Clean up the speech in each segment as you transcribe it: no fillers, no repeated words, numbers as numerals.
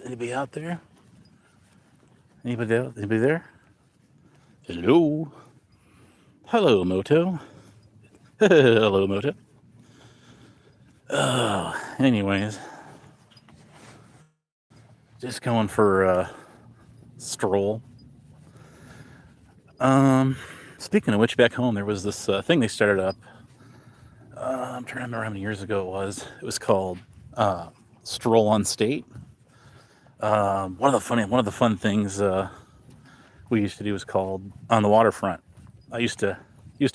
Anybody out there? Anybody out? Anybody there? Hello? Hello, Moto. Hello, Moto. Anyways, just going for a stroll. Speaking of which, back home there was this thing they started up. I'm trying to remember how many years ago it was. It was called Stroll on State. One of the fun things we used to do was called On the Waterfront. I used to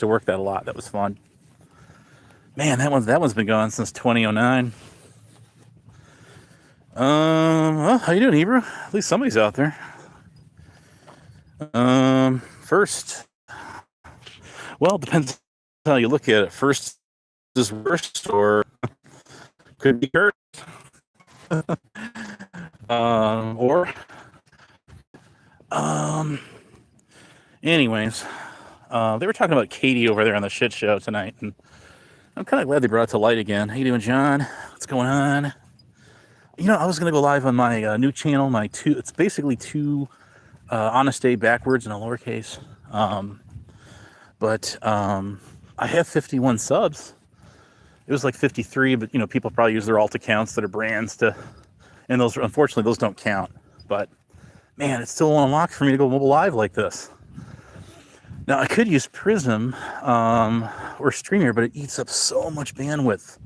work that a lot. That was fun. Man, that one's been going since 2009. Well, how you doing, Hebrew? At least somebody's out there. First, well, it depends how you look at it. First is worst, or could be Kurt. Anyways, they were talking about Katie over there on the shit show tonight, and I'm kind of glad they brought it to light again. How you doing, John? What's going on? I was gonna go live on my new channel. It's basically two Honest Day backwards in a lowercase. But I have 51 subs. It was like 53, but people probably use their alt accounts that are brands and those, unfortunately, those don't count. But man, it's still unlocked for me to go mobile live like this. Now I could use Prism or Streamer, but it eats up so much bandwidth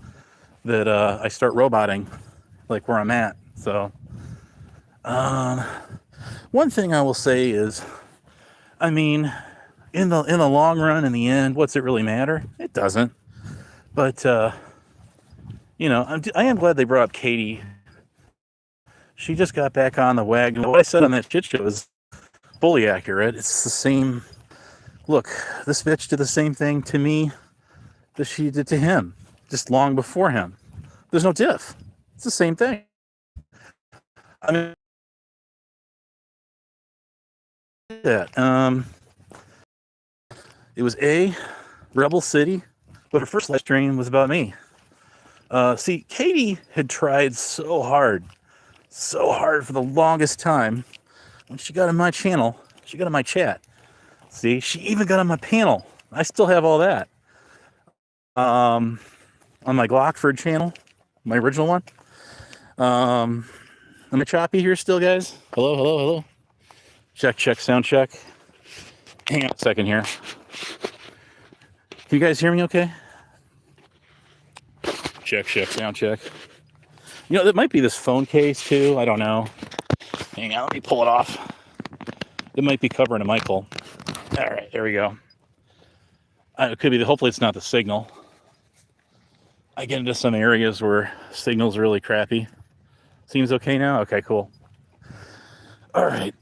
that I start roboting like where I'm at. So one thing I will say is, I mean, in the long run, in the end, what's it really matter? It doesn't. But I am glad they brought up Katie. She just got back on the wagon. What I said on that shit show is fully accurate. It's the same. Look, this bitch did the same thing to me that she did to him, just long before him. There's no diff. It's the same thing. I mean, that. It was Rebel City, but her first live stream was about me. See, Katie had tried so hard for the longest time. When she got on my channel, she got on my chat. See, she even got on my panel. I still have all that. On my Glockford channel, my original one. Am I choppy here still, guys? Hello. Check, sound check. Hang on a second here. Can you guys hear me okay? Check, sound check. That might be this phone case too. I don't know. Hang on, let me pull it off. It might be covering a mic hole. All right, there we go. It could be, hopefully it's not the signal. I get into some areas where signal's really crappy. Seems okay now? Okay, cool. All right.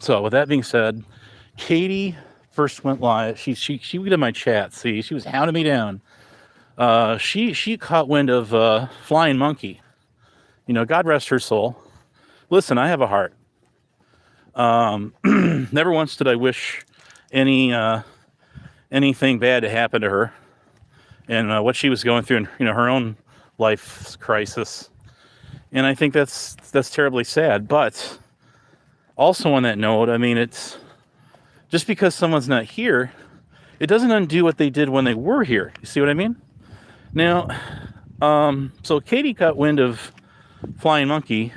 So with that being said, Katie first went live. She did my chat. See, she was hounding me down. She caught wind of Flying Monkey. God rest her soul. Listen, I have a heart. Never once did I wish anything bad to happen to her, and what she was going through in her own life crisis. And I think that's terribly sad. But also on that note, I mean, it's just because someone's not here, it doesn't undo what they did when they were here. You see what I mean? Now, so Katie got wind of Flying Monkey,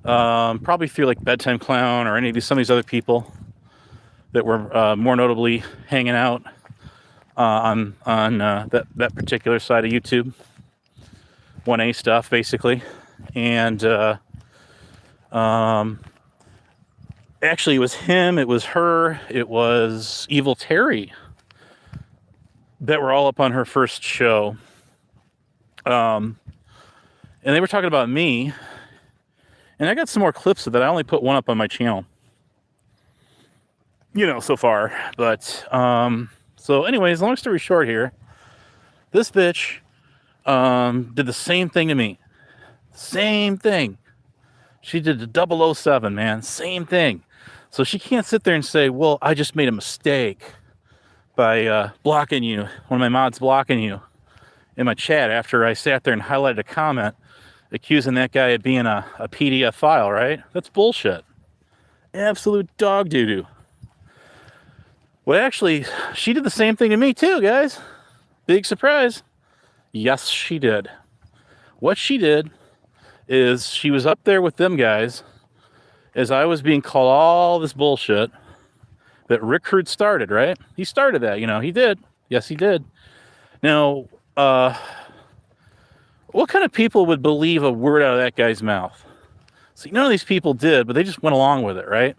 probably through like Bedtime Clown or some of these other people that were more notably hanging out on that particular side of YouTube. 1A stuff, basically. And actually, it was him, it was her, it was Evil Terry that were all up on her first show. And they were talking about me. And I got some more clips of that. I only put one up on my channel, so far. But, so anyways, long story short here, this bitch did the same thing to me. Same thing. She did the 007, man. Same thing. So she can't sit there and say, well, I just made a mistake by blocking you, one of my mods blocking you in my chat after I sat there and highlighted a comment accusing that guy of being a PDF file, right? That's bullshit. Absolute dog doo-doo. Well, actually, she did the same thing to me too, guys. Big surprise. Yes, she did. What she did is she was up there with them guys as I was being called all this bullshit that Rick Rude started, right? He started that, he did. Yes, he did. Now, what kind of people would believe a word out of that guy's mouth? See, none of these people did, but they just went along with it, right?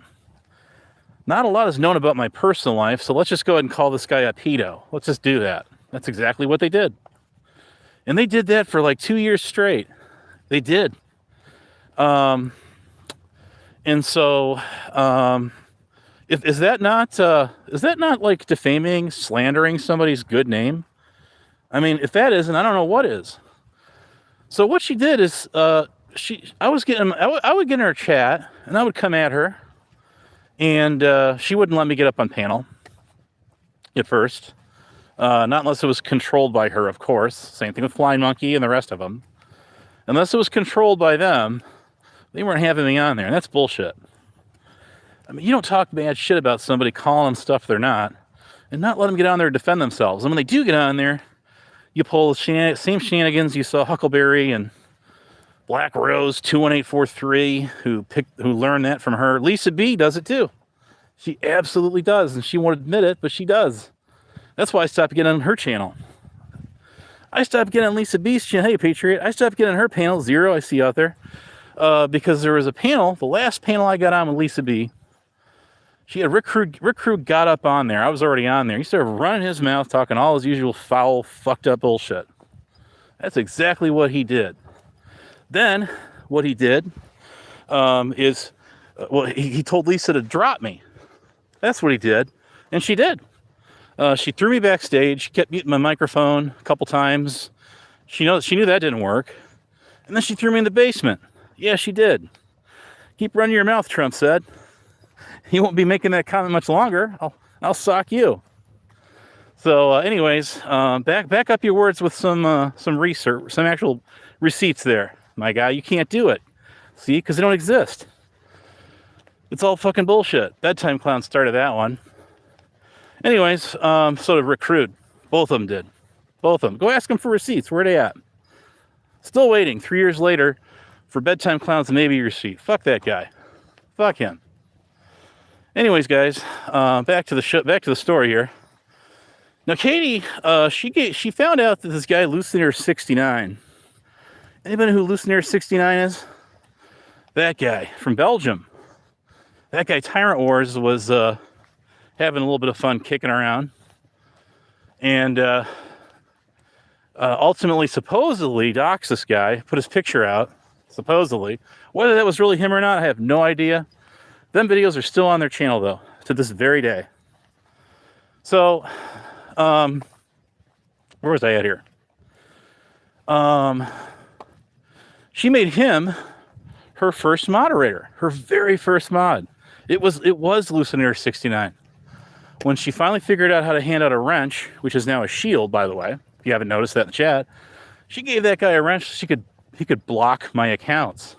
Not a lot is known about my personal life, so let's just go ahead and call this guy a pedo. Let's just do that. That's exactly what they did. And they did that for like 2 years straight. They did. And so, is that not like defaming, slandering somebody's good name? I mean, if that isn't, I don't know what is. So what she did is, I would get in her chat, and I would come at her, and she wouldn't let me get up on panel at first. Not unless it was controlled by her, of course. Same thing with Flying Monkey and the rest of them. Unless it was controlled by them, they weren't having me on there, and that's bullshit. I mean, you don't talk bad shit about somebody, calling them stuff they're not, and not let them get on there and defend themselves. And when they do get on there, you pull the same shenanigans you saw Huckleberry and Black Rose 21843, who learned that from her. Lisa B does it too. She absolutely does, and she won't admit it, but she does. That's why I stopped getting on her channel. I stopped getting on Lisa B's channel. Hey, Patriot. I stopped getting on her panel, Zero, I see out there, because there was a panel, the last panel I got on with Lisa B. She had Rick Krug got up on there. I was already on there. He started running his mouth, talking all his usual foul, fucked up bullshit. That's exactly what he did. Then, what he did he told Lisa to drop me. That's what he did. And she did. She threw me backstage. She kept muting my microphone a couple times. She knew that didn't work. And then she threw me in the basement. Yeah, she did. Keep running your mouth, Trump said. You won't be making that comment much longer. I'll sock you. So, anyways, back up your words with some research, some actual receipts there, my guy. You can't do it. See, because they don't exist. It's all fucking bullshit. Bedtime Clown started that one. Anyways, so did Rick Rude. Both of them did. Both of them. Go ask them for receipts. Where are they at? Still waiting 3 years later for Bedtime Clown's maybe receipt. Fuck that guy. Fuck him. Anyways, guys, back to the story here. Now, Katie, she found out that this guy, Lucinaire69. Anybody who Lucinaire69 is? That guy from Belgium. That guy, Tyrant Wars, was having a little bit of fun kicking around. And ultimately, supposedly, doxed this guy, put his picture out, supposedly. Whether that was really him or not, I have no idea. Them videos are still on their channel, though, to this very day. So, where was I at here? She made him her first moderator, her very first mod. It was Lucinaire69. When she finally figured out how to hand out a wrench, which is now a shield, by the way, if you haven't noticed that in the chat, she gave that guy a wrench so he could block my accounts.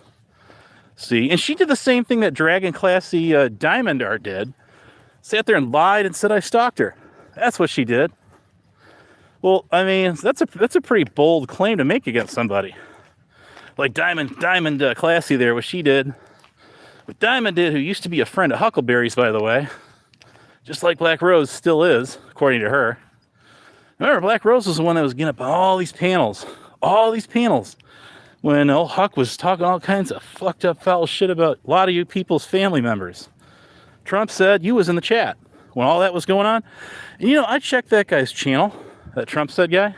See, and she did the same thing that Dragon Classy Diamond Art did. Sat there and lied and said I stalked her. That's what she did. Well, I mean, that's a pretty bold claim to make against somebody. Like Diamond Classy there, what she did. What Diamond did, who used to be a friend of Huckleberry's, by the way, just like Black Rose still is, according to her. Remember, Black Rose was the one that was getting up on all these panels. When old Huck was talking all kinds of fucked up foul shit about a lot of you people's family members. Trump said you was in the chat when all that was going on. And I checked that guy's channel, that Trump said guy.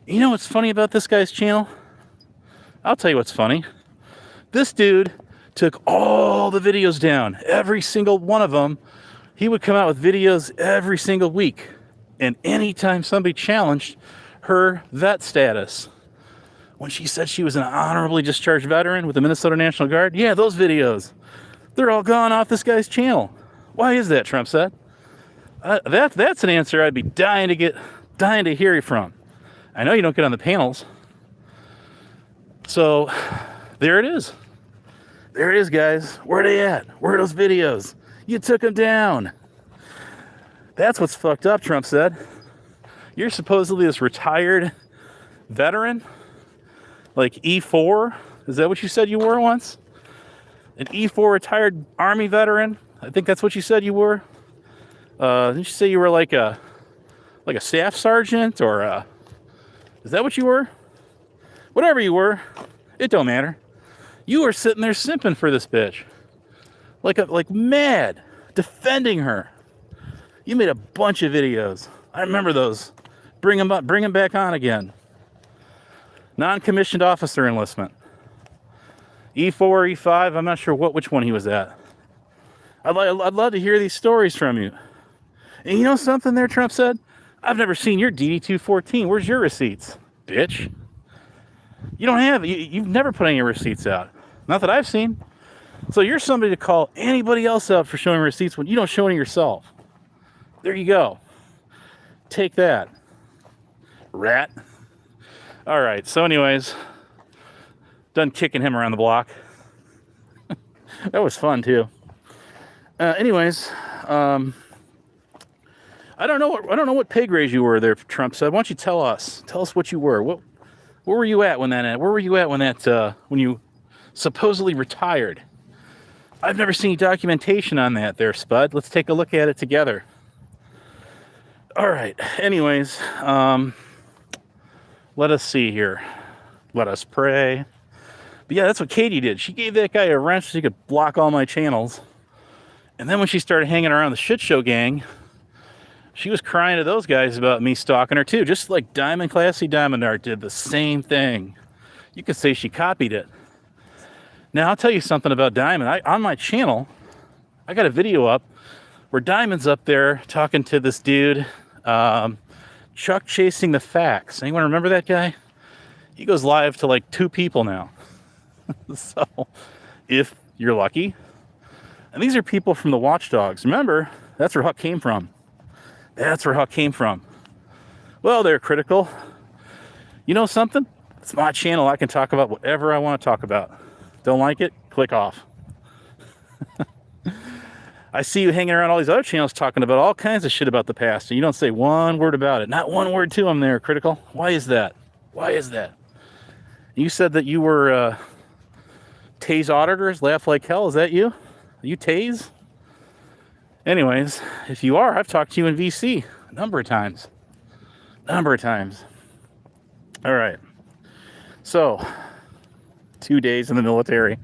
You know what's funny about this guy's channel? I'll tell you what's funny. This dude took all the videos down, every single one of them. He would come out with videos every single week. And anytime somebody challenged her vet status, when she said she was an honorably discharged veteran with the Minnesota National Guard, yeah, those videos, they're all gone off this guy's channel. Why is that, Trump said? That's an answer I'd be dying to hear from. I know you don't get on the panels. So there it is. There it is, guys. Where are they at? Where are those videos? You took them down. That's what's fucked up, Trump said. You're supposedly this retired veteran, like E4. Is that what you said you were once? An E4 retired Army veteran? I think that's what you said you were. Didn't you say you were like a staff sergeant, or is that what you were? Whatever you were, it don't matter. You were sitting there simping for this bitch, like mad, defending her. You made a bunch of videos. I remember those. Bring them up. Bring them back on again. Non-commissioned officer enlistment. E4, E5. I'm not sure which one he was at. I'd love to hear these stories from you. And you know something there, Trump said? I've never seen your DD-214. Where's your receipts, bitch? You don't have, you've never put any receipts out. Not that I've seen. So you're somebody to call anybody else out for showing receipts when you don't show any yourself. There you go. Take that, rat. All right, so anyways, done kicking him around the block. That was fun too. Anyways, I don't know what pay grade you were there, Trump said. Why don't you tell us what you were? Where were you at when when you supposedly retired? I've never seen any documentation on that there, Spud. Let's take a look at it together. All right. Anyways, let us see here. Let us pray. But yeah, that's what Katie did. She gave that guy a wrench so he could block all my channels. And then when she started hanging around the shit show gang, she was crying to those guys about me stalking her too. Just like Classy Diamond Art did the same thing. You could say she copied it. Now, I'll tell you something about Diamond. On my channel, I got a video up where Diamond's up there talking to this dude, Chuck Chasing the Facts. Anyone remember that guy? He goes live to like 2 people now. So, if you're lucky. And these are people from the Watchdogs. Remember, that's where Huck came from. Well, they're critical. You know something? It's my channel. I can talk about whatever I want to talk about. Don't like it? Click off. I see you hanging around all these other channels talking about all kinds of shit about the past, and you don't say one word about it. Not one word to them there, critical. Why is that? You said that you were Tase auditors, laugh like hell. Is that you? Are you Tase? Anyways, if you are, I've talked to you in VC a number of times. All right. So, 2 days in the military.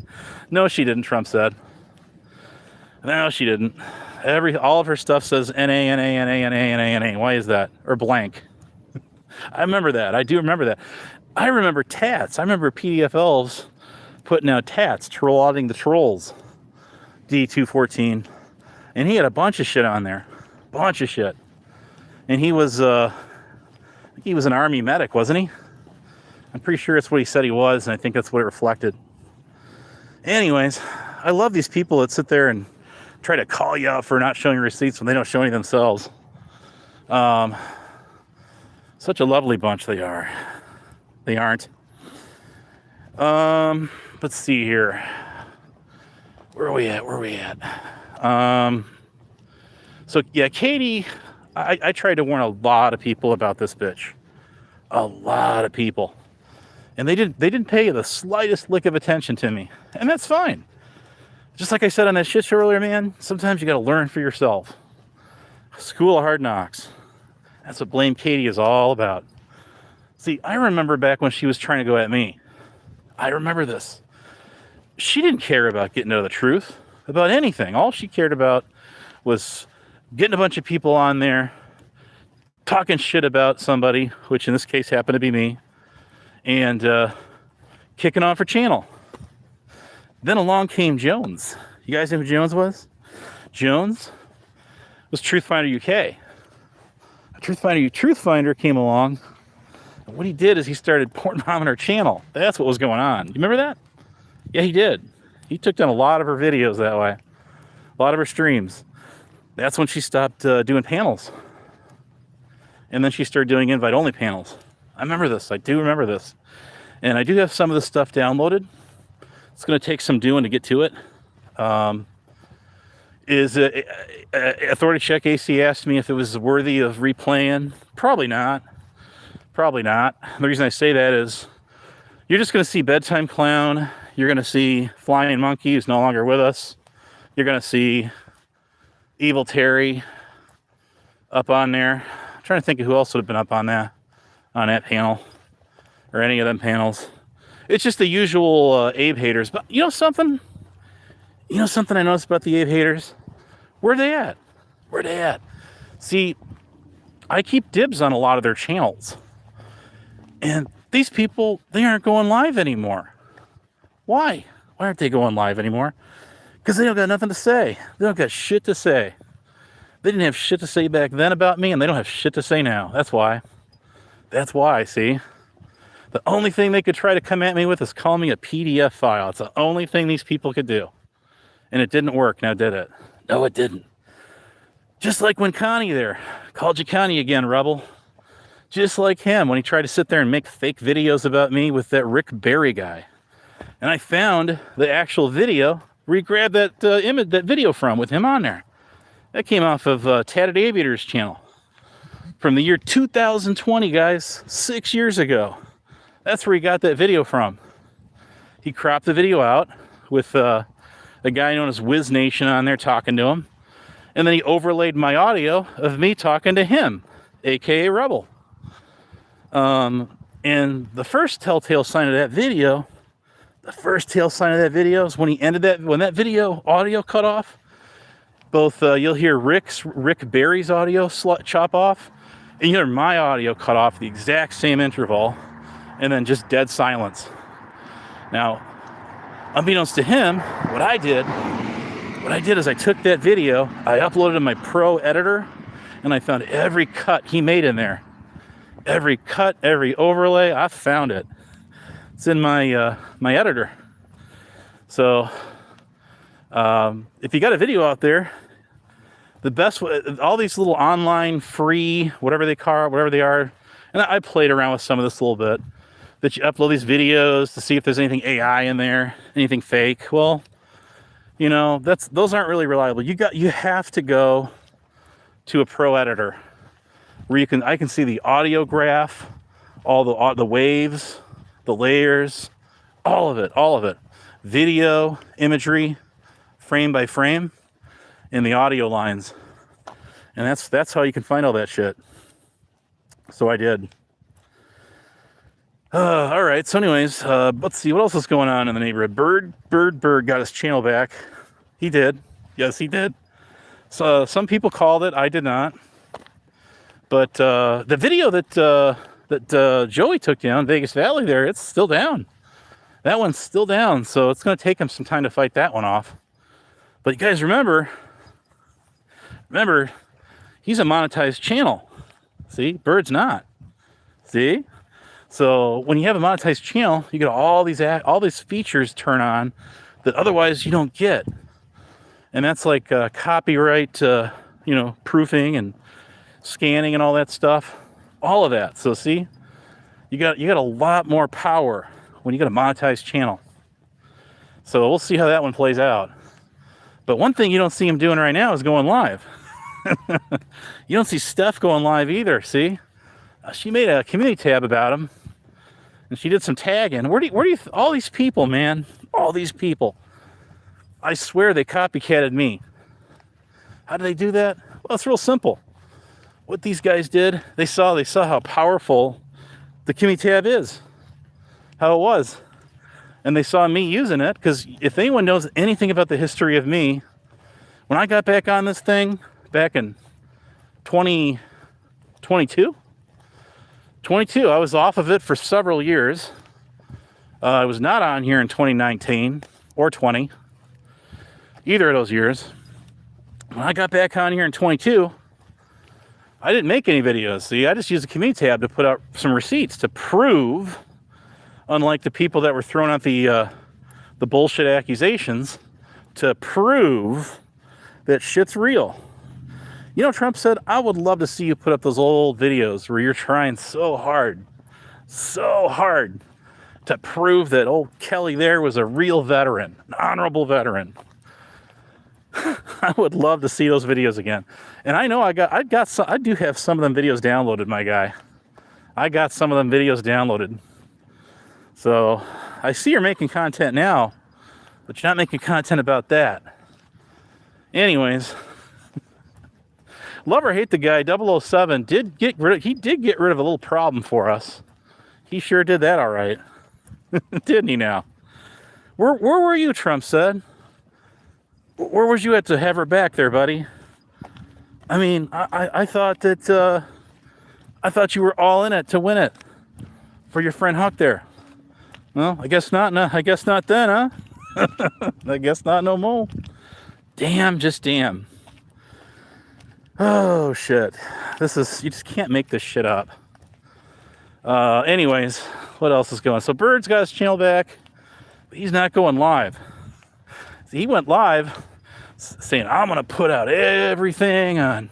No, she didn't, Trump said. No, she didn't. All of her stuff says NA, NA, NA, NA, NA, NA. Why is that? Or blank. I remember that. I do remember that. I remember tats. I remember PDF elves putting out tats, trolling the trolls. D214. And he had a bunch of shit on there. And he was, I think he was an Army medic, wasn't he? I'm pretty sure it's what he said he was, and I think that's what it reflected. Anyways, I love these people that sit there and try to call you out for not showing receipts when they don't show any themselves. Such a lovely bunch they are. They aren't. Let's see here. Where are we at? So yeah, Katie, I tried to warn a lot of people about this bitch. A lot of people. And they didn't pay the slightest lick of attention to me. And that's fine. Just like I said on that shit show earlier, man, sometimes you gotta learn for yourself. School of hard knocks. That's what Blame Katie is all about. See, I remember back when she was trying to go at me. I remember this. She didn't care about getting to know the truth about anything. All she cared about was getting a bunch of people on there, talking shit about somebody, which in this case happened to be me, and kicking off her channel. Then along came Jones. You guys know who Jones was? Jones was Truthfinder UK. Truthfinder came along, and what he did is he started porn bombing her channel. That's what was going on. You remember that? Yeah, he did. He took down a lot of her videos that way. A lot of her streams. That's when she stopped doing panels. And then she started doing invite-only panels. I remember this. I do remember this. And I do have some of the stuff downloaded. It's going to take some doing to get to it. Authority Check AC asked me if it was worthy of replaying. Probably not. Probably not. The reason I say that is you're just going to see Bedtime Clown. You're going to see Flying Monkey, who's no longer with us. You're going to see Evil Terry up on there. I'm trying to think of who else would have been up on that panel or any of them panels. It's just the usual Abe haters. But you know something? You know something I noticed about the Abe haters? Where they at? Where they at? See, I keep dibs on a lot of their channels. And these people, they aren't going live anymore. Why? Why aren't they going live anymore? Because they don't got nothing to say. They don't got shit to say. They didn't have shit to say back then about me, and they don't have shit to say now. That's why. That's why, see? The only thing they could try to come at me with is call me a PDF file. It's the only thing these people could do. And it didn't work, now did it? No, it didn't. Just like when Connie there. Called you Connie again, Rebel. Just like him when he tried to sit there and make fake videos about me with that Rick Barry guy. And I found the actual video where he grabbed that image, that video from with him on there. That came off of Tatted Aviator's channel. From the year 2020, guys. 6 years ago. That's where he got that video from. He cropped the video out with a guy known as Wiz Nation on there talking to him. And then he overlaid my audio of me talking to him, aka Rebel. And the first telltale sign of that video, is when he ended that, when that video audio cut off. Both you'll hear Rick Barry's audio chop off, and you hear my audio cut off the exact same interval, and then just dead silence. Now, unbeknownst to him, what I did is I took that video, I uploaded it to my pro editor, and I found every cut he made in there. Every cut, every overlay, I found it. It's in my my editor. So, if you got a video out there, the best way, all these little online free, whatever they are, and I played around with some of this a little bit, that you upload these videos to see if there's anything AI in there, anything fake. Well, you know, those aren't really reliable. You have to go to a pro editor where I can see the audio graph, all the waves, the layers, all of it. Video, imagery, frame by frame, and the audio lines. And that's how you can find all that shit. So I did. All right. So anyways, let's see what else is going on in the neighborhood. Bird got his channel back. He did. Yes, he did. So some people called it. I did not. But the video that Joey took down, Vegas Valley there, it's still down. That one's still down. So it's going to take him some time to fight that one off. But you guys remember, he's a monetized channel. See, Bird's not. See? So when you have a monetized channel, you get all these features turn on that otherwise you don't get. And that's like copyright, proofing and scanning and all that stuff. All of that. So see, you got a lot more power when you got a monetized channel. So we'll see how that one plays out. But one thing you don't see him doing right now is going live. You don't see Steph going live either. See, she made a community tab about him, and she did some tagging. Where do you all these people, man? All these people. I swear they copycatted me. How do they do that? Well, it's real simple. What these guys did, they saw how powerful the community tab is, how it was, and they saw me using it. Because if anyone knows anything about the history of me, when I got back on this thing back in 2022, I was off of it for several years. I was not on here in 2019 or 20, either of those years. When I got back on here in 22, I didn't make any videos. See, I just used the community tab to put out some receipts to prove, unlike the people that were throwing out the bullshit accusations, to prove that shit's real. You know, Trump said, I would love to see you put up those old videos where you're trying so hard to prove that old Kelly there was a real veteran, an honorable veteran. I would love to see those videos again. And I know I do have some of them videos downloaded, my guy. I got some of them videos downloaded. So I see you're making content now, but you're not making content about that. Anyways, love or hate the guy, 007 did get rid of a little problem for us. He sure did that all right. Didn't he now? Where were you, Trump said? Where was you at to have her back there, buddy? I mean, I thought that I thought you were all in it to win it for your friend Huck there. Well, I guess not. No, I guess not then, huh? I guess not no more. Damn, just damn. Oh shit. You just can't make this shit up. Anyways, what else is going on? So Bird's got his channel back, but he's not going live. He went live saying, I'm going to put out everything on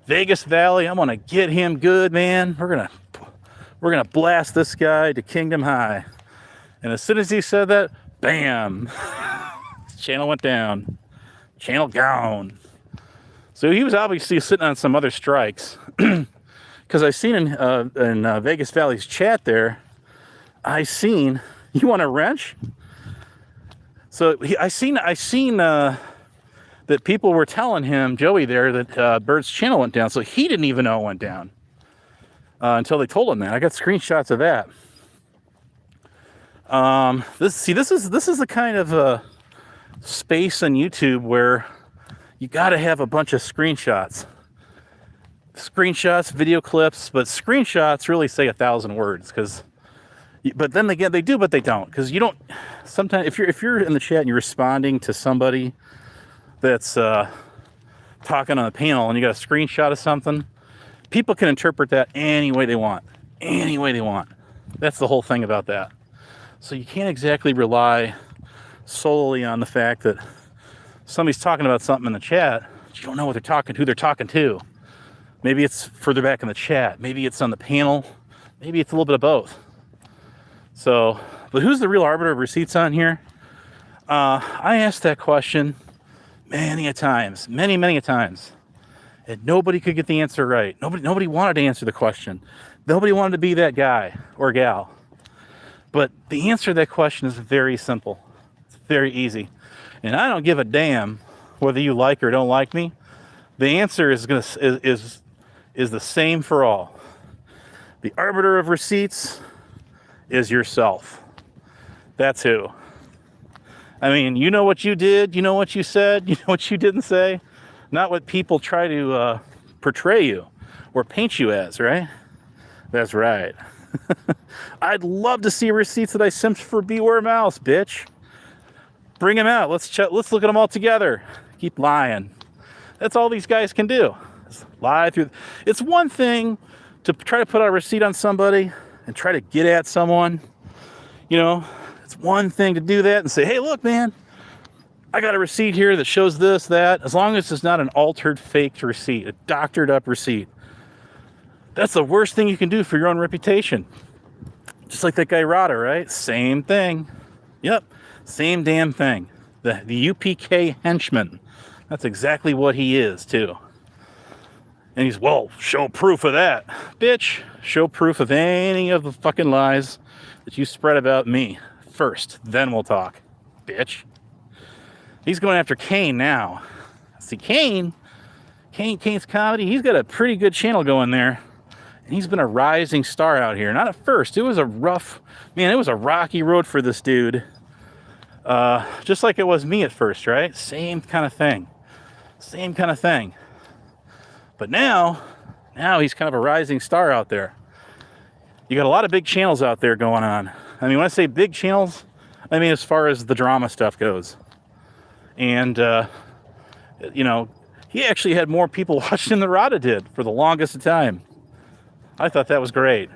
Vegas Valley. I'm going to get him good, man. We're going to blast this guy to Kingdom High. And as soon as he said that, bam, channel went down. Channel gone. So he was obviously sitting on some other strikes. Because I seen in Vegas Valley's chat there, you want a wrench? So I seen that people were telling him, Joey there, that Bird's channel went down. So he didn't even know it went down until they told him that. I got screenshots of that. This is the kind of space on YouTube where you got to have a bunch of screenshots, video clips, but screenshots really say 1,000 words but then again, they do, but they don't, because you don't. Sometimes if you're in the chat and you're responding to somebody that's talking on a panel and you got a screenshot of something, people can interpret that any way they want. That's the whole thing about that. So you can't exactly rely solely on the fact that somebody's talking about something in the chat. You don't know who they're talking to. Maybe it's further back in the chat. Maybe it's on the panel. Maybe it's a little bit of both. So, but who's the real arbiter of receipts on here? I asked that question many a times, and nobody could get the answer right. Nobody wanted to answer the question. Nobody wanted to be that guy or gal. But the answer to that question is very simple. It's very easy. And I don't give a damn whether you like or don't like me. The answer is the same for all. The arbiter of receipts is yourself. That's who. I mean, you know what you did, you know what you said, you know what you didn't say. Not what people try to portray you or paint you as, right? That's right. I'd love to see receipts that I simped for Beware Mouse, bitch. Bring them out. Let's look at them all together. Keep lying. That's all these guys can do. Just lie through. It's one thing to try to put out a receipt on somebody and try to get at someone. You know, it's one thing to do that and say, hey, look, man, I got a receipt here that shows this, that. As long as it's not an altered, faked receipt, a doctored up receipt. That's the worst thing you can do for your own reputation. Just like that guy Rada, right? Same thing. Yep, same damn thing. The UPK henchman. That's exactly what he is, too. And he's, well, show proof of that. Bitch, show proof of any of the fucking lies that you spread about me first. Then we'll talk, bitch. He's going after Kane now. See, Kane's comedy, he's got a pretty good channel going there. And he's been a rising star out here. Not at first. It was a rocky road for this dude. Just like it was me at first, right? Same kind of thing. But now he's kind of a rising star out there. You got a lot of big channels out there going on. I mean, when I say big channels, I mean as far as the drama stuff goes. And, he actually had more people watching than Rada did for the longest time. I thought that was great.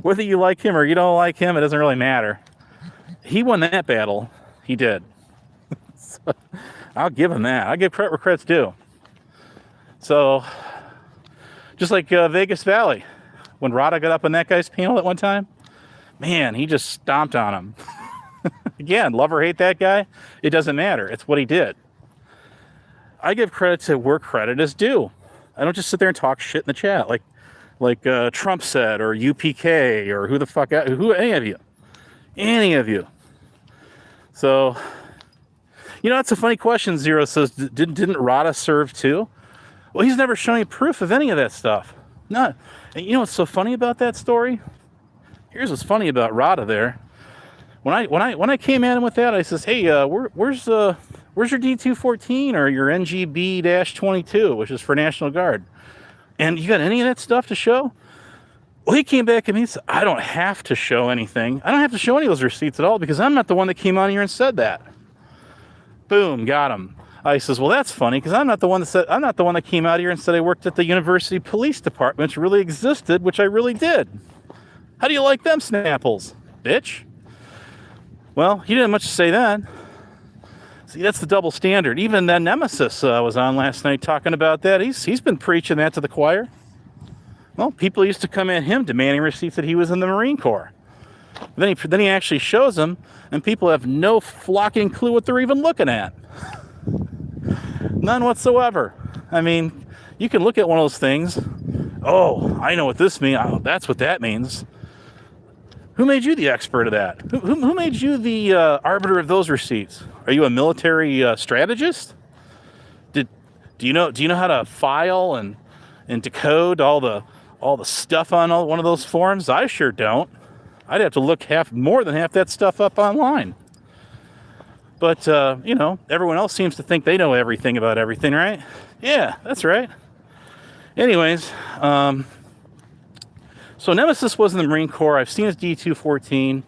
Whether you like him or you don't like him, it doesn't really matter. He won that battle. He did. So, I'll give him that. I'll give credit where credit's due. So, just like Vegas Valley, when Rada got up on that guy's panel at one time, Man, he just stomped on him. Again, love or hate that guy, it doesn't matter. It's what he did. I give credit to where credit is due. I don't just sit there and talk shit in the chat like Trump said, or UPK, or who the fuck, any of you. So, that's a funny question. Zero says, didn't Rada serve too? Well, he's never shown any proof of any of that stuff. None. And you know what's so funny about that story? Here's what's funny about Rada there. When I came at him with that, I says, hey, where's your D214 or your NGB-22, which is for National Guard? And you got any of that stuff to show? Well, he came back at me and said, I don't have to show anything. I don't have to show any of those receipts at all because I'm not the one that came on here and said that. Boom, got him. I says, well, that's funny because I'm not the one that came out here and said I worked at the University Police Department, which really existed, which I really did. How do you like them Snapples, bitch? Well, he didn't much to say then. See, that's the double standard. Even that Nemesis was on last night talking about that. He's been preaching that to the choir. Well, people used to come at him demanding receipts that he was in the Marine Corps. Then he actually shows them, and people have no flocking clue what they're even looking at. None whatsoever. I mean, you can look at one of those things. Oh, I know what this means. Oh, that's what that means. Who made you the expert of that? Who made you the arbiter of those receipts? Are you a military strategist? Do you know how to file and decode all the stuff on one of those forms? I sure don't. I'd have to look more than half that stuff up online. But everyone else seems to think they know everything about everything, right? Yeah, that's right. Anyways, so Nemesis was in the Marine Corps. I've seen his D214.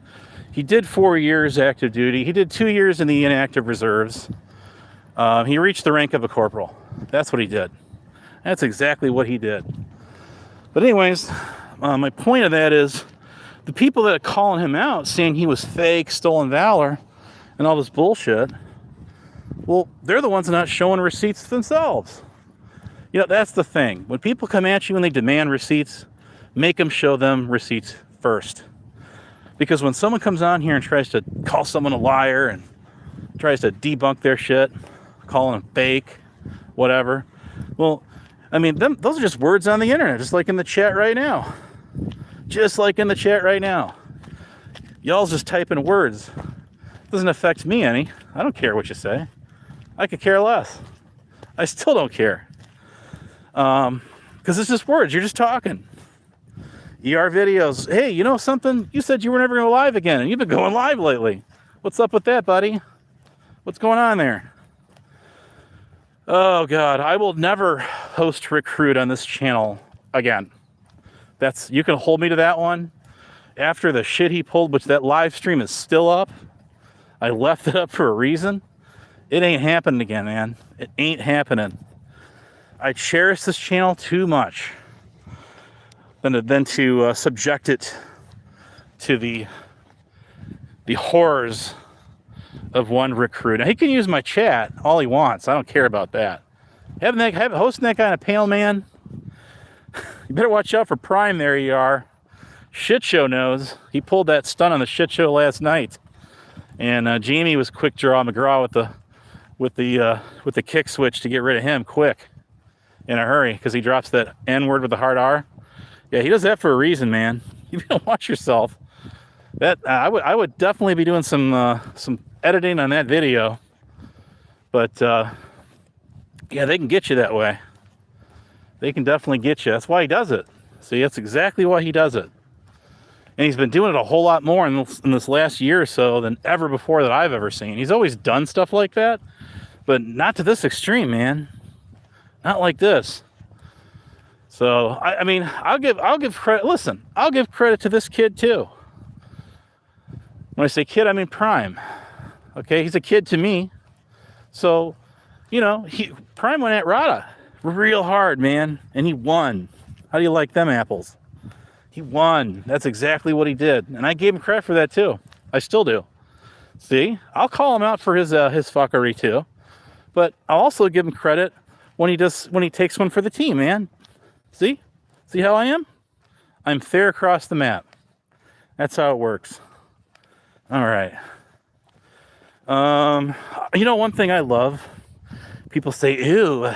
He did 4 years active duty. He did 2 years in the inactive reserves. He reached the rank of a corporal. That's what he did. That's exactly what he did. But anyways, my point of that is the people that are calling him out, saying he was fake, stolen valor, and all this bullshit, well, they're the ones that are not showing receipts themselves. That's the thing. When people come at you and they demand receipts, make them show them receipts first. Because when someone comes on here and tries to call someone a liar and tries to debunk their shit, calling them fake, whatever, well, I mean, those are just words on the internet, just like in the chat right now. Just like in the chat right now. Y'all's just typing words. It doesn't affect me any. I don't care what you say. I could care less. I still don't care. Because it's just words. You're just talking. ER videos. Hey, you know something? You said you were never going to live again, and you've been going live lately. What's up with that, buddy? What's going on there? Oh, God. I will never host Recruit on this channel again. You can hold me to that one. After the shit he pulled, which that live stream is still up. I left it up for a reason. It ain't happening again, man. It ain't happening. I cherish this channel too much than to subject it to the horrors of one Recruit. Now, he can use my chat all he wants. I don't care about that. Hosting that guy in a panel, man. You better watch out for Prime. There you are. Shit show knows. He pulled that stunt on the shit show last night, and Jamie was quick draw McGraw with the kick switch to get rid of him quick in a hurry because he drops that N word with the hard R. Yeah, he does that for a reason, man. You don't watch yourself. That I would definitely be doing some editing on that video, but yeah, they can get you that way. They can definitely get you. That's why he does it. See, that's exactly why he does it. And he's been doing it a whole lot more in this last year or so than ever before that I've ever seen. He's always done stuff like that, but not to this extreme, man. Not like this. So, I mean, I'll give credit. Listen, I'll give credit to this kid too. When I say kid, I mean Prime. Okay, he's a kid to me. So, Prime went at Rada real hard, man, and he won. How do you like them apples? He won. That's exactly what he did, and I gave him credit for that too. I still do. See, I'll call him out for his fuckery too, but I'll also give him credit when he takes one for the team, man. See how I am? I'm fair across the map. That's how it works. All right. One thing I love, people say, ew,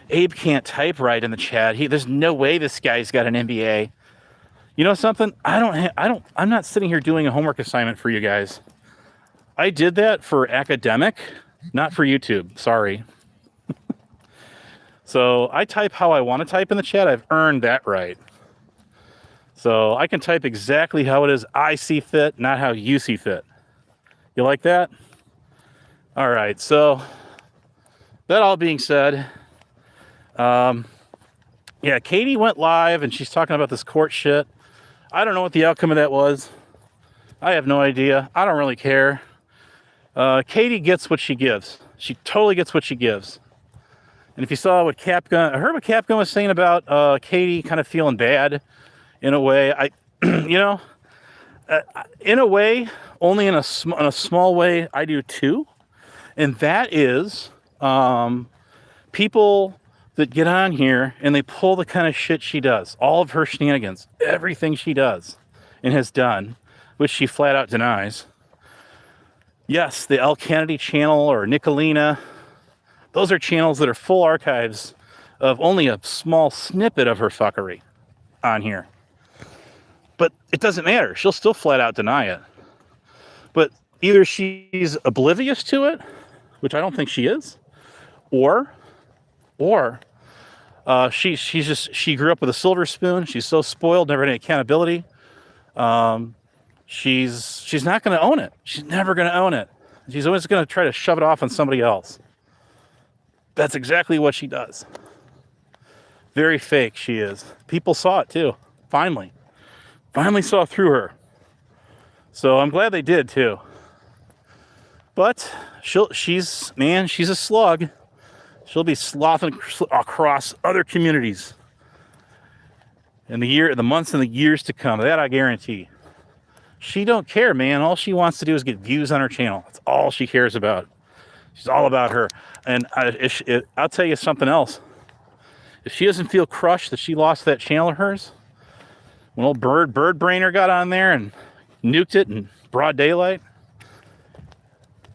Abe can't type right in the chat. There's no way this guy's got an MBA. You know something? I'm not sitting here doing a homework assignment for you guys. I did that for academic, not for YouTube. Sorry. So I type how I want to type in the chat. I've earned that right. So I can type exactly how it is I see fit, not how you see fit. You like that? All right. So that all being said, yeah, Katie went live and she's talking about this court shit. I don't know what the outcome of that was. I have no idea. I don't really care. Katie gets what she gives. She totally gets what she gives. And if you saw what I heard what Capgun was saying about Katie kind of feeling bad in a way. In a way, only in a small way, I do too. And that is people that get on here and they pull the kind of shit she does. All of her shenanigans, everything she does and has done, which she flat out denies. Yes, the El Kennedy channel or Nicolina, those are channels that are full archives of only a small snippet of her fuckery on here. But it doesn't matter. She'll still flat out deny it. But either she's oblivious to it, which I don't think she is, or she grew up with a silver spoon. She's so spoiled, never had any accountability. She's not going to own it. She's never going to own it. She's always going to try to shove it off on somebody else. That's exactly what she does. Very fake she is. People saw it too. Finally saw through her. So I'm glad they did too. But she's a slug. She'll be slothing across other communities in the months and the years to come. That I guarantee. She don't care, man. All she wants to do is get views on her channel. That's all she cares about. She's all about her. And I'll tell you something else. If she doesn't feel crushed that she lost that channel of hers, when old Bird Brainer got on there and nuked it in broad daylight,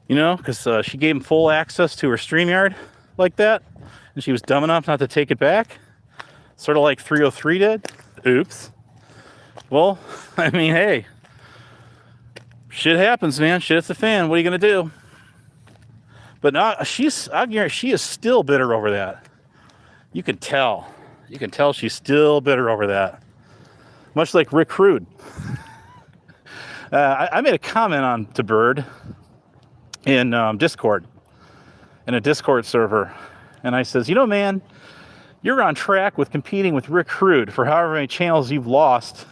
because she gave him full access to her StreamYard like that, and she was dumb enough not to take it back, sort of like 303 did. Oops. Well, I mean, hey, shit happens, man. Shit hits the fan. What are you gonna do? But I guarantee she is still bitter over that. You can tell she's still bitter over that. Much like Rick Rude. I made a comment to Bird in Discord, in a Discord server. And I says, man, you're on track with competing with Rick Rude for however many channels you've lost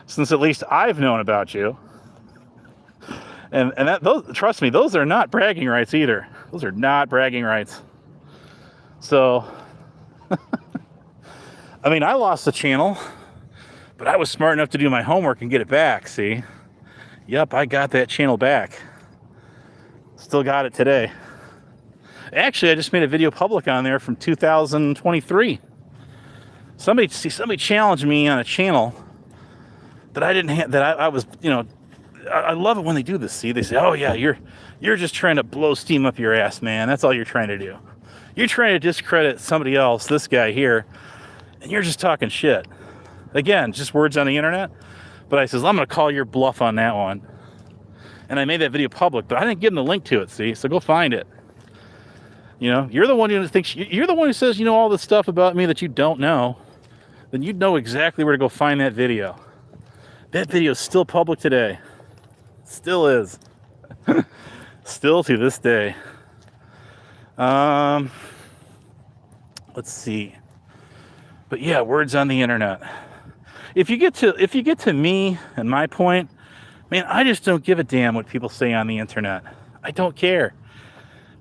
since at least I've known about you. And trust me, those are not bragging rights either. Those are not bragging rights. So, I mean, I lost the channel, but I was smart enough to do my homework and get it back, see? Yep, I got that channel back. Still got it today. Actually, I just made a video public on there from 2023. Somebody challenged me on a channel that I didn't have, that I was, I love it when they do this, see? They say, oh yeah, you're just trying to blow steam up your ass, man. That's all you're trying to do. You're trying to discredit somebody else, this guy here, and you're just talking shit. Again, just words on the internet. But I says, I'm going to call your bluff on that one. And I made that video public, but I didn't give him the link to it, see? So go find it. You're the one who thinks, you're the one who says, all this stuff about me that you don't know. Then you'd know exactly where to go find that video. That video is still public today. Still is. Still to this day. Let's see. But yeah, words on the internet. If you get to me and my point, man, I just don't give a damn what people say on the internet. I don't care.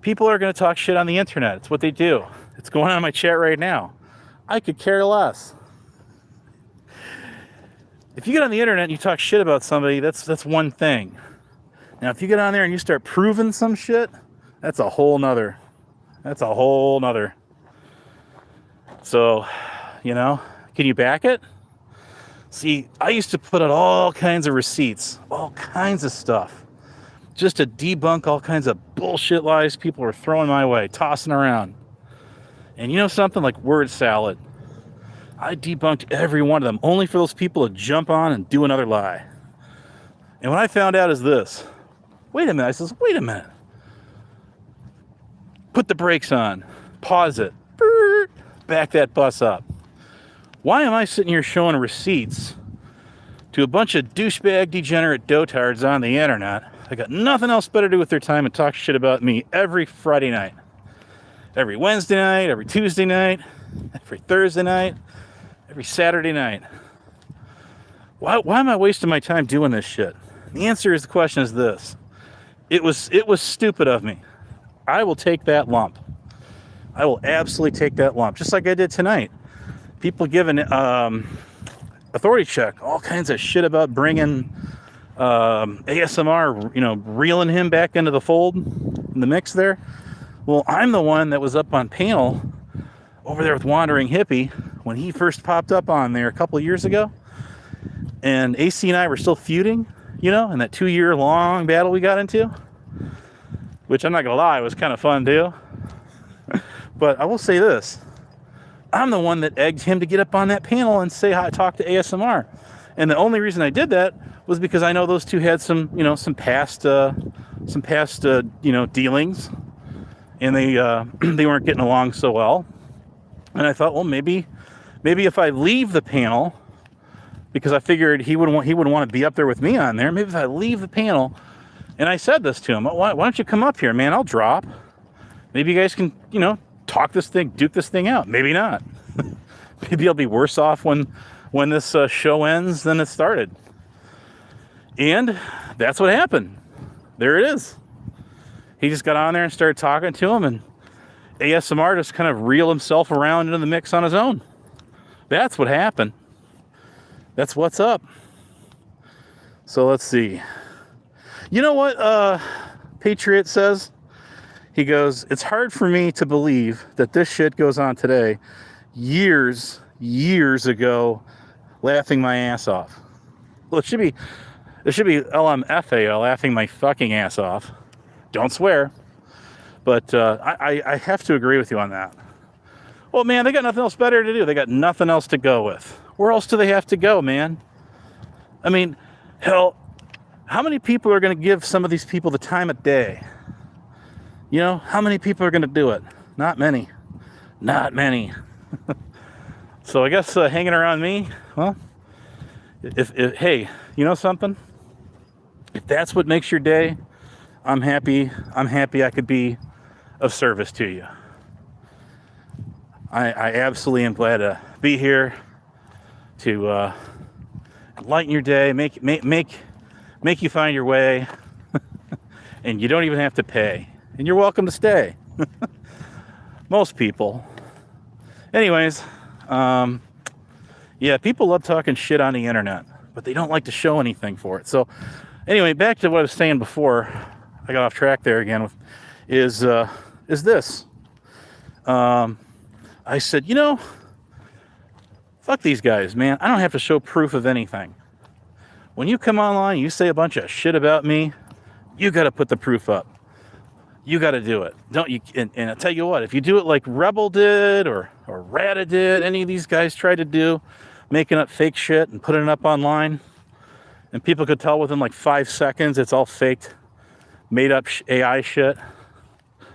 People are going to talk shit on the internet. It's what they do. It's going on in my chat right now. I could care less. If you get on the internet and you talk shit about somebody, that's one thing. Now, if you get on there and you start proving some shit, that's a whole nother. So, can you back it? See, I used to put out all kinds of receipts, all kinds of stuff, just to debunk all kinds of bullshit lies people were throwing my way, tossing around. And you know something? Like word salad. I debunked every one of them, only for those people to jump on and do another lie. And what I found out is this. Wait a minute. I says, wait a minute. Put the brakes on. Pause it. Back that bus up. Why am I sitting here showing receipts to a bunch of douchebag degenerate dotards on the internet? I got nothing else better to do with their time and talk shit about me every Friday night. Every Wednesday night, every Tuesday night, every Thursday night, every Saturday night. Why am I wasting my time doing this shit? The answer is the question is this. It was stupid of me. I will take that lump. I will absolutely take that lump, just like I did tonight. People giving authority check all kinds of shit about bringing ASMR, reeling him back into the fold, in the mix there. Well, I'm the one that was up on panel over there with Wandering Hippie when he first popped up on there a couple of years ago. And AC and I were still feuding, in that 2-year long battle we got into. Which I'm not going to lie, was kind of fun too. But I will say this. I'm the one that egged him to get up on that panel and say hi, talk to ASMR. And the only reason I did that was because I know those two had some past dealings. And they weren't getting along so well. And I thought, well, maybe if I leave the panel, because I figured he wouldn't want to be up there with me on there. Maybe if I leave the panel, and I said this to him, why don't you come up here, man? I'll drop. Maybe you guys can, duke this thing out. Maybe not. Maybe I'll be worse off when this show ends than it started. And that's what happened. There it is. He just got on there and started talking to him, and ASMR just kind of reeled himself around into the mix on his own. That's what happened. That's what's up. So let's see. You know what Patriot says? He goes, it's hard for me to believe that this shit goes on today. Years ago, laughing my ass off. Well, it should be LMFAO, laughing my fucking ass off. Don't swear. But I have to agree with you on that. Well, man, they got nothing else better to do. They got nothing else to go with. Where else do they have to go, man? I mean, hell, how many people are going to give some of these people the time of day? How many people are going to do it? Not many. Not many. So I guess hanging around me, well, if hey, you know something? If that's what makes your day, I'm happy I could be of service to you. I absolutely am glad to be here to lighten your day, make you find your way, and you don't even have to pay. And you're welcome to stay. Most people. Anyways, yeah, people love talking shit on the internet, but they don't like to show anything for it. So anyway, back to what I was saying before I got off track there again, is this. I said, fuck these guys, man. I don't have to show proof of anything. When you come online, you say a bunch of shit about me, you got to put the proof up. You got to do it. Don't you? And I'll tell you what, if you do it like Rebel did or Rata did, any of these guys tried to do, making up fake shit and putting it up online, and people could tell within like 5 seconds it's all faked, made up AI shit.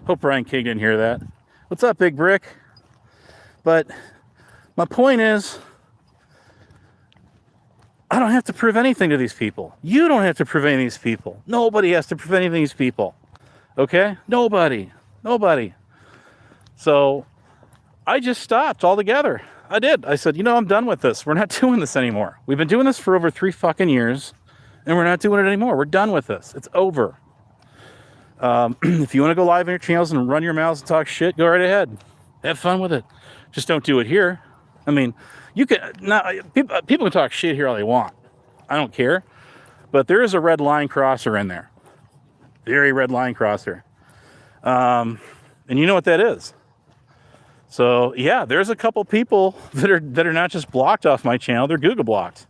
Hope Brian King didn't hear that. What's up, Big Brick? But my point is, I don't have to prove anything to these people. You don't have to prove any of these people. Nobody has to prove anything to these people. Okay? Nobody. So I just stopped altogether. I did. I said, I'm done with this. We're not doing this anymore. We've been doing this for over 3 fucking years, and we're not doing it anymore. We're done with this. It's over. If you want to go live on your channels and run your mouths and talk shit, go right ahead. Have fun with it. Just don't do it here. I mean, you can not people can talk shit here all they want. I don't care. But there is a red line crosser in there. Very red line crosser. And you know what that is. So yeah, there's a couple people that are not just blocked off my channel, they're Google blocked.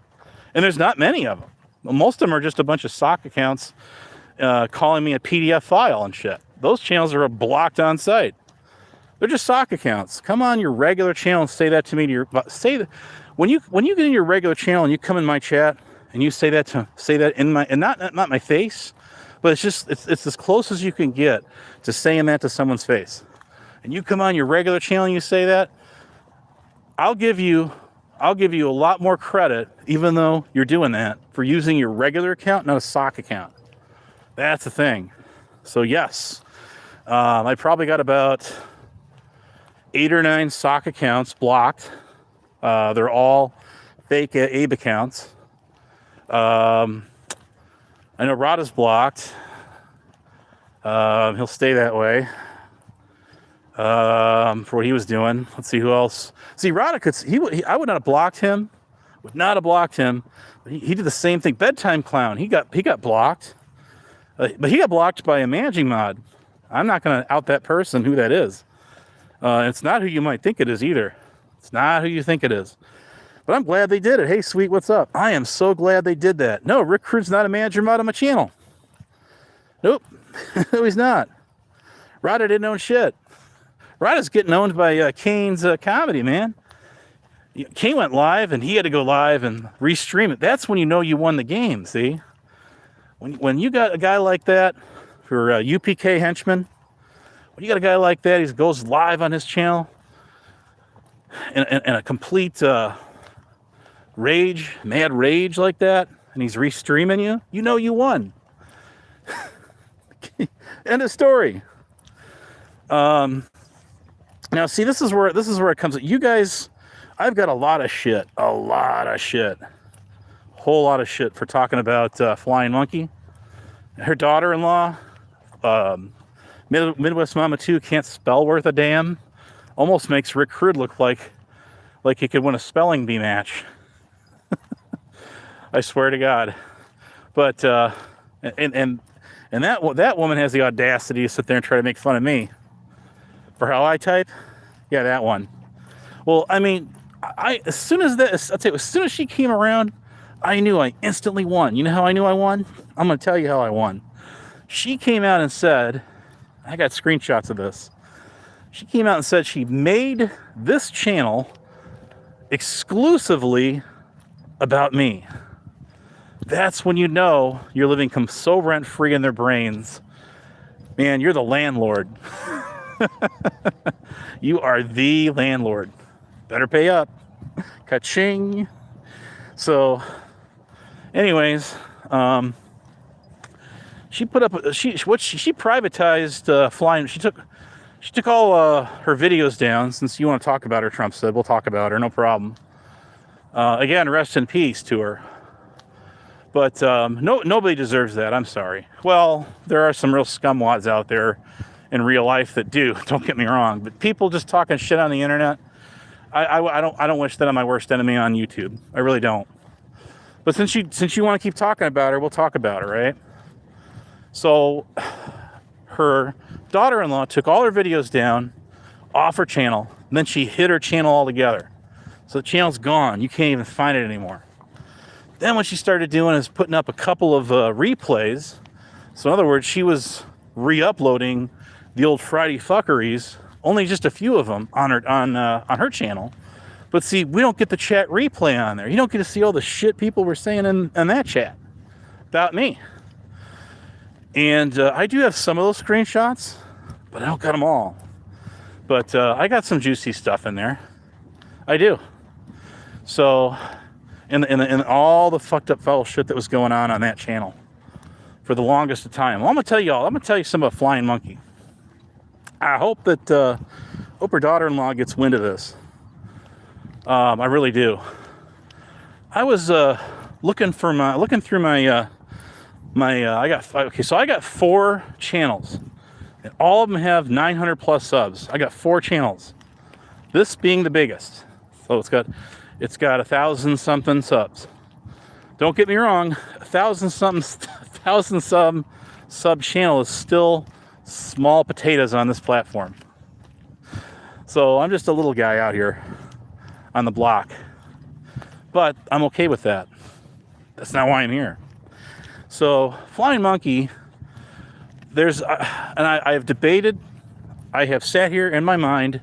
And there's not many of them. Most of them are just a bunch of sock accounts calling me a PDF file and shit. Those channels are blocked on site. They're just sock accounts. Come on your regular channel and say that to me. Say that when you get in your regular channel and you come in my chat and you say that in my, and not my face, but it's as close as you can get to saying that to someone's face. And you come on your regular channel and you say that, I'll give you a lot more credit, even though you're doing that, for using your regular account, not a sock account. That's the thing. So yes, I probably got about 8 or 9 sock accounts blocked. They're all fake Abe accounts. I know Rada's blocked. He'll stay that way for what he was doing. Let's see who else. See, Rada I would not have blocked him. Would not have blocked him. He did the same thing. Bedtime Clown. He got blocked. But he got blocked by a managing mod. I'm not going to out that person, who that is. It's not who you might think it is either. It's not who you think it is. But I'm glad they did it. Hey, sweet, what's up? I am so glad they did that. No, Rick Crud's not a manager mod on my channel. Nope. No, he's not. Rada didn't own shit. Rada's getting owned by Kane's comedy, man. Kane went live, and he had to go live and restream it. That's when you know you won the game, see? When you got a guy like that for UPK henchman, when you got a guy like that, he goes live on his channel in a complete mad rage like that, and he's restreaming you, you know you won. End of story. Now, see, this is where it comes. You guys, I've got a lot of shit, whole lot of shit for talking about Flying Monkey. Her daughter-in-law, Midwest Mama 2, can't spell worth a damn. Almost makes Rick Crude look like he could win a spelling bee match. I swear to God. But and that woman has the audacity to sit there and try to make fun of me for how I type. Yeah, that one. Well, I mean, as soon as she came around, I knew I instantly won. You know how I knew I won? I'm going to tell you how I won. She came out and said, I got screenshots of this. She came out and said she made this channel exclusively about me. That's when you know you're living so rent-free in their brains. Man, you're the landlord. You are the landlord. Better pay up. Ka-ching. So, anyways, she put up she privatized Flying. She took all her videos down. Since you want to talk about her, Trump said, we'll talk about her, no problem. Again, rest in peace to her. But nobody deserves that. I'm sorry. Well, there are some real scumwads out there in real life that do. Don't get me wrong. But people just talking shit on the internet, I don't wish that on my worst enemy on YouTube. I really don't. But since you want to keep talking about her, we'll talk about her, right? So her daughter-in-law took all her videos down off her channel, and then she hid her channel altogether. So the channel's gone. You can't even find it anymore. Then what she started doing is putting up a couple of replays. So in other words, she was re-uploading the old Friday fuckeries, only just a few of them on her channel. But see, we don't get the chat replay on there. You don't get to see all the shit people were saying in that chat about me. And I do have some of those screenshots, but I don't got them all. But I got some juicy stuff in there. I do. So, and all the fucked up foul shit that was going on that channel for the longest of time. Well, I'm gonna tell you some about Flying Monkey. I hope that her daughter-in-law gets wind of this. I really do. I was looking through my I got 4 channels, and all of them have 900 plus subs. I got 4 channels, this being the biggest. So it's got 1,000 something subs. Don't get me wrong, 1,000 sub channel is still small potatoes on this platform. So I'm just a little guy out here on the block, but I'm okay with that. That's not why I'm here. So Flying Monkey, and I have debated, I have sat here in my mind,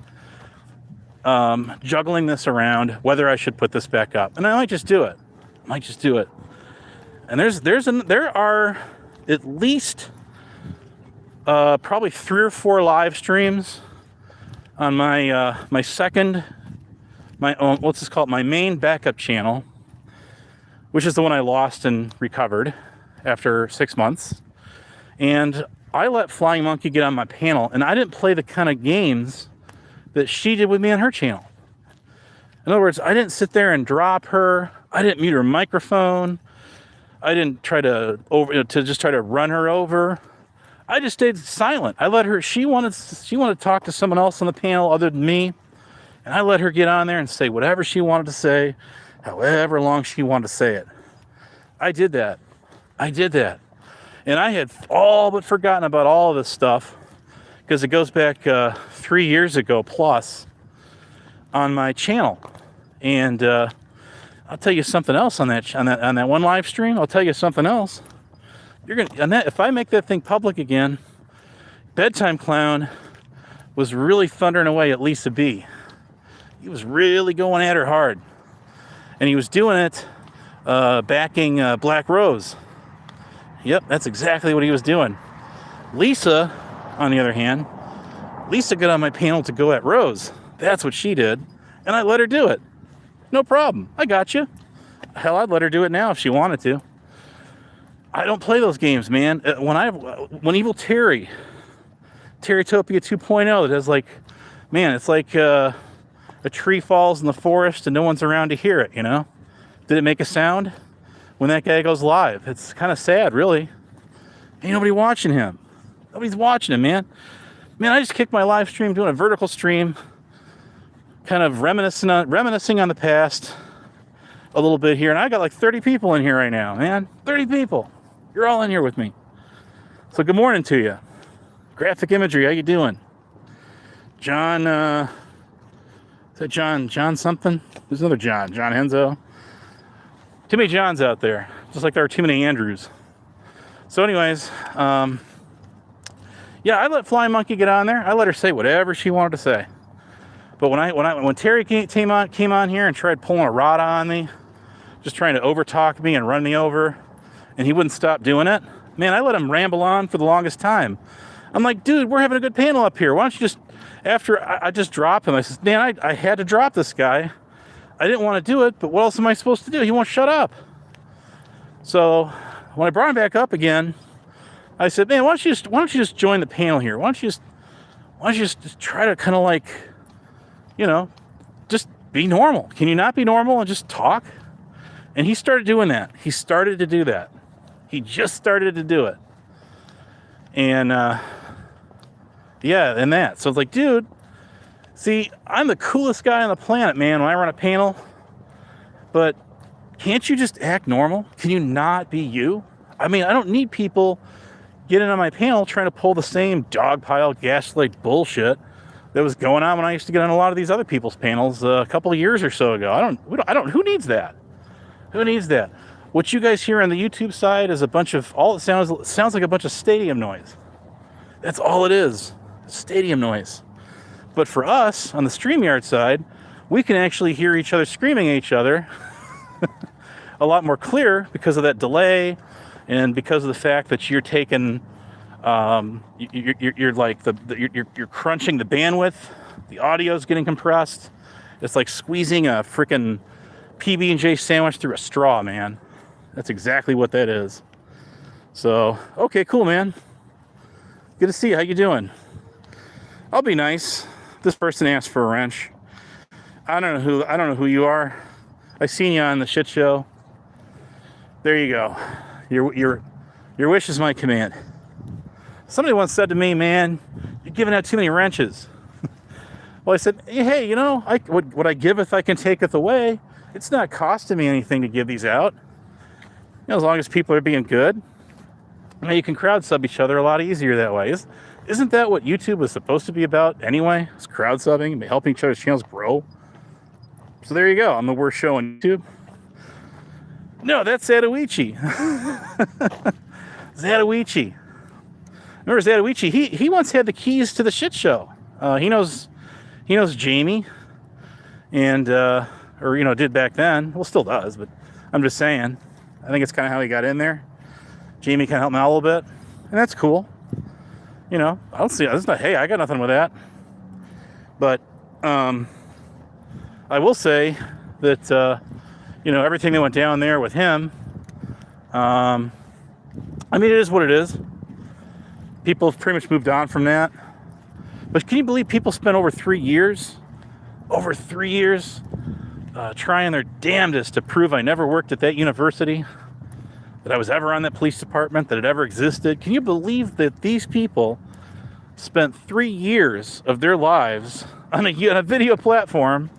juggling this around, whether I should put this back up. And I might just do it. And there are at least probably 3 or 4 live streams on my let's just call it my main backup channel, which is the one I lost and recovered after 6 months. And I let Flying Monkey get on my panel, and I didn't play the kind of games that she did with me on her channel. In other words, I didn't sit there and drop her. I didn't mute her microphone. I didn't try to run her over. I just stayed silent. I let her. She wanted to talk to someone else on the panel other than me, and I let her get on there and say whatever she wanted to say, however long she wanted to say it. I did that. And I had all but forgotten about all of this stuff because it goes back 3 years ago plus on my channel. And I'll tell you something else on that one live stream. I'll tell you something else. If I make that thing public again, Bedtime Clown was really thundering away at Lisa B. He was really going at her hard, and he was doing it backing Black Rose. Yep, that's exactly what he was doing. Lisa, on the other hand, Lisa got on my panel to go at Rose. That's what she did, and I let her do it. No problem. I got you. Hell, I'd let her do it now if she wanted to. I don't play those games, man. When Evil Terrytopia 2.0, it has it's like a tree falls in the forest and no one's around to hear it, you know? Did it make a sound when that guy goes live? It's kind of sad, really. Ain't nobody watching him. Nobody's watching him, man. Man, I just kicked my live stream doing a vertical stream, kind of reminiscing on the past a little bit here, and I got like 30 people in here right now, man. 30 people. You're all in here with me. So good morning to you. Graphic Imagery, how you doing? John, is that John something? There's another John Henzo. Too many Johns out there, just like there are too many Andrews. So anyways, I let Flying Monkey get on there. I let her say whatever she wanted to say. But when Terry came on here and tried pulling a rod on me, just trying to overtalk me and run me over, and he wouldn't stop doing it, man, I let him ramble on for the longest time. I'm like, dude, we're having a good panel up here. Why don't you just, after I just drop him, I said, man, I had to drop this guy. I didn't want to do it, but what else am I supposed to do? He won't shut up. So when I brought him back up again, I said, man, why don't you just join the panel here? Why don't you just try to kind of just be normal? Can you not be normal and just talk? And he started doing that. He started to do that. He just started to do it. And and that. So it's like, dude, see, I'm the coolest guy on the planet, man, when I run a panel. But can't you just act normal? Can you not be you? I mean, I don't need people getting on my panel trying to pull the same dogpile gaslight bullshit that was going on when I used to get on a lot of these other people's panels a couple of years or so ago. Who needs that? Who needs that? What you guys hear on the YouTube side is sounds like a bunch of stadium noise. That's all it is. Stadium noise. But for us, on the StreamYard side, we can actually hear each other screaming at each other a lot more clear because of that delay and because of the fact that you're taking, you're crunching the bandwidth. The audio's getting compressed. It's like squeezing a freaking PB&J sandwich through a straw, man. That's exactly what that is. So, okay, cool, man. Good to see you. How you doing? I'll be nice. This person asked for a wrench. I don't know who you are. I seen you on the shit show. There you go. Your wish is my command. Somebody once said to me, man, you're giving out too many wrenches. Well, I said, hey, what I giveth, I can taketh away. It's not costing me anything to give these out. As long as people are being good. You can crowd sub each other a lot easier that way. Isn't that what YouTube was supposed to be about anyway? It's crowd subbing and helping each other's channels grow. So there you go. I'm the worst show on YouTube. No, that's Zatoichi. Zatoichi. Remember Zatoichi? He once had the keys to the shit show. He knows Jamie, and did back then. Well, still does, but I'm just saying. I think it's kind of how he got in there. Jamie kind of helped him out a little bit, and that's cool. I don't see. It's not. Hey, I got nothing with that. But I will say that everything that went down there with him. It is what it is. People have pretty much moved on from that. But can you believe people spent over 3 years trying their damnedest to prove I never worked at that university, that I was ever on that police department, that it ever existed? Can you believe that these people spent 3 years of their lives on a video platform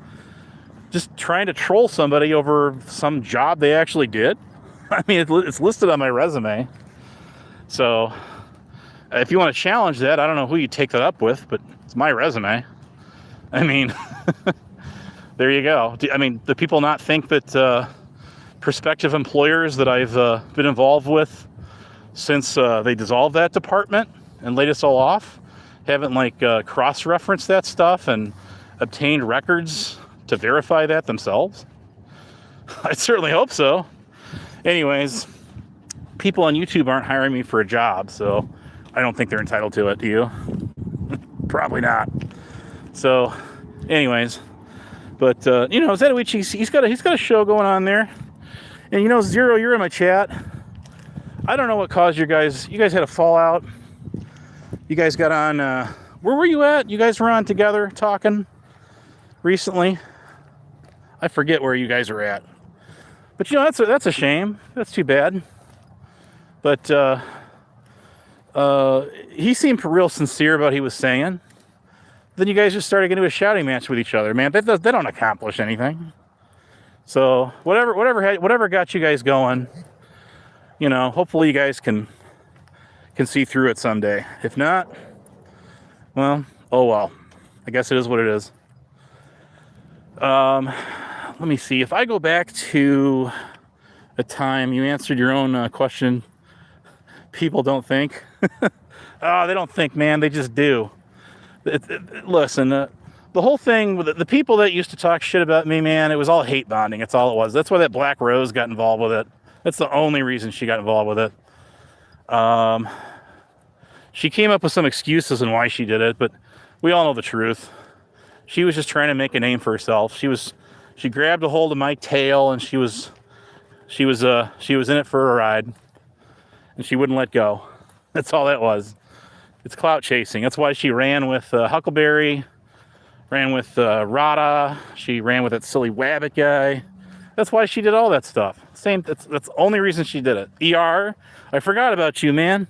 just trying to troll somebody over some job they actually did? I mean, it's listed on my resume. So if you want to challenge that, I don't know who you take that up with, but it's my resume. I mean, there you go. I mean, do people not think that prospective employers that I've been involved with since they dissolved that department and laid us all off haven't cross-referenced that stuff and obtained records to verify that themselves? I certainly hope so. Anyways, people on YouTube aren't hiring me for a job, so I don't think they're entitled to it. Do you? Probably not. So, anyways, but Zatoichi, he's got a show going on there, and Zero, you're in my chat. I don't know what caused you guys had a fallout. You guys got on. Where were you at? You guys were on together talking recently. I forget where you guys are at, but that's a shame. That's too bad. But he seemed real sincere about what he was saying. Then you guys just started getting into a shouting match with each other, man. They don't accomplish anything. So whatever got you guys going, hopefully you guys can see through it someday. If not, well, oh well. I guess it is what it is. Let me see. If I go back to a time you answered your own question, people don't think. Oh, they don't think, man. They just do. Listen, the whole thing with the people that used to talk shit about me, man, it was all hate bonding. That's all it was. That's why that Black Rose got involved with it. That's the only reason she got involved with it. She came up with some excuses on why she did it, but we all know the truth. She was just trying to make a name for herself. She grabbed a hold of my tail, and she was in it for a ride, and she wouldn't let go. That's all that was. It's clout chasing. That's why she ran with Huckleberry, ran with Rada. She ran with that silly Wabbit guy. That's why she did all that stuff. That's the only reason she did it. ER, I forgot about you, man.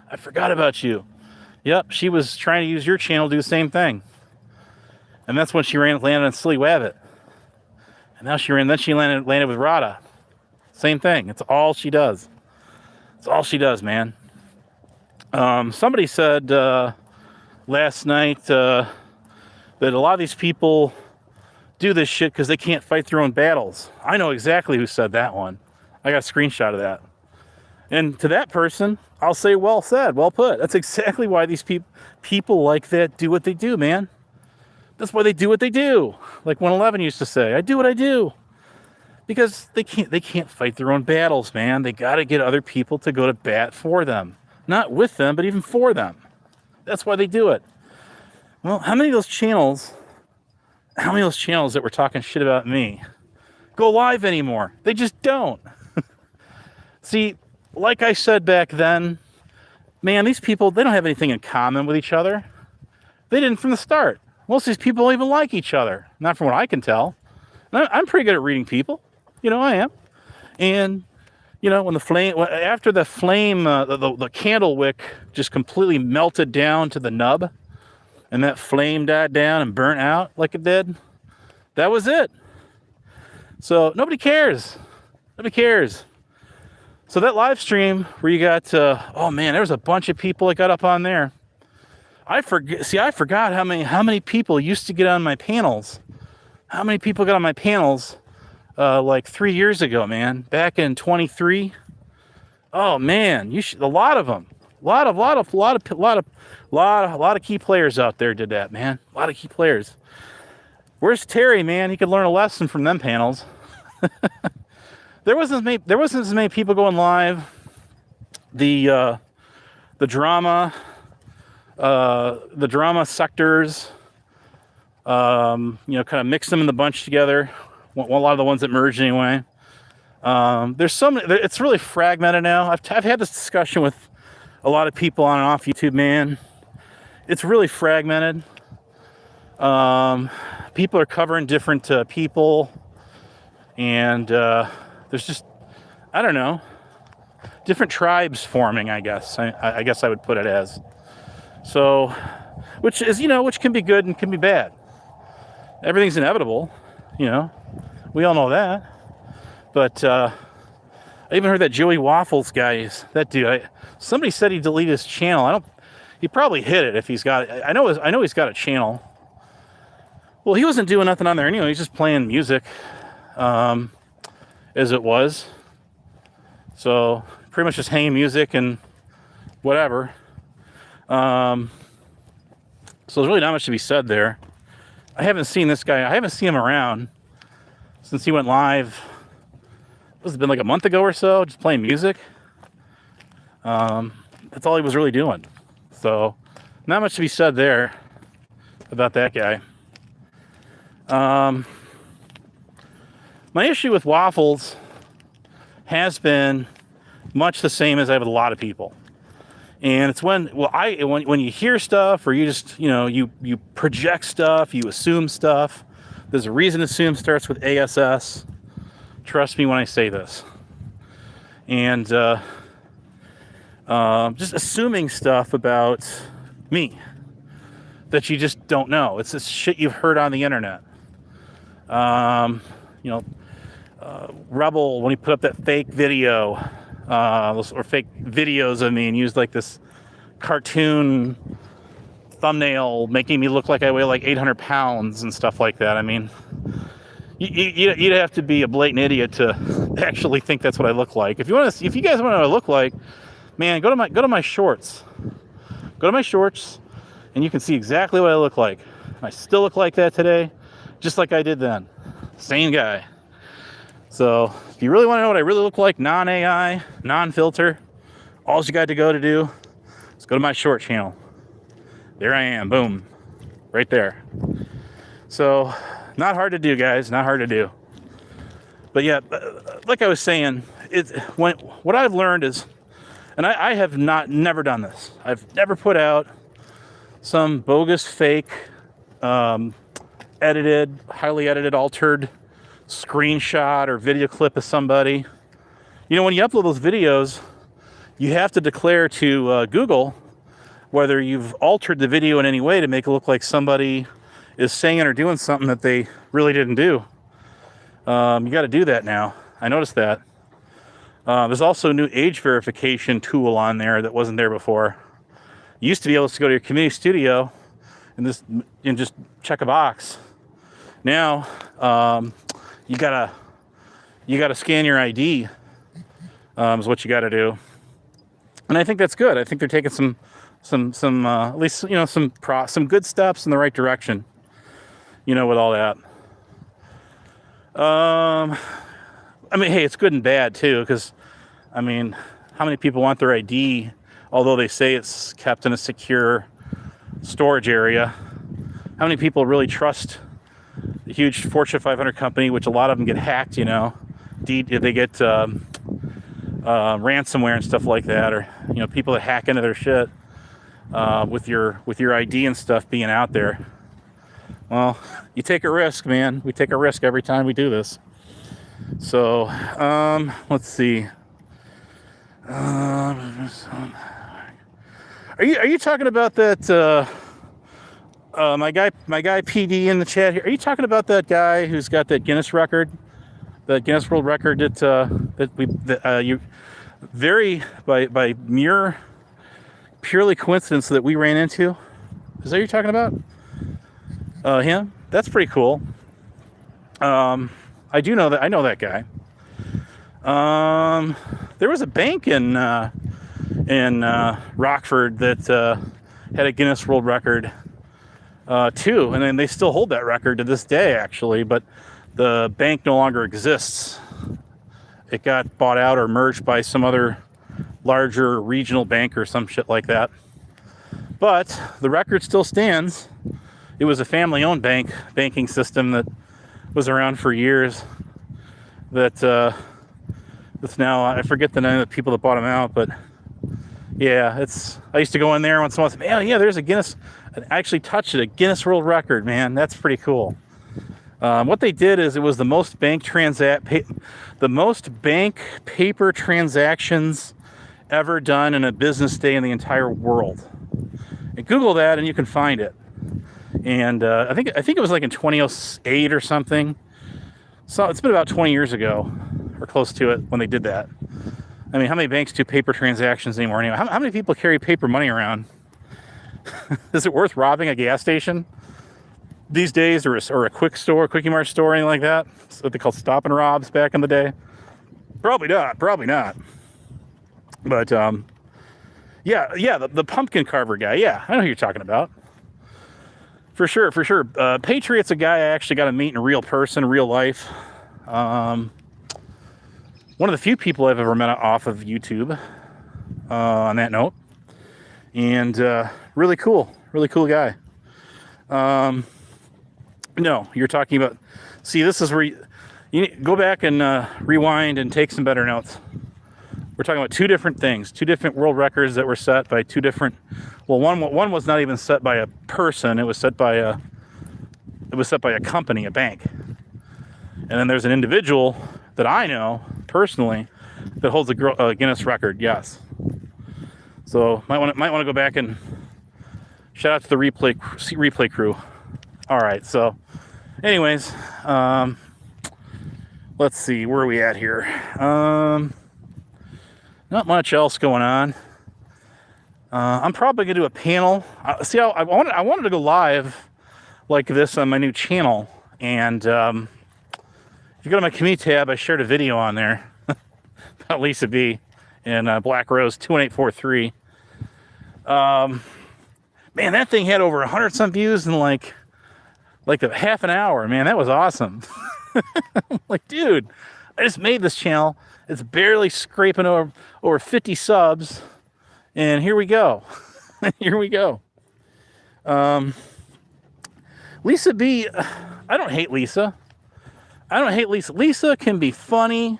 I forgot about you. Yep, she was trying to use your channel to do the same thing. And that's when she landed on silly Wabbit. And now she landed with Rada. Same thing. It's all she does. It's all she does, man. Somebody said last night that a lot of these people do this shit because they can't fight their own battles. I know exactly who said that one. I got a screenshot of that. And to that person, I'll say, well said, well put. That's exactly why these people like that do what they do, man. That's why they do what they do. Like 111 used to say, I do what I do. Because they can't fight their own battles, man. They got to get other people to go to bat for them. Not with them, but even for them. That's why they do it. Well, how many of those channels that were talking shit about me go live anymore? They just don't. See, like I said back then, man, these people, they don't have anything in common with each other. They didn't from the start. Most of these people don't even like each other. Not from what I can tell. I'm pretty good at reading people. I am. And, when after the flame, the candle wick just completely melted down to the nub, and that flame died down and burnt out like it did, that was it. So nobody cares. Nobody cares. So that live stream where you got, oh man, there was a bunch of people that got up on there. I forgot how many people used to get on my panels. How many people got on my panels like 3 years ago, man. Back in 23. Oh man, a lot of them. A lot of key players out there did that, man. A lot of key players. Where's Terry, man? He could learn a lesson from them panels. There wasn't as many people going live. The drama sectors, kind of mix them in the bunch together. A lot of the ones that merged anyway. It's really fragmented now. I've had this discussion with a lot of people on and off YouTube, man. It's really fragmented. People are covering different people, and there's just, I don't know, different tribes forming, I guess. I guess I would put it as. So, which can be good and can be bad. Everything's inevitable, we all know that. But I even heard that Joey Waffles guy, that dude, somebody said he deleted his channel. He probably hid it if he's got it. I know he's got a channel. Well, he wasn't doing nothing on there anyway. He's just playing music, as it was. So pretty much just hanging music and whatever. So there's really not much to be said there. I haven't seen this guy. I haven't seen him around since he went live. It's been like a month ago or so, just playing music. That's all he was really doing. So not much to be said there about that guy. My issue with Waffles has been much the same as I have with a lot of people. And it's when you hear stuff, or you just, you project stuff, you assume stuff. There's a reason assume starts with ASS. Trust me when I say this. And just assuming stuff about me that you just don't know. It's this shit you've heard on the internet. Rebel, when he put up that fake video, or fake videos of me, and used like this cartoon thumbnail making me look like I weigh like 800 pounds and stuff like that. I mean, you'd have to be a blatant idiot to actually think that's what I look like. If you guys want to know what I look like, man, go to my shorts. Go to my shorts, and you can see exactly what I look like. I still look like that today, just like I did then. Same guy. So if you really want to know what I really look like, non-AI, non-filter, all you got to do is go to my short channel. There I am, boom, right there. So not hard to do, guys, not hard to do. But yeah, like I was saying, what I've learned is, and I have never done this. I've never put out some bogus, fake, edited, highly edited, altered screenshot or video clip of somebody. When you upload those videos, you have to declare to Google whether you've altered the video in any way to make it look like somebody is saying or doing something that they really didn't do. You got to do that now. I noticed that. There's also a new age verification tool on there that wasn't there before. You used to be able to go to your community studio and just check a box. Now, you gotta scan your ID. Is what you got to do, and I think that's good. I think they're taking some at least some good steps in the right direction. With all that. I mean, hey, it's good and bad too, because how many people want their ID, although they say it's kept in a secure storage area? How many people really trust the huge Fortune 500 company, which a lot of them get hacked, they get ransomware and stuff like that, or people that hack into their shit with your ID and stuff being out there. Well, you take a risk, man. We take a risk every time we do this. So let's see. Are you talking about that? My guy PD in the chat here. Are you talking about that guy who's got that Guinness record, that Guinness World Record that you by mere purely coincidence that we ran into? Is that what you're talking about? Him? That's pretty cool. I do know that. I know that guy. There was a bank in Rockford that had a Guinness World Record too, and then they still hold that record to this day, actually. But the bank no longer exists. It got bought out or merged by some other larger regional bank or some shit like that. But the record still stands. It was a family-owned banking system that was around for years. That's now, I forget the name of the people that bought them out, but yeah, I used to go in there once in a while. Yeah, there's a Guinness. I actually touched it, a Guinness World Record, man. That's pretty cool. What they did is it was the most bank paper transactions ever done in a business day in the entire world. And Google that and you can find it. And I think it was like in 2008 or something. So it's been about 20 years ago, or close to it, when they did that. I mean, how many banks do paper transactions anymore anyway? How many people carry paper money around? Is it worth robbing a gas station these days, or a Quickie Mart store, anything like that? That's what they called stop and robs back in the day. Probably not. But yeah, the pumpkin carver guy. Yeah, I know who you're talking about. For sure. Patriot's a guy I actually got to meet in real person, real life. One of the few people I've ever met off of YouTube, on that note. And really cool guy. No, you're talking about... See, this is where you go back and rewind and take some better notes. We're talking about two different things, two different world records that were set by two different... Well, one was not even set by a person. It was set by a company, a bank. And then there's an individual that I know personally that holds a Guinness record. Yes. So might want to go back and shout out to the replay crew. All right. So, anyways, let's see, where are we at here? Not much else going on. I'm probably gonna do a panel. I wanted to go live like this on my new channel, and if you go to my community tab, I shared a video on there about Lisa B and Black Rose 21843. Man, that thing had over 100 some views in like a half an hour. Man, that was awesome. I'm like, dude, I just made this channel. It's barely scraping over 50 subs. And here we go. Lisa B, I don't hate Lisa. Lisa can be funny.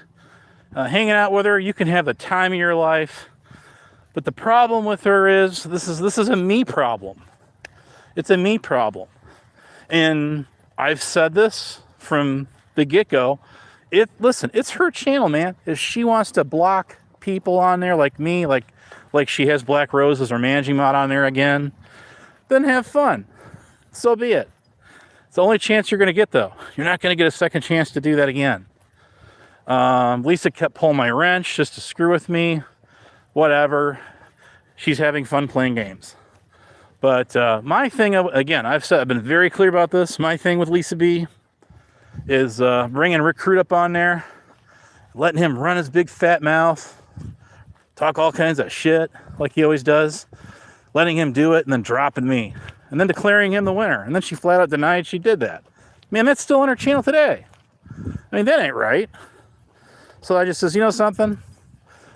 Hanging out with her, you can have the time of your life. But the problem with her is, this is a me problem. It's a me problem. And I've said this from the get-go. Listen, it's her channel, man. If she wants to block people on there like me, like she has Black Roses or Managing Mod on there again, then have fun. So be it. It's the only chance you're going to get, though. You're not going to get a second chance to do that again. Lisa kept pulling my wrench just to screw with me. Whatever. She's having fun playing games. But my thing, again, I've been very clear about this. My thing with Lisa B is bringing Recruit up on there, letting him run his big fat mouth, talk all kinds of shit like he always does, letting him do it, and then dropping me, and then declaring him the winner. And then she flat out denied she did that. Man, that's still on her channel today. I mean, that ain't right. So I just says, you know something?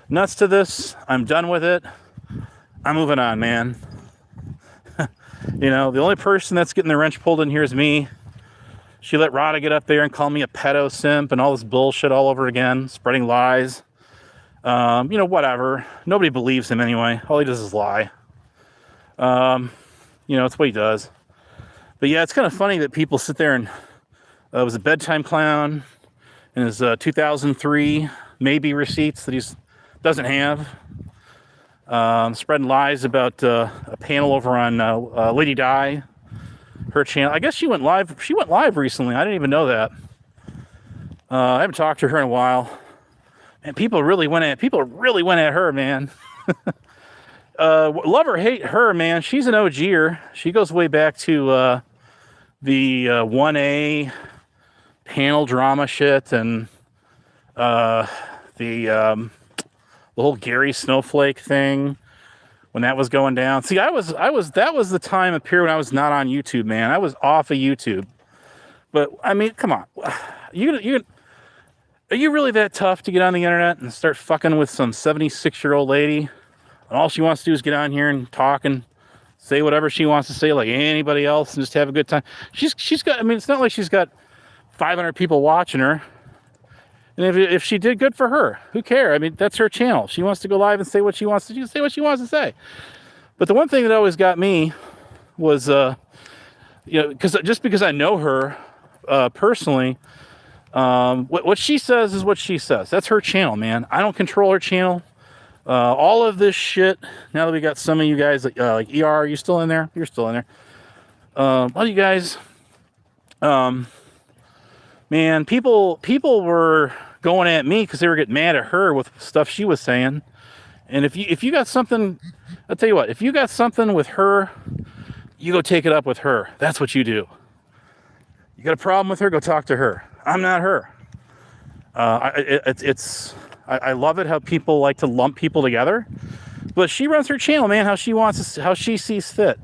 Nuts to this. I'm done with it. I'm moving on, man. The only person that's getting the wrench pulled in here is me. She let Rada get up there and call me a pedo simp and all this bullshit all over again, spreading lies. Whatever. Nobody believes him anyway. All he does is lie. It's what he does. But yeah, it's kind of funny that people sit there and it was a bedtime clown and his 2003 maybe receipts that he doesn't have. Spreading lies about a panel over on Lady Di, her channel. I guess she went live. She went live recently. I didn't even know that. I haven't talked to her in a while. And people really went at her, man. Love or hate her, man. She's an OG'er. She goes way back to the 1A panel drama shit and the whole Gary Snowflake thing when that was going down. See, that was the time of period when I was not on YouTube, man. I was off of YouTube. But I mean, come on, are you really that tough to get on the internet and start fucking with some 76-year-old lady, and all she wants to do is get on here and talk and say whatever she wants to say like anybody else and just have a good time? She's got, I mean, it's not like she's got 500 people watching her. And if she did, good for her. Who cares? I mean, that's her channel. She wants to go live and say what she wants to do, say what she wants to say. But the one thing that always got me was, because I know her personally, what she says is what she says. That's her channel, man. I don't control her channel. All of this shit, now that we got some of you guys, like ER, are you still in there? You're still in there. A lot of you guys, man, people were going at me because they were getting mad at her with stuff she was saying. And if you got something, I'll tell you what, if you got something with her, you go take it up with her. That's what you do. You got a problem with her, go talk to her. I'm not her. I love it how people like to lump people together, but she runs her channel, man, how she wants to, how she sees fit.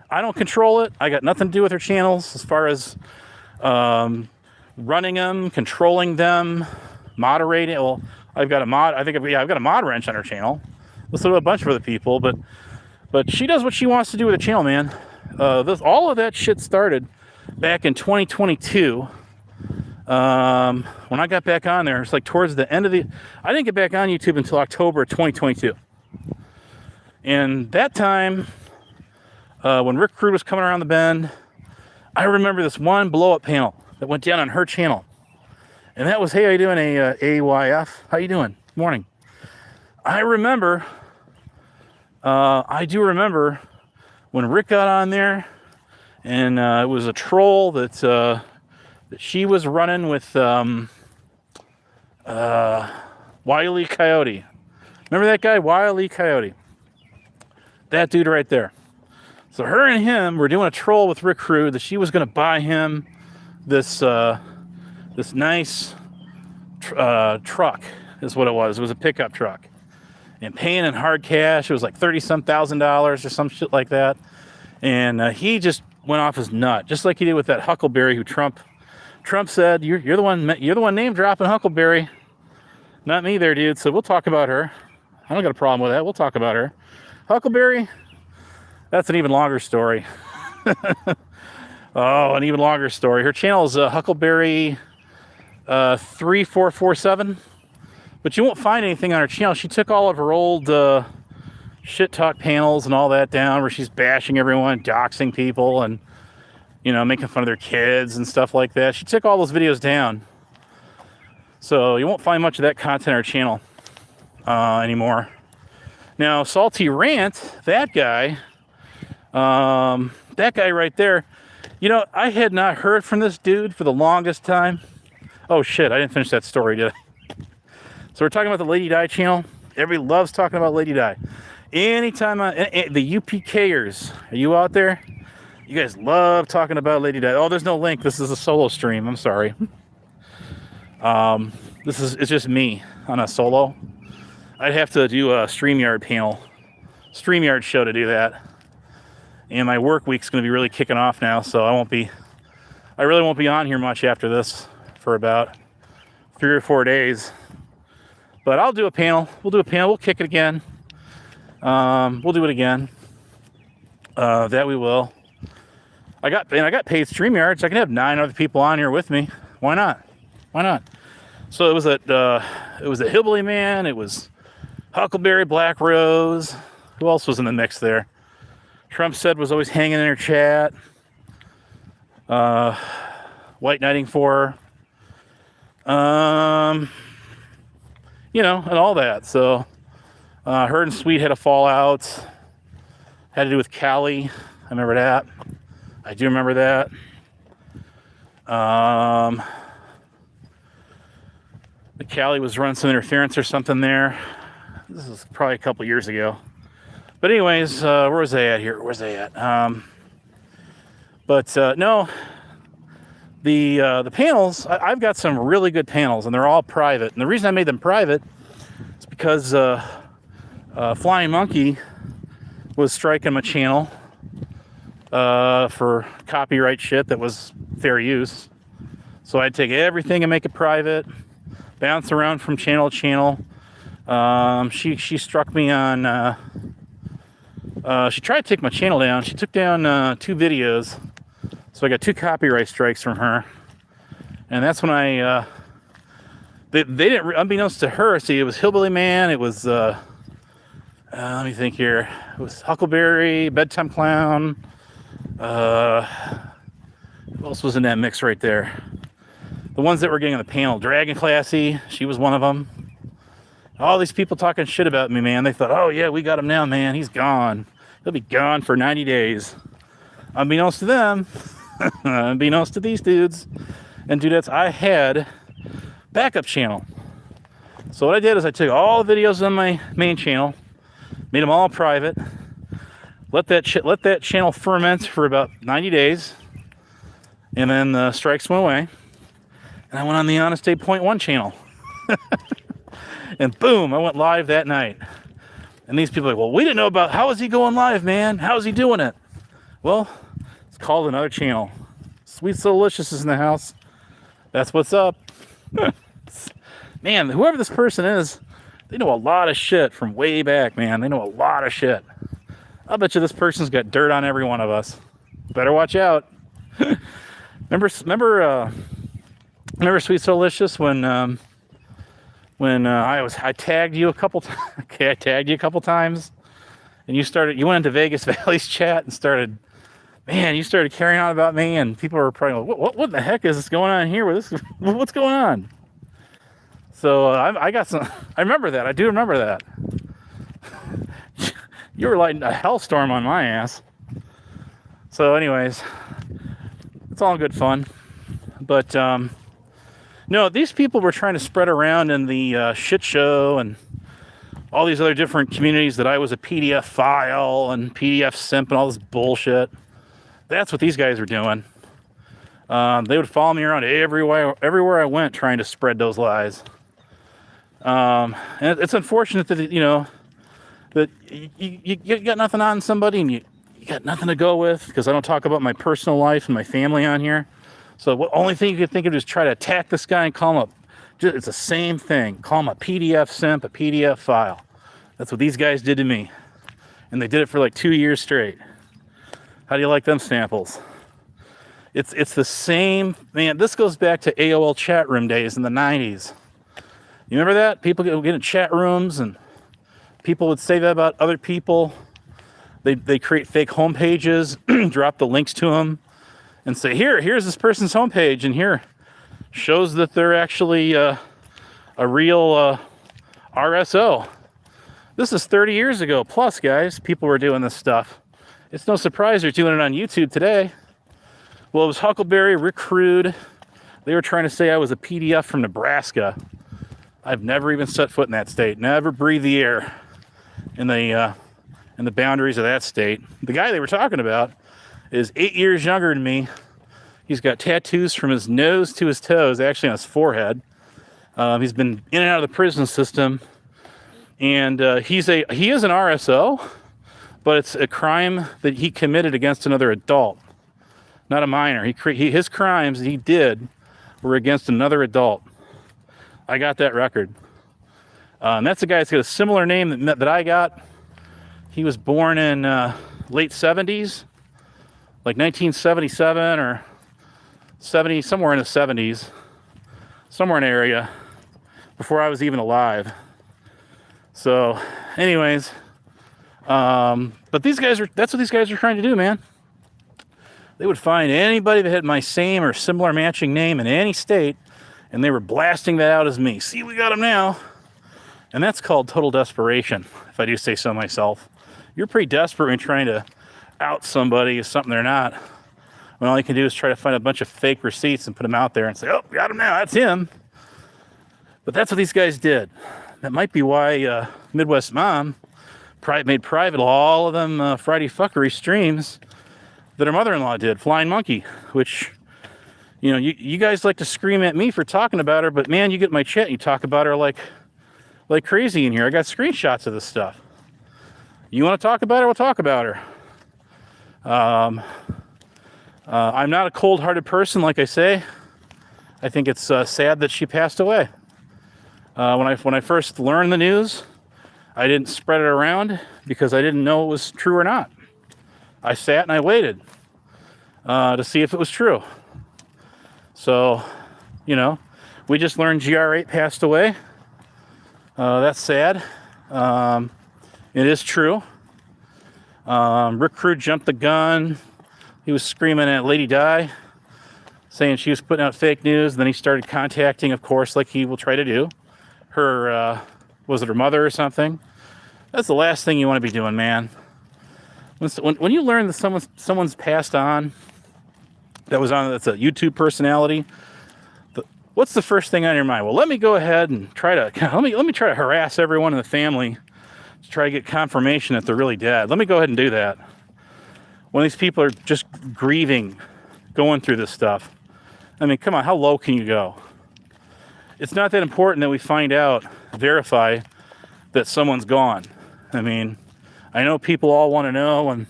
I don't control it. I got nothing to do with her channels as far as running them, controlling them, moderating. Well, I've got a mod. I've got a mod wrench on her channel. Let's do a bunch of other people, but she does what she wants to do with the channel, man. All of that shit started back in 2022. When I got back on there, it's like towards the end of I didn't get back on YouTube until October 2022. And that time, when Rick Crude was coming around the bend, I remember this one blow-up panel that went down on her channel. And that was, hey, how you doing, AYF? How you doing? Morning. I do remember when Rick got on there, and it was a troll that she was running with Wile E. Coyote. Remember that guy, Wile E. Coyote? That dude right there. So her and him were doing a troll with Rick Crude that she was going to buy him this nice truck is what it was. It was a pickup truck. And paying in hard cash, it was like $30-some thousand or some shit like that. And he just went off his nut, just like he did with that Huckleberry who Trump said, you're the one name dropping Huckleberry. Not me there, dude. So we'll talk about her. I don't got a problem with that. We'll talk about her. Huckleberry, that's an even longer story. Oh, an even longer story. Her channel is Huckleberry 3447. But you won't find anything on her channel. She took all of her old shit talk panels and all that down where she's bashing everyone, doxing people, and, making fun of their kids and stuff like that. She took all those videos down. So you won't find much of that content on her channel anymore. Now, Salty Rant, that guy right there, I had not heard from this dude for the longest time. Oh, shit, I didn't finish that story, did I? So we're talking about the Lady Di channel. Everybody loves talking about Lady Di. Anytime the UPKers, are you out there? You guys love talking about Lady Di. Oh, there's no link. This is a solo stream. I'm sorry. It's just me on a solo. I'd have to do a StreamYard show to do that. And my work week's going to be really kicking off now, so I really won't be on here much after this for about 3 or 4 days. But I'll do a panel. We'll do a panel. We'll kick it again. We'll do it again. That we will. I got paid StreamYard, so I can have 9 other people on here with me. Why not? So it was a Hillbilly Man. It was Huckleberry, Black Rose. Who else was in the mix there? Trump said was always hanging in her chat. White knighting for her. And all that. So, her and Sweet had a fallout. Had to do with Callie. I remember that. I do remember that. The Callie was running some interference or something there. This is probably a couple years ago. But anyways, where was I at here? No. The panels, I've got some really good panels, and they're all private. And the reason I made them private is because Flying Monkey was striking my channel for copyright shit that was fair use. So I'd take everything and make it private, bounce around from channel to channel. She struck me on. She tried to take my channel down. She took down 2 videos. So I got 2 copyright strikes from her. And that's when they didn't, unbeknownst to her, see, it was Hillbilly Man, it was, let me think here, it was Huckleberry, Bedtime Clown, who else was in that mix right there? The ones that were getting on the panel, Dragon Classy, she was one of them. All these people talking shit about me, man. They thought, oh yeah, we got him now, man, he's gone. He'll be gone for 90 days. Unbeknownst to them, unbeknownst to these dudes and dudettes, I had backup channel. So what I did is I took all the videos on my main channel, made them all private, let that channel ferment for about 90 days, and then the strikes went away, and I went on the Honest 8.1 channel. And boom, I went live that night. And these people are like, well, we didn't know about, how is he going live, man? How is he doing it? Well, it's called another channel. Sweet Soulicious is in the house. That's what's up. Man, whoever this person is, they know a lot of shit from way back, man. They know a lot of shit. I'll bet you this person's got dirt on every one of us. Better watch out. Remember Sweet Soulicious when I tagged you a couple times. Okay, I tagged you a couple times, and you went into Vegas Valley's chat and started carrying on about me, and people were probably like, what the heck is going on here with this? What's going on? So I got some. I remember that. I do remember that. You were lighting a hellstorm on my ass. So, anyways, it's all good fun, but no, these people were trying to spread around in the shit show and all these other different communities that I was a PDF file and PDF simp and all this bullshit. That's what these guys were doing. They would follow me around everywhere I went, trying to spread those lies. And it's unfortunate that that you got nothing on somebody and you got nothing to go with, because I don't talk about my personal life and my family on here. So the only thing you could think of is try to attack this guy and call him it's the same thing. Call him a PDF simp, a PDF file. That's what these guys did to me. And they did it for like 2 years straight. How do you like them samples? It's the same, man. This goes back to AOL chat room days in the 90s. You remember that? People get in chat rooms and people would say that about other people. They create fake homepages, drop the links to them, and say, here's this person's homepage, and here shows that they're actually a real RSO. This is 30 years ago plus, guys. People were doing this stuff. It's no surprise they're doing it on YouTube today. Well, it was Huckleberry, Rick Crude. They were trying to say I was a PDF from Nebraska. I've never even set foot in that state. Never breathed the air in the boundaries of that state. The guy they were talking about is 8 years younger than me. He's got tattoos from his nose to his toes, actually on his forehead. He's been in and out of the prison system, and he is an RSO, but it's a crime that he committed against another adult, not a minor. His crimes that he did were against another adult. I got that record. And that's a guy that's got a similar name that I got. He was born in late 70s, like 1977 or 70, somewhere in the 70s, somewhere in the area, before I was even alive. So, anyways, but that's what these guys are trying to do, man. They would find anybody that had my same or similar matching name in any state, and they were blasting that out as me. See, we got him now. And that's called total desperation, if I do say so myself. You're pretty desperate when trying to out somebody as something they're not, when all you can do is try to find a bunch of fake receipts and put them out there and say, oh, got him now, that's him. But that's what these guys did. That might be why Midwest Mom made private all of them Friday fuckery streams that her mother-in-law did, Flying Monkey, which You guys like to scream at me for talking about her, but man, you get my chat, you talk about her like crazy in here. I got screenshots of this stuff. You want to talk about her? We'll talk about her. I'm not a cold-hearted person, like I say. I think it's sad that she passed away. When I first learned the news, I didn't spread it around because I didn't know it was true or not. I sat and I waited to see if it was true. So, we just learned GR8 passed away. That's sad. It is true. Rick Rude jumped the gun. He was screaming at Lady Di, saying she was putting out fake news. And then he started contacting, of course, like he will try to do, her, was it her mother or something? That's the last thing you want to be doing, man. When you learn that someone's passed on, that's a YouTube personality, what's the first thing on your mind? Well, let me go ahead and let me try to harass everyone in the family to try to get confirmation that they're really dead. Let me go ahead and do that. When these people are just grieving, going through this stuff. I mean, come on, how low can you go? It's not that important that we verify that someone's gone. I mean, I know people all want to know, and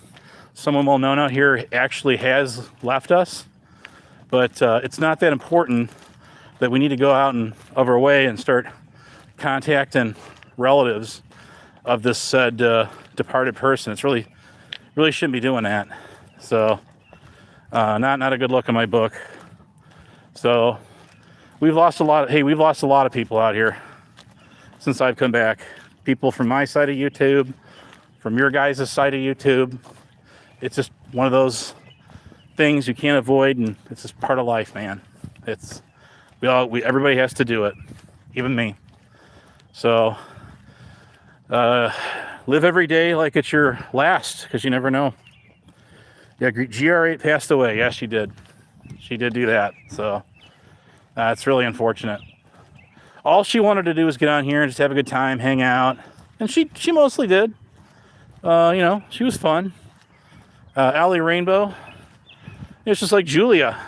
someone well known out here actually has left us, but it's not that important that we need to go out and of our way and start contacting relatives of this said departed person. It's really shouldn't be doing that. So not a good look in my book. So we've lost a lot of people out here since I've come back. People from my side of YouTube, from your guys' side of YouTube. It's just one of those things you can't avoid, and it's just part of life, man. Everybody has to do it, even me. So live every day like it's your last, because you never know. Yeah, GR8 passed away. Yes, she did. She did do that. So it's really unfortunate. All she wanted to do was get on here and just have a good time, hang out. And she mostly did. She was fun. Allie Rainbow. It's just like Julia.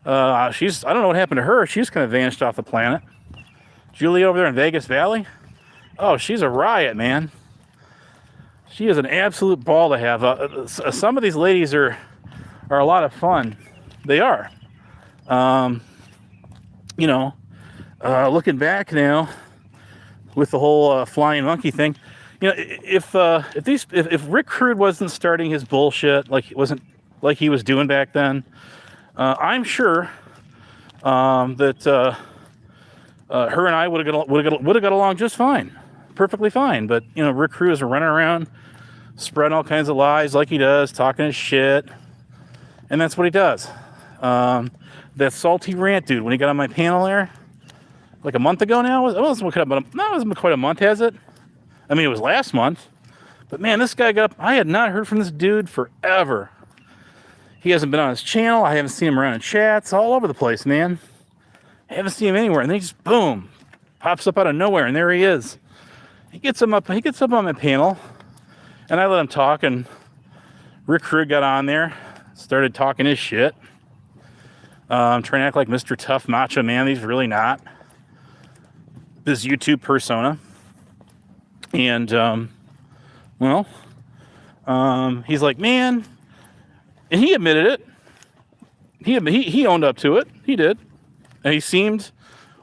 I don't know what happened to her. She's kind of vanished off the planet. Julia over there in Vegas Valley. Oh, she's a riot, man. She is an absolute ball to have. Some of these ladies are a lot of fun. They are. Looking back now with the whole flying monkey thing, if Rick Crude wasn't starting his bullshit like he was doing back then, I'm sure that her and I would have got along just fine, perfectly fine. But Rick Crude is running around spreading all kinds of lies like he does, talking his shit, and that's what he does. That salty rant dude, when he got on my panel there, like a month ago now, it wasn't quite a month, has it? I mean, it was last month. But man, this guy got up. I had not heard from this dude forever. He hasn't been on his channel. I haven't seen him around in chats all over the place, man. I haven't seen him anywhere. And then he just, boom, pops up out of nowhere, and there he is. He gets up on my panel, and I let him talk, and Rick Crude got on there, started talking his shit. Trying to act like Mr. Tough Macho Man. He's really not. This YouTube persona. And, he's like, man, and he admitted it. He owned up to it. He did. And he seemed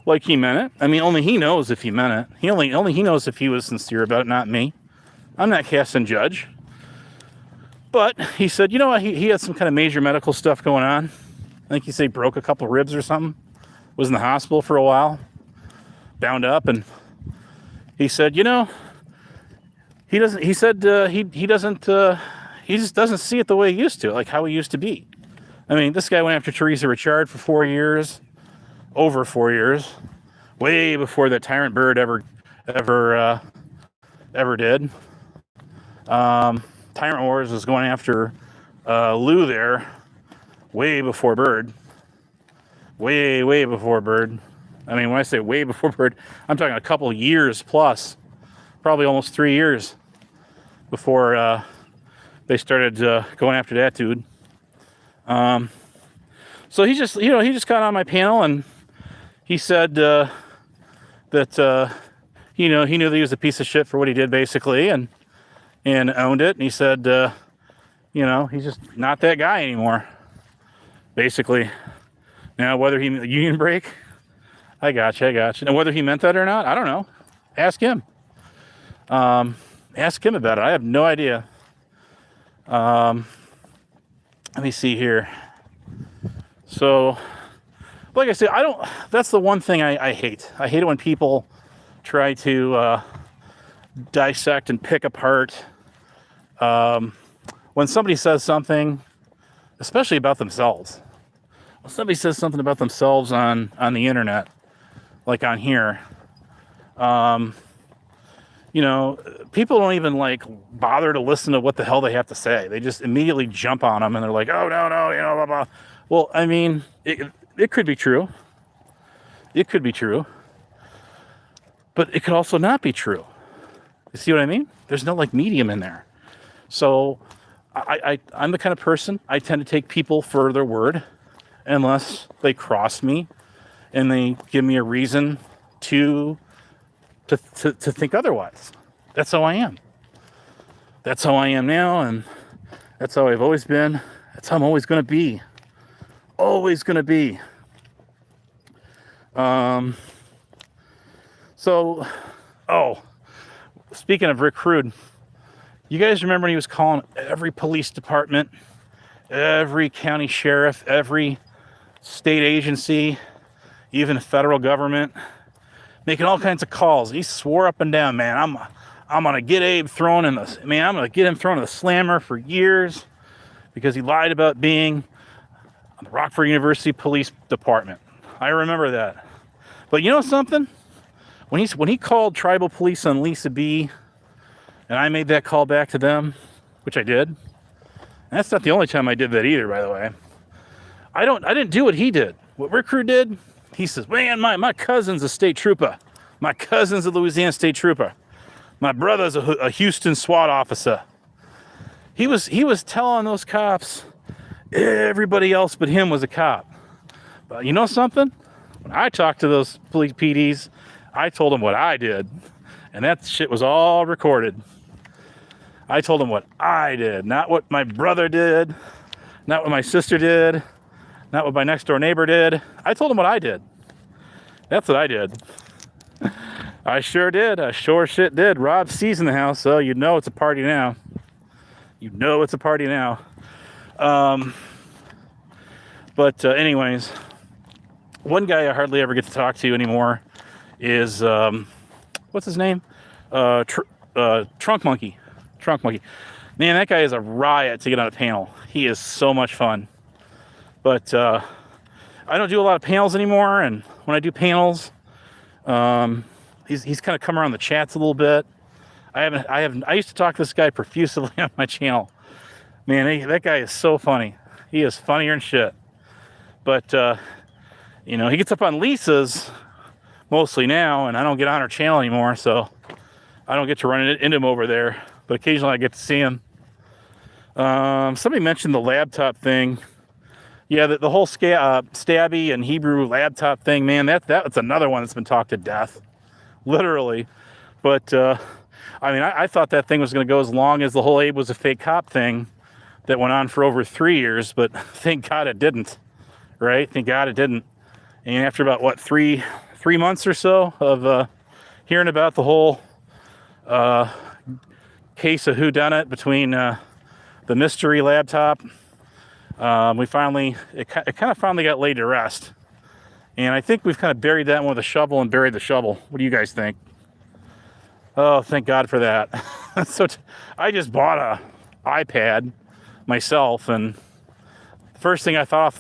like he meant it. I mean, only he knows if he meant it. Only he knows if he was sincere about it, not me. I'm not casting judge. But he said, he had some kind of major medical stuff going on. I think he said he broke a couple ribs or something. Was in the hospital for a while. Bound up. And he said, he just doesn't see it the way he used to, like how he used to be. I mean, this guy went after Teresa Richard for 4 years, over 4 years, way before that Tyrant Bird ever did. Tyrant Wars was going after Lou there, way before Bird. Way before Bird. I mean, when I say way before Bird, I'm talking a couple years plus, probably almost 3 years before they started going after that dude. So he just, he just got on my panel and he said that, he knew that he was a piece of shit for what he did, basically, and owned it. And he said, he's just not that guy anymore, basically. Now, whether he union break, I gotcha. And whether he meant that or not, I don't know. Ask him. Ask him about it. I have no idea. Let me see here. So, like I said, that's the one thing I hate. I hate it when people try to dissect and pick apart when somebody says something, especially about themselves. When somebody says something about themselves on the internet, like on here, people don't even bother to listen to what the hell they have to say. They just immediately jump on them and they're like, oh, no, blah, blah. Well, I mean, it could be true. It could be true. But it could also not be true. You see what I mean? There's no medium in there. So I'm the kind of person, I tend to take people for their word unless they cross me and they give me a reason to think otherwise. That's how I am. That's how I am now, and that's how I've always been. That's how I'm always going to be. Always going to be. So, speaking of Rick Rude, you guys remember when he was calling every police department, every county sheriff, every state agency, even the federal government, making all kinds of calls? He swore up and down, man, I'm gonna get Abe thrown in the, man, I'm gonna get him thrown in the slammer for years because he lied about being on the Rockford University Police Department. I remember that. But you know something? When he called tribal police on Lisa B, and I made that call back to them, which I did. And that's not the only time I did that either, by the way. I didn't do what he did. What Rick Rude did, he says, man, my cousin's a state trooper. My cousin's a Louisiana state trooper. My brother's a Houston SWAT officer. He was telling those cops everybody else but him was a cop. But you know something? When I talked to those police PDs, I told them what I did. And that shit was all recorded. I told them what I did, not what my brother did, not what my sister did, not what my next door neighbor did. I told them what I did. That's what I did. I sure did. I sure shit did. Rob C's in the house, so you know it's a party now. You know it's a party now. But anyways, one guy I hardly ever get to talk to anymore is, what's his name? Trunk Monkey. Trunk Monkey. Man, that guy is a riot to get on a panel. He is so much fun. But I don't do a lot of panels anymore, and when I do panels, he's kind of come around the chats a little bit. I used to talk to this guy profusely on my channel. Man, that guy is so funny. He is funnier than shit. But he gets up on Lisa's mostly now, and I don't get on her channel anymore, so I don't get to run into him over there. But occasionally I get to see him. Somebody mentioned the laptop thing. Yeah, the whole stabby and Hebrew laptop thing, man, that's another one that's been talked to death. Literally. But, I thought that thing was going to go as long as the whole Abe was a fake cop thing that went on for over 3 years, but thank God it didn't. Right? Thank God it didn't. And after about, 3 months or so of hearing about the whole case of whodunit between the mystery laptop, it kind of finally got laid to rest. And I think we've kind of buried that one with a shovel and buried the shovel. What do you guys think? Oh, thank God for that. So I just bought a iPad myself, and the first thing I thought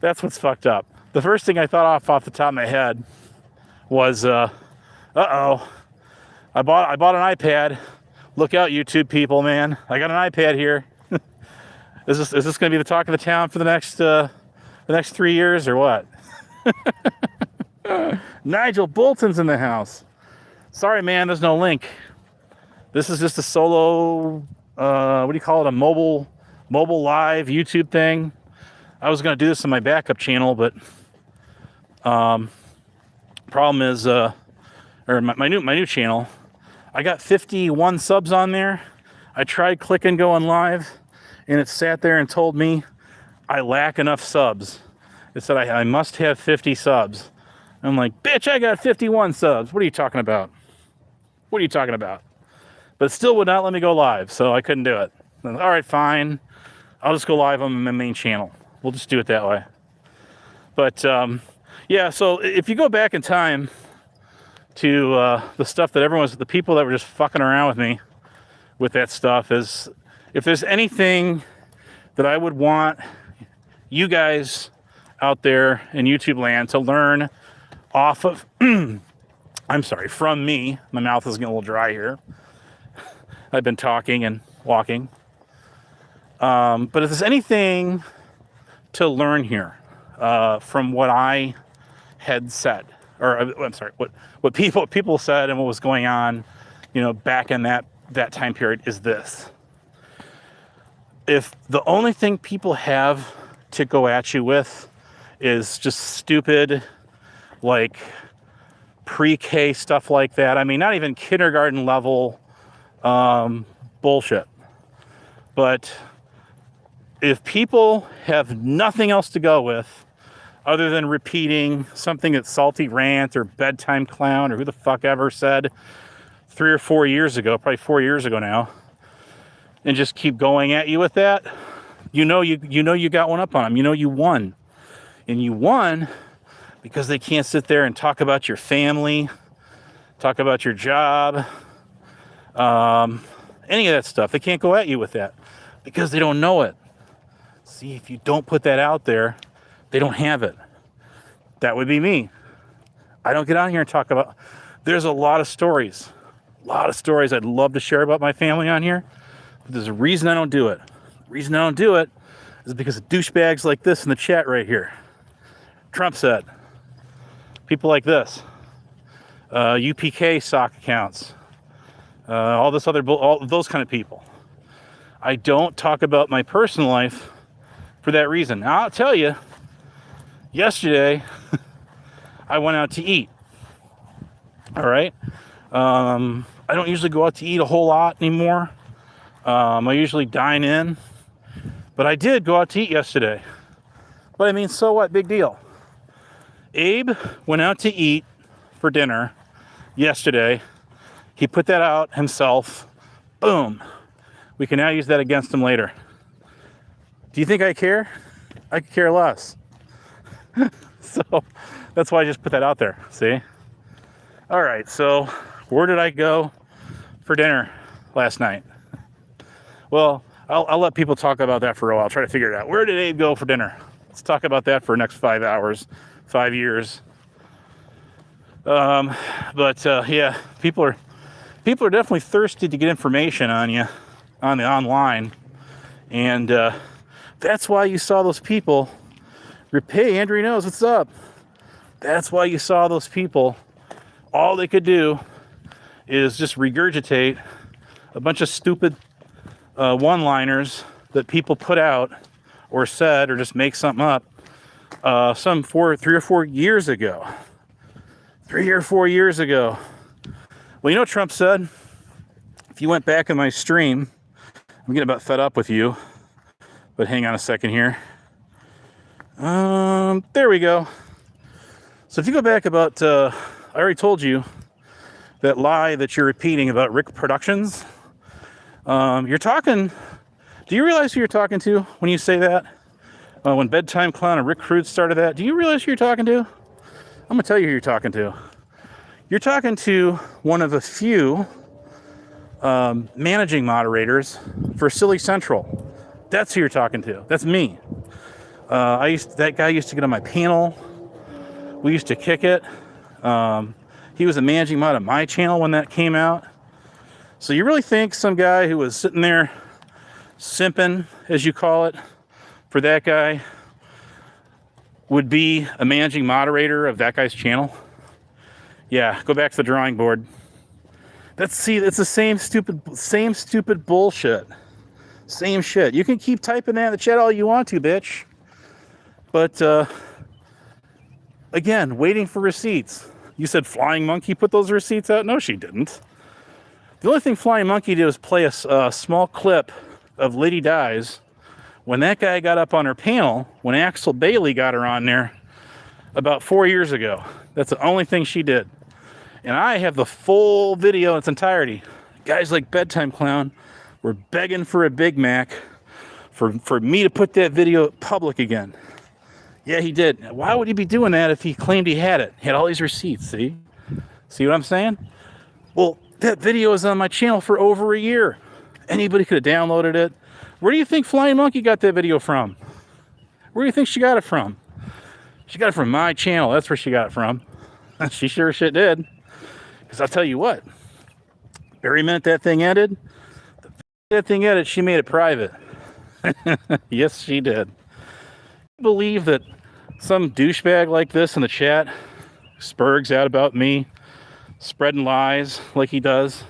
that's what's fucked up. The first thing I thought off the top of my head was, I bought an iPad. Look out, YouTube people, man. I got an iPad here. Is this going to be the talk of the town for the next 3 years or what? Nigel Bolton's in the house. Sorry, man, there's no link. This is just a solo, what do you call it? A mobile live YouTube thing. I was going to do this on my backup channel, but problem is, or my new channel, I got 51 subs on there. I tried clicking going live, and it sat there and told me I lack enough subs. It said I must have 50 subs. I'm like, bitch, I got 51 subs. What are you talking about? What are you talking about? But it still would not let me go live, so I couldn't do it. All right, fine. I'll just go live on my main channel. We'll just do it that way. But yeah, so if you go back in time to the stuff that the people that were just fucking around with me with that stuff, is if there's anything that I would want you guys out there in YouTube land to learn off of, from me. My mouth is getting a little dry here. I've been talking and walking. But if there's anything to learn here from what I had said, or I'm sorry, what people said and what was going on, back in that time period, is this. If the only thing people have to go at you with is just stupid, like pre-K stuff like that. I mean, not even kindergarten level bullshit. But if people have nothing else to go with other than repeating something that Salty Rant or Bedtime Clown or who the fuck ever said 3 or 4 years ago, probably 4 years ago now, and just keep going at you with that, you got one up on them. You won. And you won because they can't sit there and talk about your family, talk about your job, any of that stuff. They can't go at you with that because they don't know it. See, if you don't put that out there, they don't have it. That would be me. I don't get on here and talk about... There's a lot of stories I'd love to share about my family on here, but there's a reason I don't do it. The reason I don't do it is because of douchebags like this in the chat right here. Trump said. People like this. UPK sock accounts. All those kind of people. I don't talk about my personal life for that reason. Now, I'll tell you, yesterday, I went out to eat. All right? I don't usually go out to eat a whole lot anymore. I usually dine in. But I did go out to eat yesterday. But I mean, so what? Big deal. Abe went out to eat for dinner yesterday. He put that out himself. Boom. We can now use that against him later. Do you think I care? I could care less. So that's why I just put that out there. See? All right. So where did I go for dinner last night? Well, I'll let people talk about that for a while. I'll try to figure it out. Where did Abe go for dinner? Let's talk about that for the next 5 hours, 5 years. Yeah, people are definitely thirsty to get information on you, on the online, and that's why you saw those people. Hey, Andrew knows what's up. That's why you saw those people. All they could do is just regurgitate a bunch of stupid one-liners that people put out or said, or just make something up. 3 or 4 years ago. 3 or 4 years ago. Well, you know what Trump said? If you went back in my stream, I'm getting about fed up with you. But hang on a second here. There we go. So if you go back about, I already told you that lie that you're repeating about Rick Productions. You're talking, do you realize who you're talking to when you say that? When Bedtime Clown and Rick Crude started that, do you realize who you're talking to? I'm going to tell you who you're talking to. You're talking to one of a few managing moderators for Silly Central. That's who you're talking to. That's me. That guy used to get on my panel. We used to kick it. He was a managing mod on my channel when that came out. So you really think some guy who was sitting there simping, as you call it, for that guy would be a managing moderator of that guy's channel? Yeah, go back to the drawing board. It's the same stupid bullshit. Same shit. You can keep typing that in the chat all you want to, bitch. But again, waiting for receipts. You said Flying Monkey put those receipts out? No, she didn't. The only thing Flying Monkey did was play a small clip of Lady Dies when that guy got up on her panel, when Axel Bailey got her on there about 4 years ago. That's the only thing she did. And I have the full video in its entirety. Guys like Bedtime Clown were begging for a Big Mac for me to put that video public again. Yeah, he did. Why would he be doing that if he claimed he had it? He had all these receipts, see? See what I'm saying? Well, that video is on my channel for over a year. Anybody could have downloaded it. Where do you think Flying Monkey got that video from? Where do you think she got it from? She got it from my channel. That's where she got it from. She sure as shit did. Because I'll tell you what. Every minute that thing ended, she made it private. Yes, she did. Believe that some douchebag like this in the chat spurgs out about me spreading lies like he does.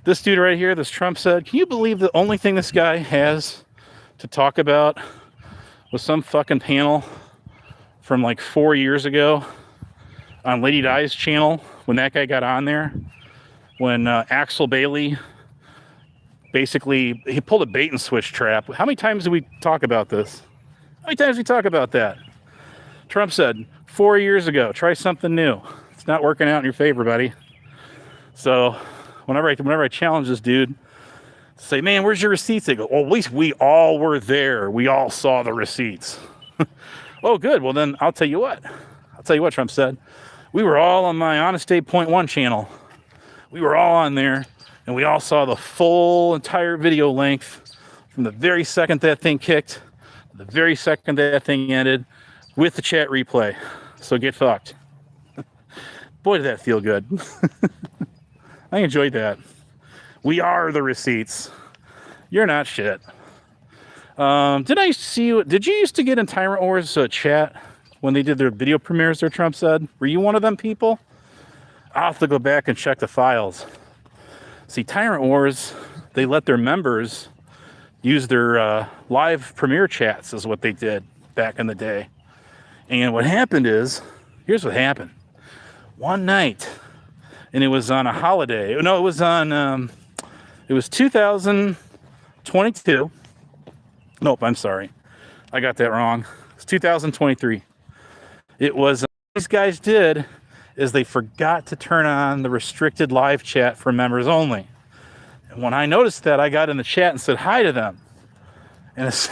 This dude right here, this Trump said, can you believe the only thing this guy has to talk about was some fucking panel from like 4 years ago on Lady Di's channel when that guy got on there, when Axel Bailey basically, he pulled a bait and switch trap. How many times did we talk about this? How many times did we talk about that? Trump said 4 years ago, try something new. It's not working out in your favor, buddy. So whenever I challenge this dude, say, man, where's your receipts? They go, well, at least we all were there. We all saw the receipts. Oh, good. Well, then I'll tell you what. Trump said. We were all on my Honest Day Point 1 channel. We were all on there, and we all saw the full entire video length from the very second that thing kicked, the very second that thing ended, with the chat replay. So get fucked. Boy, did that feel good. I enjoyed that. We are the receipts. You're not shit. Did you used to get in Tyrant Wars chat when they did their video premieres there, Trump said? Were you one of them people? I'll have to go back and check the files. See, Tyrant Wars, they let their members use their live premiere chats is what they did back in the day. And what happened is, here's what happened. One night, and it was on a holiday. No, it was 2022. Nope, I'm sorry. I got that wrong. It's 2023. It was, these guys did is they forgot to turn on the restricted live chat for members only. And when I noticed that, I got in the chat and said hi to them. And as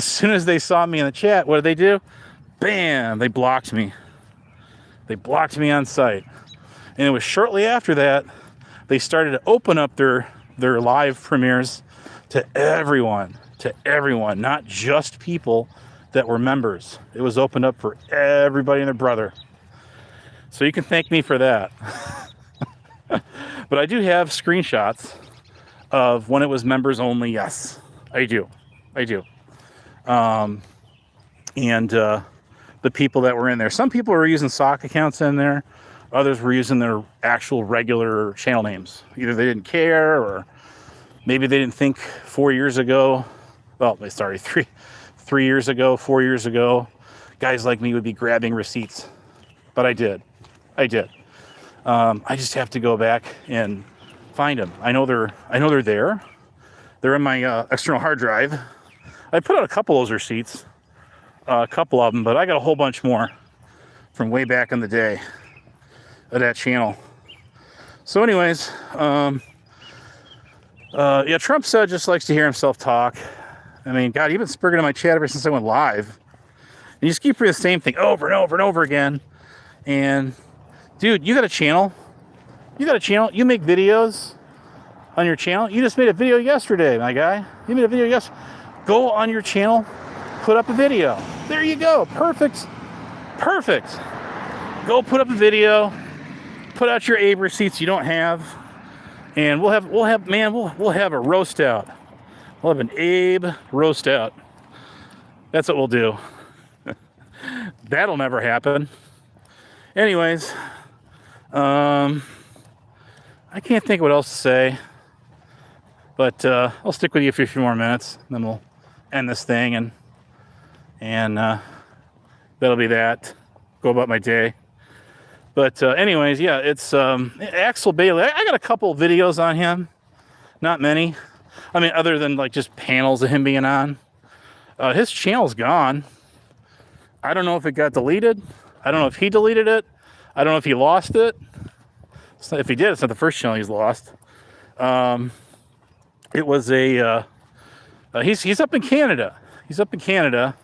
soon as they saw me in the chat, what did they do? Bam, they blocked me. They blocked me on sight. And it was shortly after that, they started to open up their live premieres to everyone, not just people that were members. It was opened up for everybody and their brother. So you can thank me for that. But I do have screenshots of when it was members only. Yes, I do. And the people that were in there. Some people were using sock accounts in there. Others were using their actual regular channel names. Either they didn't care, or maybe they didn't think 4 years ago. Well, sorry, 3 years ago, 4 years ago, guys like me would be grabbing receipts. But I did. I just have to go back and find them. I know they're there. They're in my external hard drive. I put out a couple of those receipts, a couple of them, but I got a whole bunch more from way back in the day of that channel. So anyways, yeah, Trump said just likes to hear himself talk. I mean, God, you've been spurging in my chat ever since I went live. And you just keep reading the same thing over and over and over again. And dude, you got a channel. You make videos on your channel. You just made a video yesterday, my guy. You made a video yesterday. Go on your channel, put up a video. There you go. Perfect. Go put up a video. Put out your Abe receipts you don't have, and we'll have a roast out. We'll have an Abe roast out. That's what we'll do. That'll never happen. Anyways, I can't think of what else to say, but I'll stick with you for a few more minutes, and then we'll end this thing and that'll be that. Go about my day. But anyways, yeah, it's Axel Bailey. I got a couple of videos on him. Not many. I mean, other than like just panels of him being on. His channel's gone. I don't know if it got deleted. I don't know if he deleted it. I don't know if he lost it. So if he did, it's not the first channel he's lost. It was he's up in Canada. He's up in Canada,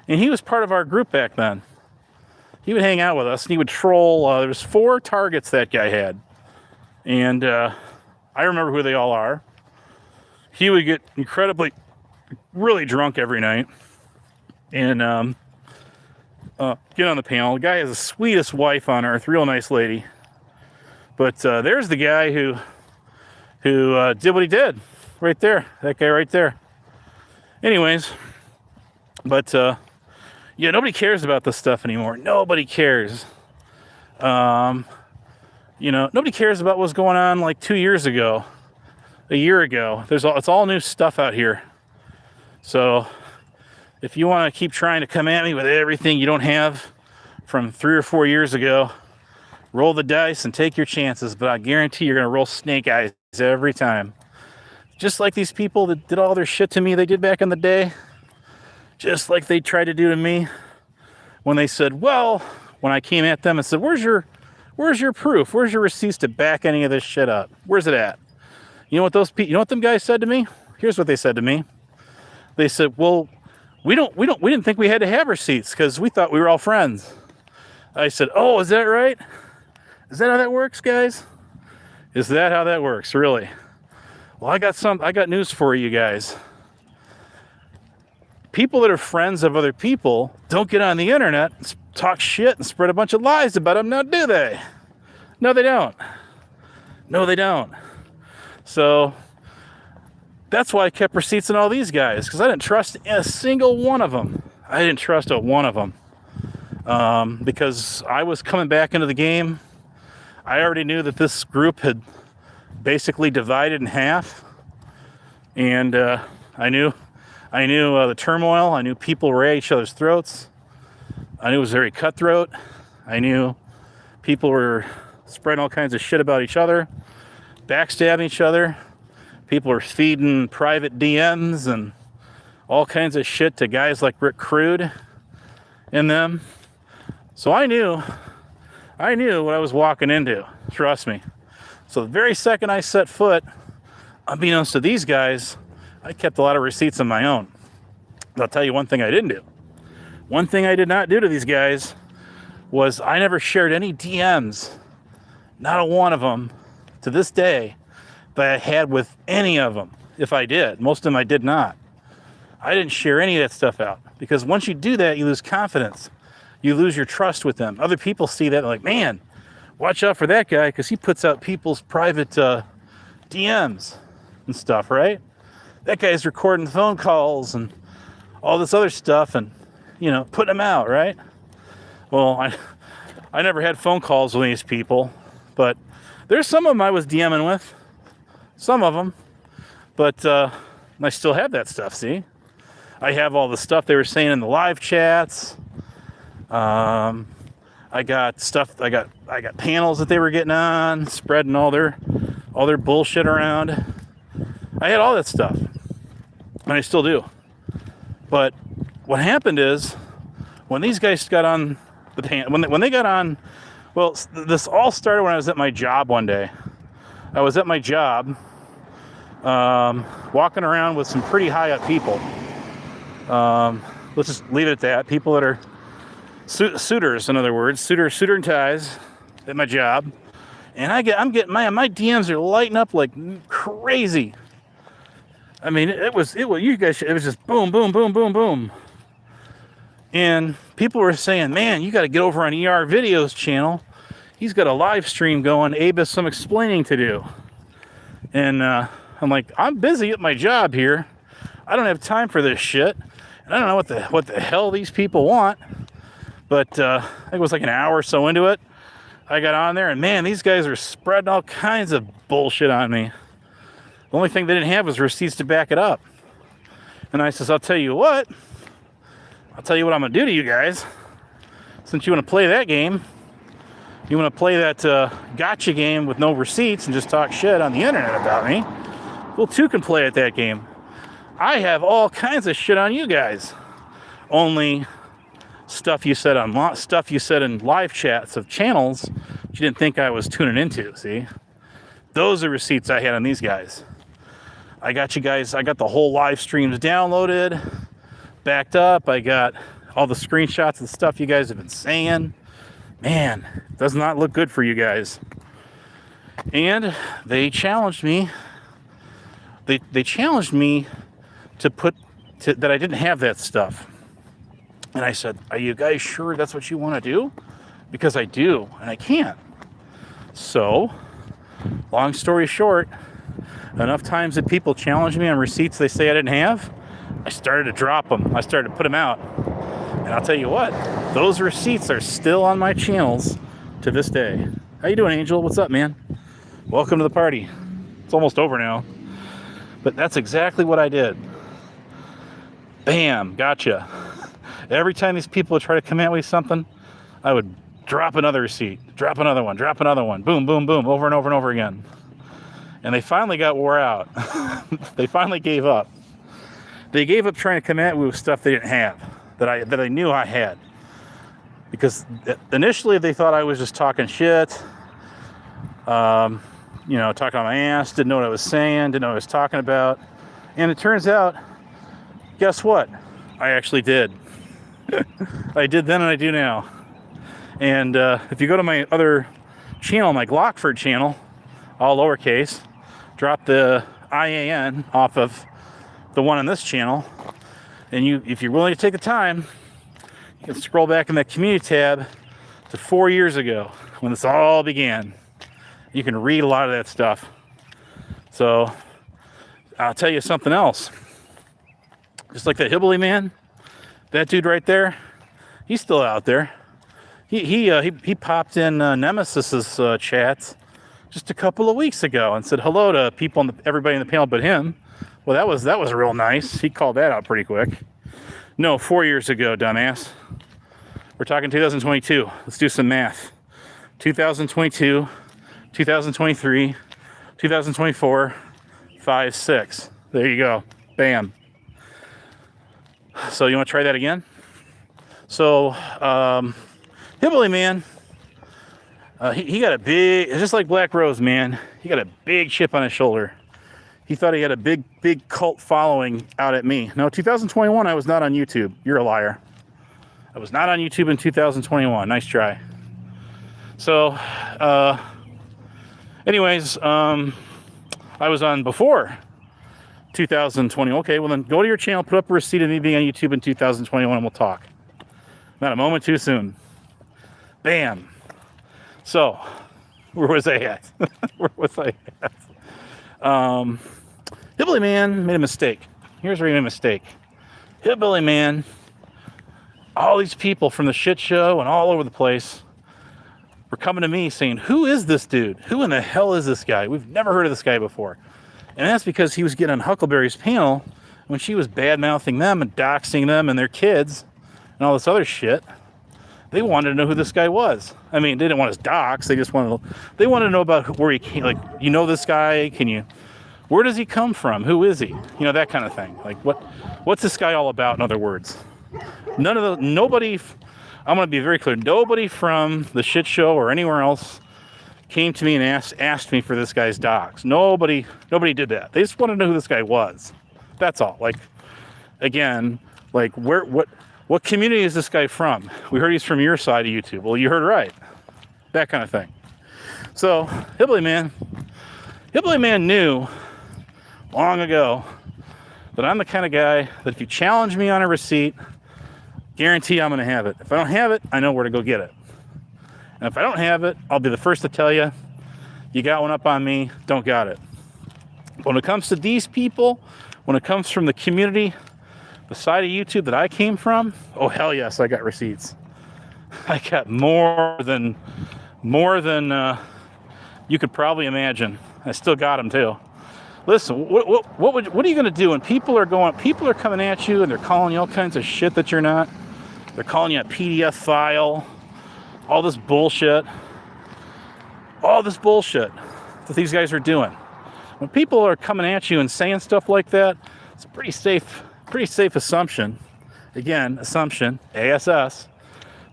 and he was part of our group back then. He would hang out with us, and he would troll. There was 4 targets that guy had, and I remember who they all are. He would get incredibly, really drunk every night, and get on the panel. The guy has the sweetest wife on earth, real nice lady. But there's the guy who did what he did, right there. That guy right there. Anyways, but yeah, nobody cares about this stuff anymore. Nobody cares. Nobody cares about what's going on like 2 years ago, a year ago. It's all new stuff out here. So if you want to keep trying to come at me with everything you don't have from 3 or 4 years ago, roll the dice and take your chances. But I guarantee you're going to roll snake eyes every time. Just like these people that did all their shit to me they did back in the day. Just like they tried to do to me when they said, well, when I came at them and said, where's your proof? Where's your receipts to back any of this shit up? Where's it at? You know what them guys said to me? Here's what they said to me. They said, well, we didn't think we had to have receipts because we thought we were all friends. I said, oh, is that right? Is that how that works, guys? Is that how that works, really? Well, I got news for you guys. People that are friends of other people don't get on the internet and talk shit and spread a bunch of lies about them, now do they? No, they don't. No, they don't. So that's why I kept receipts on all these guys, because I didn't trust a single one of them. I didn't trust a one of them. Because I was coming back into the game. I already knew that this group had basically divided in half. And I knew the turmoil. I knew people were at each other's throats. I knew it was very cutthroat. I knew people were spreading all kinds of shit about each other, backstabbing each other. People were feeding private DMs and all kinds of shit to guys like Rick Crude and them. So I knew what I was walking into. Trust me. So the very second I set foot, unbeknownst to these guys, I kept a lot of receipts on my own. But I'll tell you one thing I didn't do. One thing I did not do to these guys was I never shared any DMs, not a one of them, to this day, that I had with any of them. If I did, most of them I did not. I didn't share any of that stuff out, because once you do that, you lose confidence. You lose your trust with them. Other people see that and like, man, watch out for that guy, because he puts out people's private DMs and stuff, right? That guy's recording phone calls and all this other stuff and, putting them out, right? Well, I never had phone calls with these people, but there's some of them I was DMing with. Some of them. But I still have that stuff, see? I have all the stuff they were saying in the live chats. I got panels that they were getting on, spreading all their bullshit around. I had all that stuff. And I still do. But what happened is, when these guys got on the when they got on, well, this all started when I was at my job one day. I was at my job, walking around with some pretty high up people. Let's just leave it at that. People that are suitors, in other words, suitor and ties at my job. And I'm getting my DMs are lighting up like crazy. I mean, it was just boom, boom, boom, boom, boom. And people were saying, man, you got to get over on ER Video's channel. He's got a live stream going. Abe has some explaining to do. And I'm like, I'm busy at my job here. I don't have time for this shit. And I don't know what the hell these people want. But I think it was like an hour or so into it. I got on there, and man, these guys are spreading all kinds of bullshit on me. The only thing they didn't have was receipts to back it up. And I says, I'll tell you what I'm going to do to you guys. since you want to play that game, you want to play that gotcha game with no receipts and just talk shit on the internet about me, well, two can play at that game. I have all kinds of shit on you guys. Only stuff you said in live chats of channels you didn't think I was tuning into, see? Those are receipts I had on these guys. I got you guys, I got the whole live streams downloaded, backed up. I got all the screenshots of the stuff you guys have been saying. Man, it does not look good for you guys. And they challenged me. They challenged me that I didn't have that stuff. And I said, are you guys sure that's what you want to do? Because I do, and I can't. So, long story short, enough times that people challenge me on receipts they say I didn't have, I started to drop them. I started to put them out. And I'll tell you what, those receipts are still on my channels to this day. How you doing, Angel? What's up, man? Welcome to the party. It's almost over now. But that's exactly what I did. Bam, gotcha. Every time these people would try to come at me with something, I would drop another receipt, drop another one, boom, boom, boom, over and over and over again. And they finally got wore out. They finally gave up. They gave up trying to come at me with stuff they didn't have, that I knew I had. Because initially they thought I was just talking shit, talking on my ass, didn't know what I was saying, didn't know what I was talking about. And it turns out, guess what? I actually did. I did then and I do now. And if you go to my other channel, my Glockford channel, all lowercase, drop the IAN off of the one on this channel, and if you're willing to take the time, you can scroll back in that community tab to 4 years ago when this all began. You can read a lot of that stuff. So I'll tell you something else. Just like that hillbilly man, that dude right there, he's still out there. He popped in Nemesis's chats just a couple of weeks ago and said hello to people everybody in the panel but him. Well, that was real nice. He called that out pretty quick. No, 4 years ago, dumbass. We're talking 2022. Let's do some math. 2022, 2023, 2024, 5, 6. There you go. Bam. So you want to try that again? So, hillbilly man, he got a big, just like Black Rose, man, he got a big chip on his shoulder. He thought he had a big cult following out at me. No, 2021, I was not on YouTube. You're a liar. I was not on YouTube in 2021. Nice try. So, anyways, I was on before 2020. Okay, well then go to your channel, put up a receipt of me being on YouTube in 2021, and we'll talk. Not a moment too soon. Bam. So, where was I at? Hillbilly man made a mistake. Here's where he made a mistake. Hillbilly man, all these people from the shit show and all over the place were coming to me saying, who is this dude? Who in the hell is this guy? We've never heard of this guy before. And that's because he was getting on Huckleberry's panel when she was bad-mouthing them and doxing them and their kids and all this other shit. They wanted to know who this guy was. I mean, they didn't want his docs. They wanted to know about where he came. Like, you know this guy? Where does he come from? Who is he? That kind of thing. Like, what's this guy all about, in other words? Nobody, I'm going to be very clear, nobody from the shit show or anywhere else came to me and asked me for this guy's docs. Nobody did that. They just wanted to know who this guy was. That's all. Like, again, like, what community is this guy from? We heard he's from your side of YouTube. Well, you heard right. That kind of thing. So, Hillbilly Man knew long ago that I'm the kind of guy that if you challenge me on a receipt, guarantee I'm going to have it. If I don't have it, I know where to go get it. And if I don't have it, I'll be the first to tell you, you got one up on me, don't got it. But when it comes to these people, when it comes from the community, the side of YouTube that I came from, oh hell yes, I got receipts. I got more than you could probably imagine. I still got them too. Listen, what are you going to do when people are coming at you and they're calling you all kinds of shit that you're not? They're calling you a PDF file. all this bullshit that these guys are doing. When people are coming at you and saying stuff like that, it's a pretty safe assumption. Again, assumption, ASS.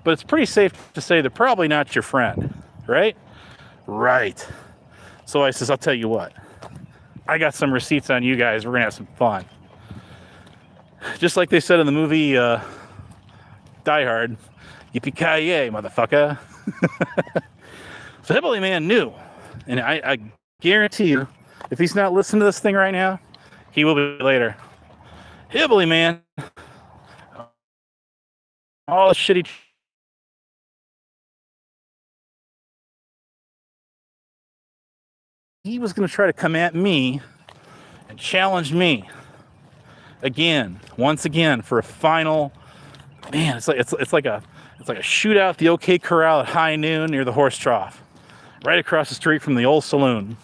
But it's pretty safe to say they're probably not your friend, right? Right. So I says, I'll tell you what. I got some receipts on you guys. We're going to have some fun. Just like they said in the movie Die Hard, yippee-ki-yay, motherfucker. So Hillbilly Man knew. And I guarantee you, if he's not listening to this thing right now, he will be later. Hillbilly Man, all the shitty... He was going to try to come at me and challenge me once again, for a final. Man, it's like a shootout at the OK Corral at high noon near the horse trough, right across the street from the old saloon,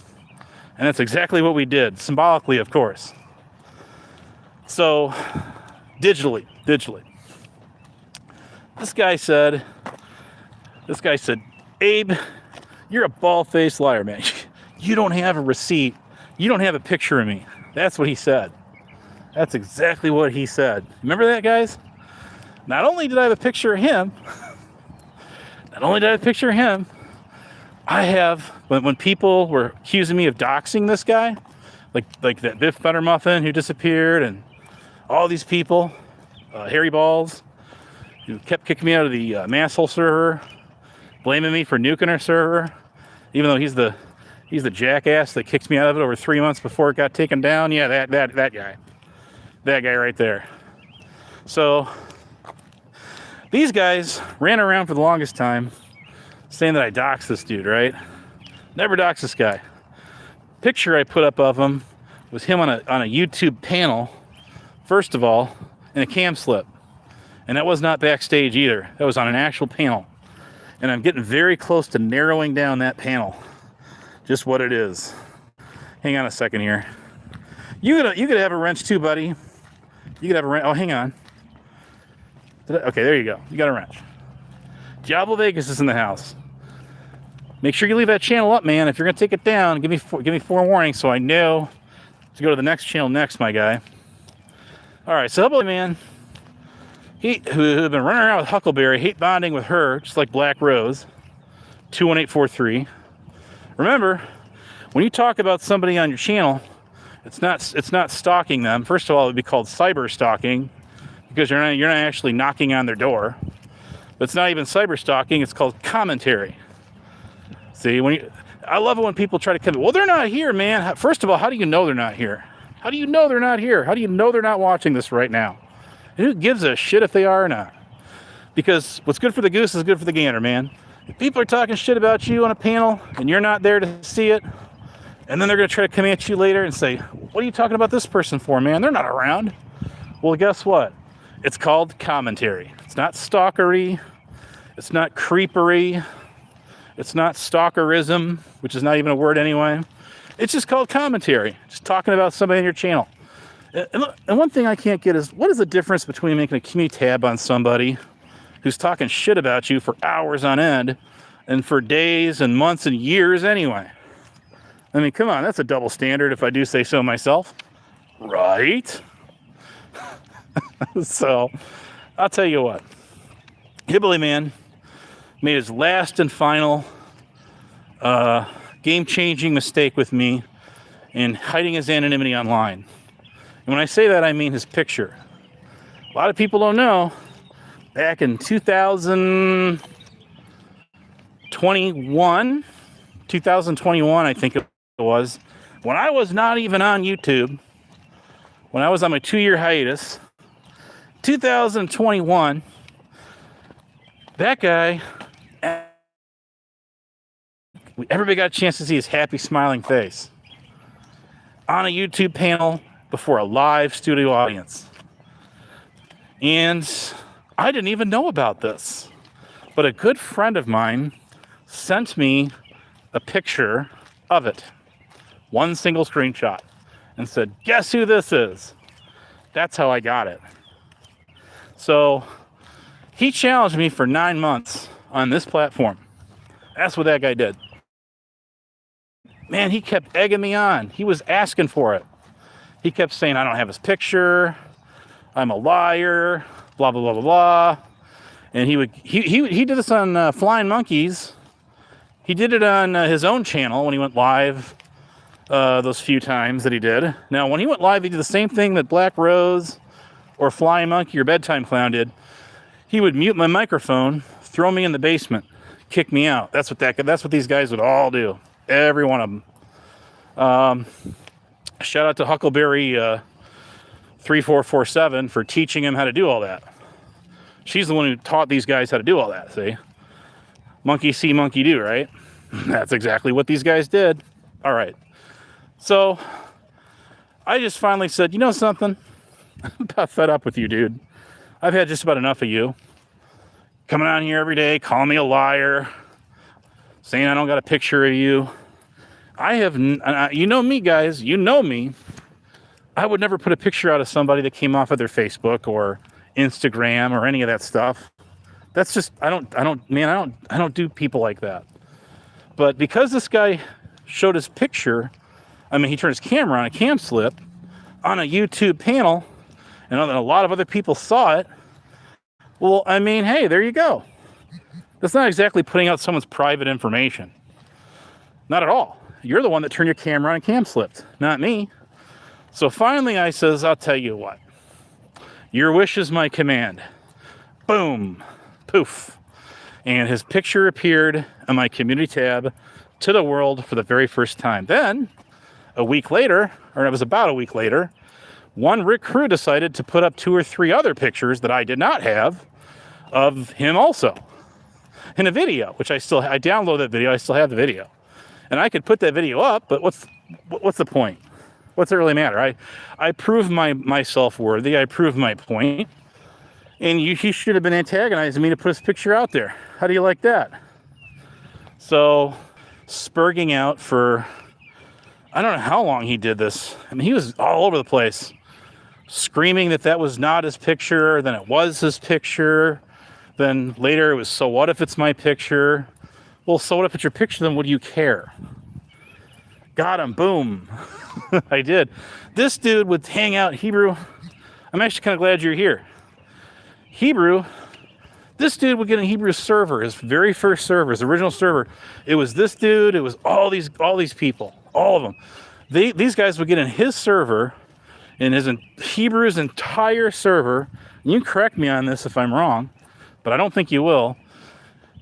and that's exactly what we did, symbolically, of course. So, digitally, this guy said, Abe, you're a bald-faced liar, man. You don't have a receipt. You don't have a picture of me. That's what he said. That's exactly what he said. Remember that, guys? Not only did I have a picture of him, I have, when people were accusing me of doxing this guy, like that Biff Buttermuffin who disappeared, and all these people, Harry Balls, who kept kicking me out of the Masshole server, blaming me for nuking our server, even though he's the jackass that kicked me out of it over 3 months before it got taken down. Yeah, that guy right there. So these guys ran around for the longest time saying that I doxed this dude, right? Never doxed this guy. Picture I put up of him was him on a YouTube panel, first of all, in a cam slip. And that was not backstage either. That was on an actual panel. And I'm getting very close to narrowing down that panel. Just what it is. Hang on a second here. You could have a wrench too, buddy. You could have a wrench. Oh, hang on. Okay, there you go. You got a wrench. Diablo Vegas is in the house. Make sure you leave that channel up, man. If you're gonna take it down, give me forewarning so I know to go to the next channel next, my guy. All right, so Hillbilly Man, who had been running around with Huckleberry, hate bonding with her, just like Black Rose, 21843. Remember, when you talk about somebody on your channel, it's not stalking them. First of all, it would be called cyber stalking, because you're not actually knocking on their door. But it's not even cyber stalking. It's called commentary. See, I love it when people try to come. Well, they're not here, man. First of all, how do you know they're not here? How do you know they're not here? How do you know they're not watching this right now? And who gives a shit if they are or not? Because what's good for the goose is good for the gander, man. If people are talking shit about you on a panel and you're not there to see it, and then they're going to try to come at you later and say, what are you talking about this person for, man? They're not around. Well, guess what? It's called commentary. It's not stalkery. It's not creepery. It's not stalkerism, which is not even a word anyway. It's just called commentary. Just talking about somebody on your channel. And one thing I can't get is, what is the difference between making a community tab on somebody who's talking shit about you for hours on end and for days and months and years anyway? I mean, come on, that's a double standard if I do say so myself. Right? So, I'll tell you what. Hillbilly Man made his last and final game-changing mistake with me in hiding his anonymity online. And when I say that, I mean his picture. A lot of people don't know, back in 2021, I think it was, when I was not even on YouTube, when I was on my 2-year hiatus, 2021, that guy, everybody got a chance to see his happy, smiling face on a YouTube panel before a live studio audience. And I didn't even know about this. But a good friend of mine sent me a picture of it. One single screenshot. And said, guess who this is? That's how I got it. So he challenged me for 9 months on this platform. That's what that guy did. Man, he kept egging me on. He was asking for it. He kept saying, I don't have his picture. I'm a liar. Blah, blah, blah, blah, blah. And he did this on Flying Monkeys. He did it on his own channel when he went live those few times that he did. Now, when he went live, he did the same thing that Black Rose or Flying Monkey or Bedtime Clown did. He would mute my microphone, throw me in the basement, kick me out. That's what these guys would all do. Every one of them. Shout out to Huckleberry 3447 for teaching him how to do all that. She's the one who taught these guys how to do all that, see? Monkey see, monkey do, right? That's exactly what these guys did. All right. So I just finally said, you know something? I'm about fed up with you, dude. I've had just about enough of you. Coming on here every day, calling me a liar, saying I don't got a picture of you. You know me, guys. You know me. I would never put a picture out of somebody that came off of their Facebook or Instagram or any of that stuff. That's just, I don't do people like that. But because this guy showed his picture, he turned his camera on a cam slip on a YouTube panel, and a lot of other people saw it. Well, hey, there you go. That's not exactly putting out someone's private information. Not at all. You're the one that turned your camera on and cam slipped, not me. So finally I says, I'll tell you what. Your wish is my command. Boom. Poof. And his picture appeared on my community tab to the world for the very first time. Then, a week later, or it was about a week later, one Rick Crew decided to put up 2 or 3 other pictures that I did not have of him also in a video, which I downloaded that video. I still have the video. And I could put that video up, but what's the point? What's it really matter? I proved myself worthy. I proved my point. And he should have been antagonizing me to put his picture out there. How do you like that? So, spurging out for, I don't know how long he did this. He was all over the place. Screaming that was not his picture, then it was his picture. Then later it was, so what if it's my picture? Well, so what if it's your picture, then what do you care? Got him, boom. I did. This dude would hang out, Hebrew. I'm actually kind of glad you're here. Hebrew, this dude would get a Hebrew server, his very first server, his original server. It was this dude, it was all these people, all of them. These guys would get in his server, in Hebrew's entire server, and you can correct me on this if I'm wrong, but I don't think you will,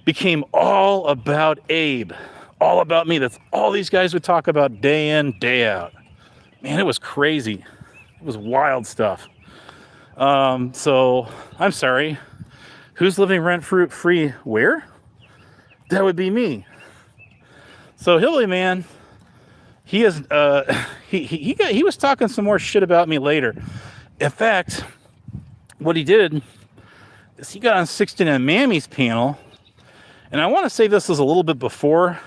became all about Abe, all about me. That's all these guys would talk about day in, day out. Man, it was crazy. It was wild stuff. So, I'm sorry. Who's living rent-free where? That would be me. So, Hilly Man, he is, he was talking some more shit about me later. In fact, what he did is he got on 69 Mammy's panel, and I want to say this was a little bit before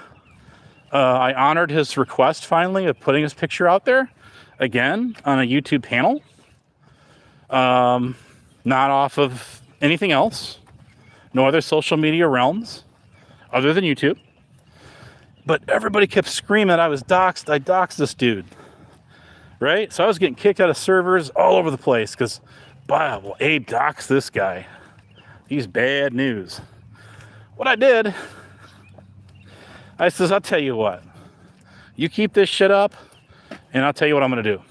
I honored his request finally of putting his picture out there again on a YouTube panel. Not off of anything else, no other social media realms other than YouTube. But everybody kept screaming that I was doxxed. I doxxed this dude, right? So I was getting kicked out of servers all over the place because, wow, well, Abe doxxed this guy. He's bad news. What I did, I says, I'll tell you what. You keep this shit up, and I'll tell you what I'm going to do.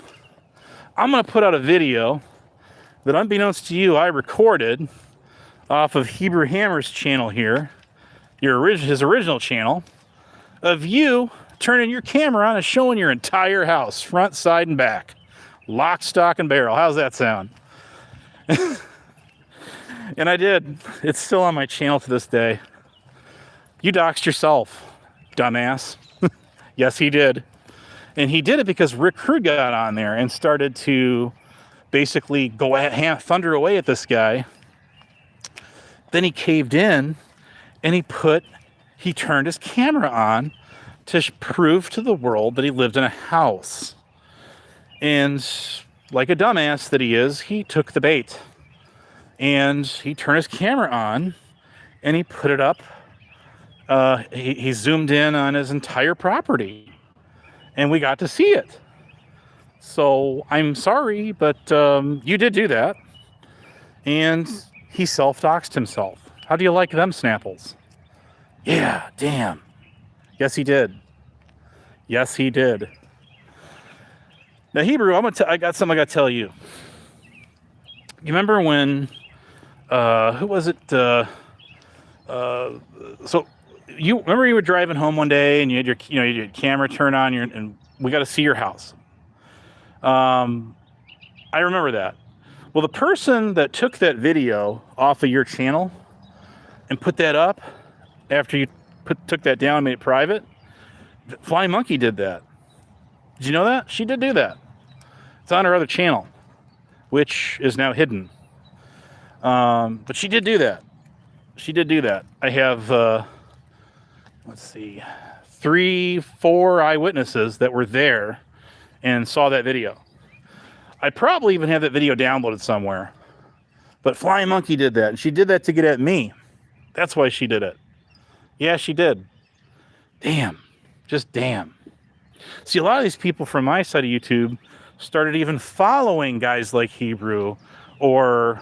I'm going to put out a video that, unbeknownst to you, I recorded off of Hebrew Hammer's channel here, his original channel, of you turning your camera on and showing your entire house, front, side, and back. Lock, stock, and barrel. How's that sound? And I did. It's still on my channel to this day. You doxed yourself, dumbass. Yes, he did. And he did it because Rick Crew got on there and started to basically go thunder away at this guy. Then he caved in and he turned his camera on to prove to the world that he lived in a house. And like a dumbass that he is, he took the bait. And he turned his camera on and he put it up he zoomed in on his entire property, and we got to see it. So I'm sorry, but you did do that. And he self-doxed himself. How do you like them Snapples? Yeah, damn. Yes, he did. Yes, he did. Now, Hebrew, I got something I got to tell you. You remember when, who was it? So you remember you were driving home one day and you had your camera turn on and we got to see your house. I remember that. Well, the person that took that video off of your channel and put that up after you took that down and made it private, Flying Monkey did that. Did you know that? She did do that. It's on her other channel, which is now hidden. But she did do that. She did do that. I have, let's see, 3-4 eyewitnesses that were there and saw that video. I probably even have that video downloaded somewhere. But Flying Monkey did that, and she did that to get at me. That's why she did it. Yeah, she did. Damn. Just damn. See, a lot of these people from my side of YouTube started even following guys like Hebrew or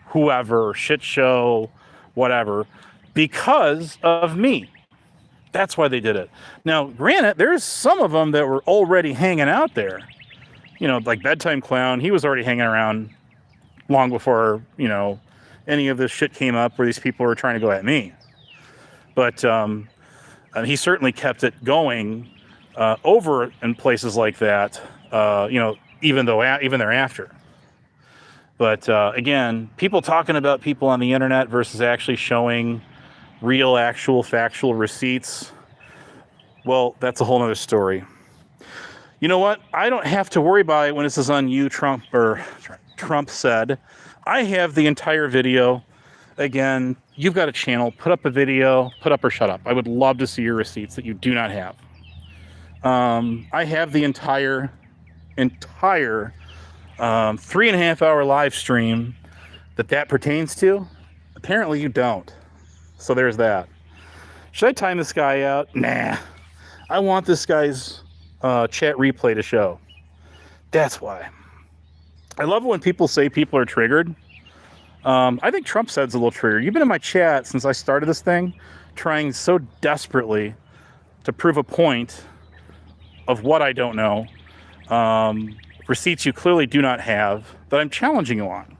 whoever, shit show, whatever, because of me. That's why they did it. Now, granted, there's some of them that were already hanging out there. You know, like Bedtime Clown, he was already hanging around long before, any of this shit came up where these people were trying to go at me. But he certainly kept it going over in places like that, even thereafter. But again, people talking about people on the internet versus actually showing real, actual, factual receipts, well, that's a whole other story. You know what? I don't have to worry about it when this is on you, Trump, or Trump said. I have the entire video. Again, you've got a channel. Put up a video. Put up or shut up. I would love to see your receipts that you do not have. I have the entire 3.5 hour live stream that pertains to. Apparently you don't. So there's that. Should I time this guy out? Nah. I want this guy's chat replay to show. That's why. I love when people say people are triggered. I think Trump said's a little triggered. You've been in my chat since I started this thing, trying so desperately to prove a point of what I don't know. Receipts you clearly do not have that I'm challenging you on.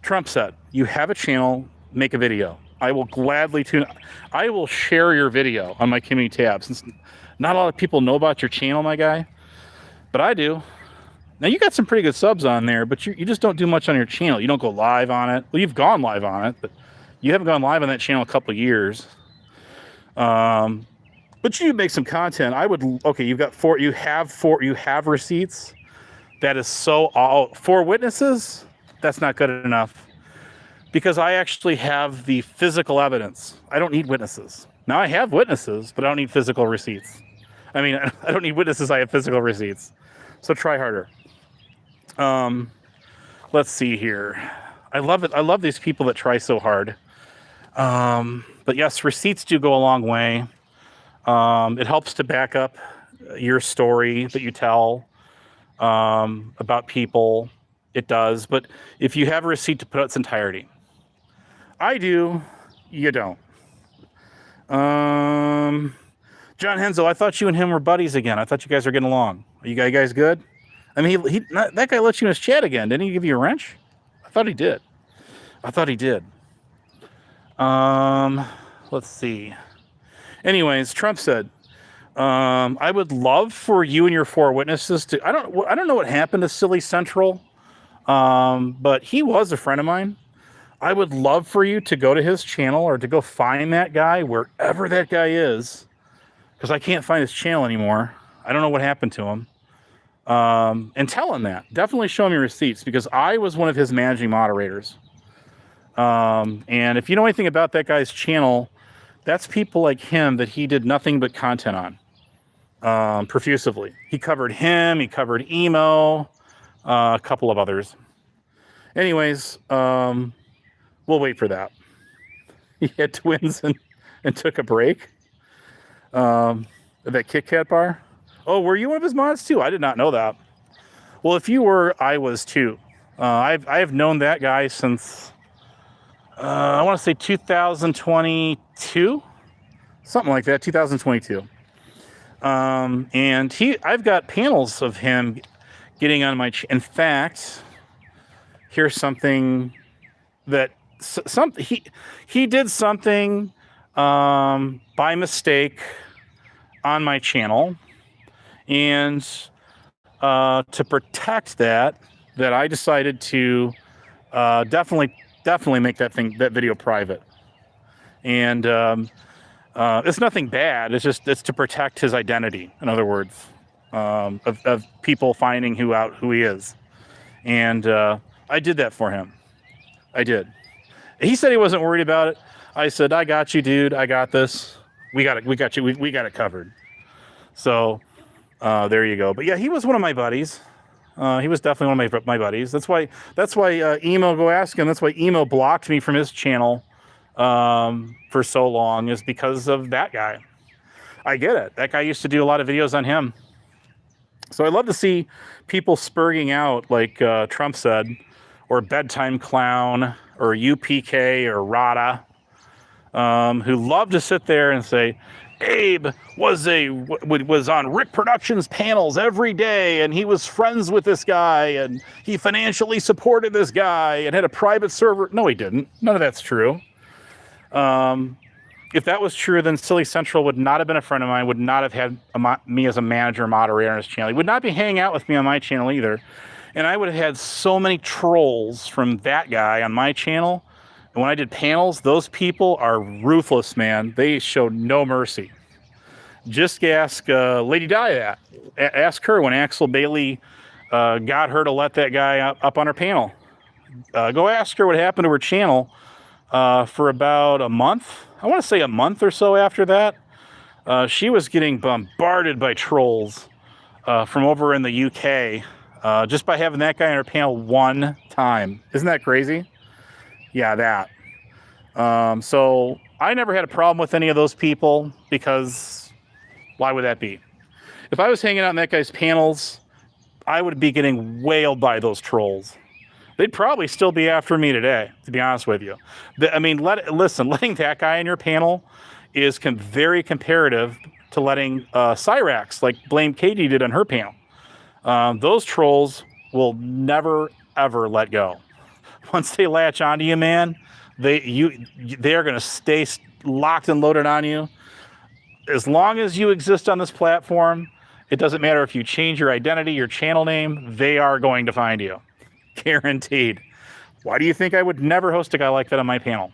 Trump said, you have a channel, make a video. I will gladly I will share your video on my community tab, since not a lot of people know about your channel, my guy, but I do. Now, you got some pretty good subs on there, but you just don't do much on your channel. You don't go live on it. Well, you've gone live on it, but you haven't gone live on that channel a couple of years. But you make some content. You have receipts. That is so, 4 witnesses? That's not good enough. Because I actually have the physical evidence. I don't need witnesses. Now, I have witnesses, but I don't need physical receipts. I mean, I don't need witnesses. I have physical receipts. So try harder. Let's see here. I love it. I love these people that try so hard. But yes, receipts do go a long way. It helps to back up your story that you tell about people. It does. But if you have a receipt to put out its entirety, I do. You don't. John Henzo, I thought you and him were buddies again. I thought you guys were getting along. Are you guys good? I mean, that guy let you in his chat again. Didn't he give you a wrench? I thought he did. Let's see. Anyways, Trump said, I would love for you and your 4 witnesses to, I don't know what happened to Silly Central, but he was a friend of mine. I would love for you to go to his channel or to go find that guy wherever that guy is, because I can't find his channel anymore. I don't know what happened to him. And tell him that. Definitely show him your receipts, because I was one of his managing moderators. And if you know anything about that guy's channel, that's people like him that he did nothing but content on, profusively. He covered him, he covered emo, a couple of others. Anyways, we'll wait for that. He had twins and took a break. That Kit Kat bar. Oh, were you one of his mods too? I did not know that. Well, if you were, I was too. I've known that guy since I want to say 2022, something like that, 2022. And I've got panels of him getting on my. In fact, here's something that he did something by mistake on my channel, and to protect that I decided to definitely make that video private. And it's nothing bad. It's to protect his identity. In other words, of people finding who he is. And I did that for him. I did. He said he wasn't worried about it. I said, I got you, dude. I got this. We got you. We got it covered. So there you go. But yeah, he was one of my buddies. He was definitely one of my buddies. That's why Emo, go ask him. That's why Emo blocked me from his channel for so long, is because of that guy. I get it. That guy used to do a lot of videos on him. So I love to see people spurging out, like Trump said, or Bedtime Clown, or UPK, or Rada, who love to sit there and say, Abe was on Rick Productions panels every day, and he was friends with this guy, and he financially supported this guy, and had a private server. No, he didn't. None of that's true. If that was true, then Silly Central would not have been a friend of mine, would not have had me as a manager moderator on his channel. He would not be hanging out with me on my channel either. And I would have had so many trolls from that guy on my channel. And when I did panels, those people are ruthless, man. They show no mercy. Just ask Lady Di that. Ask her when Axel Bailey got her to let that guy up on her panel. Go ask her what happened to her channel for about a month. I want to say a month or so after that. She was getting bombarded by trolls from over in the UK just by having that guy on her panel one time. Isn't that crazy? Yeah, that. So I never had a problem with any of those people, because why would that be? If I was hanging out in that guy's panels, I would be getting wailed by those trolls. They'd probably still be after me today, to be honest with you. I mean, letting that guy in your panel is very comparative to letting Cyrax, like Blame Katie did on her panel. Those trolls will never, ever let go. Once they latch onto you, man, they are going to stay locked and loaded on you. As long as you exist on this platform, it doesn't matter if you change your identity, your channel name, they are going to find you. Guaranteed. Why do you think I would never host a guy like that on my panel?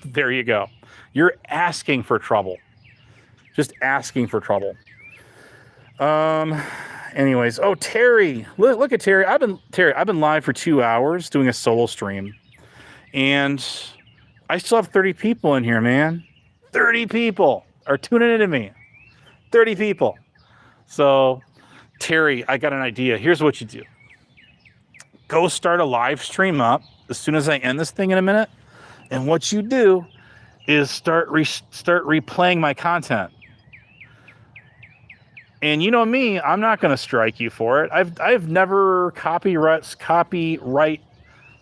There you go. You're asking for trouble. Just asking for trouble. Anyways, oh, Terry. Look at Terry. I've been live for 2 hours doing a solo stream. And I still have 30 people in here, man. 30 people are tuning into me. 30 people. So, Terry, I got an idea. Here's what you do. Go start a live stream up as soon as I end this thing in a minute. And what you do is start replaying my content. And you know me, I'm not going to strike you for it. I've never copyright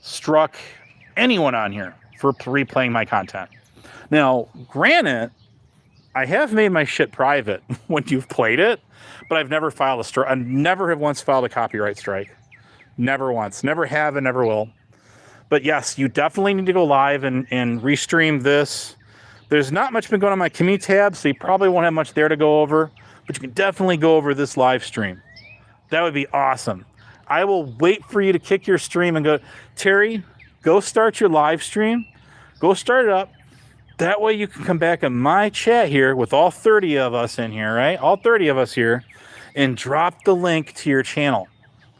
struck anyone on here for replaying my content. Now, granted, I have made my shit private when you've played it, but I've never filed a strike. I never have once filed a copyright strike. Never once. Never have and never will. But yes, you definitely need to go live and restream this. There's not much been going on my community tab, so you probably won't have much there to go over. But you can definitely go over this live stream. That would be awesome. I will wait for you to kick your stream and go, Terry, go start your live stream. Go start it up. That way you can come back in my chat here with all 30 of us in here, right? All 30 of us here, and drop the link to your channel.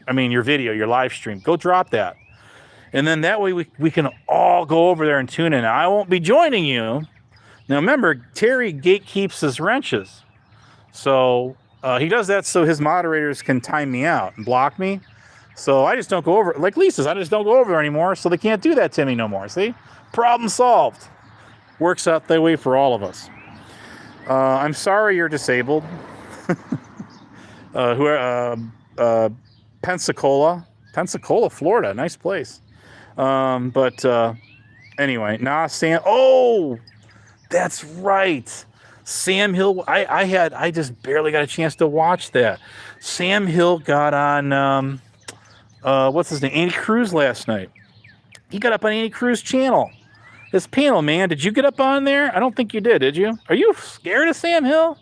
I mean, your video, your live stream. Go drop that. And then that way we can all go over there and tune in. I won't be joining you. Now remember, Terry gatekeeps his wrenches. So he does that so his moderators can time me out and block me. So I just don't go over, like Lisa's, I just don't go over there anymore, so they can't do that to me no more. See? Problem solved. Works out that way for all of us. I'm sorry you're disabled. Who? Pensacola, Florida, nice place. But anyway, Sam. Oh, that's right. Sam Hill. I just barely got a chance to watch that. Sam Hill got on what's his name? Andy Cruz last night. He got up on Andy Cruz channel. His panel, man. Did you get up on there? I don't think you did you? Are you scared of Sam Hill?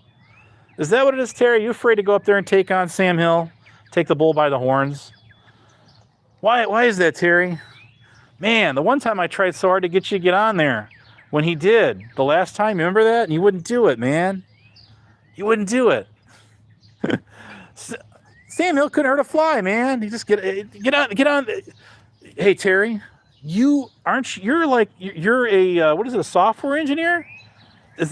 Is that what it is, Terry? Are you afraid to go up there and take on Sam Hill? Take the bull by the horns? Why is that, Terry? Man, the one time I tried so hard to get you to get on there. When he did, the last time, remember that? And you wouldn't do it, man. You wouldn't do it. Sam Hill couldn't hurt a fly, man. You just get on. Hey, Terry, you're a what is it, a software engineer?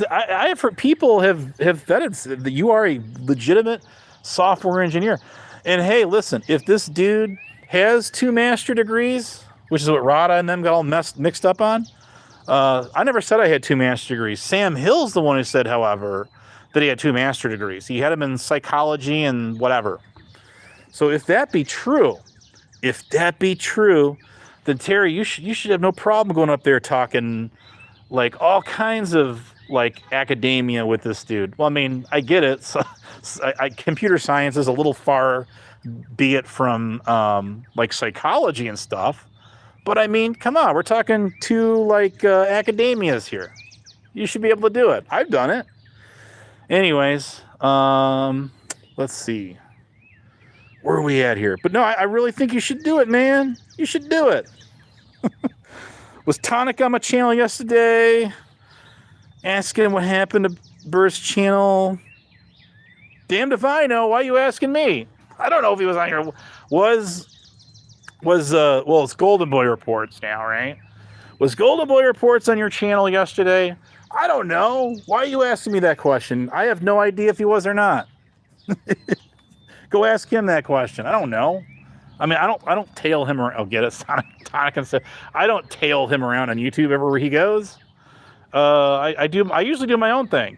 I have heard people have vetted that you are a legitimate software engineer. And hey, listen, if this dude has 2 master degrees, which is what Rada and them got all mixed up on, I never said I had 2 master degrees. Sam Hill's the one who said, however, that he had 2 master degrees. He had them in psychology and whatever. So if that be true, then Terry, you should have no problem going up there talking like all kinds of like academia with this dude. Well, I mean, I get it. So, computer science is a little far, be it from like psychology and stuff. But I mean, come on, we're talking 2 like academias here. You should be able to do it. I've done it. Anyways, let's see. Where are we at here? But no, I really think you should do it, man. You should do it. Was Tonic on my channel yesterday, asking what happened to Burr's channel. Damned if I know. Why are you asking me? I don't know if he was on here. Well, it's Golden Boy Reports now, right? Was Golden Boy Reports on your channel yesterday? I don't know. Why are you asking me that question? I have no idea if he was or not. Go ask him that question. I don't know. I mean, I don't tail him around. Oh, get it? Tonic and stuff. I don't tail him around on YouTube everywhere he goes. I usually do my own thing.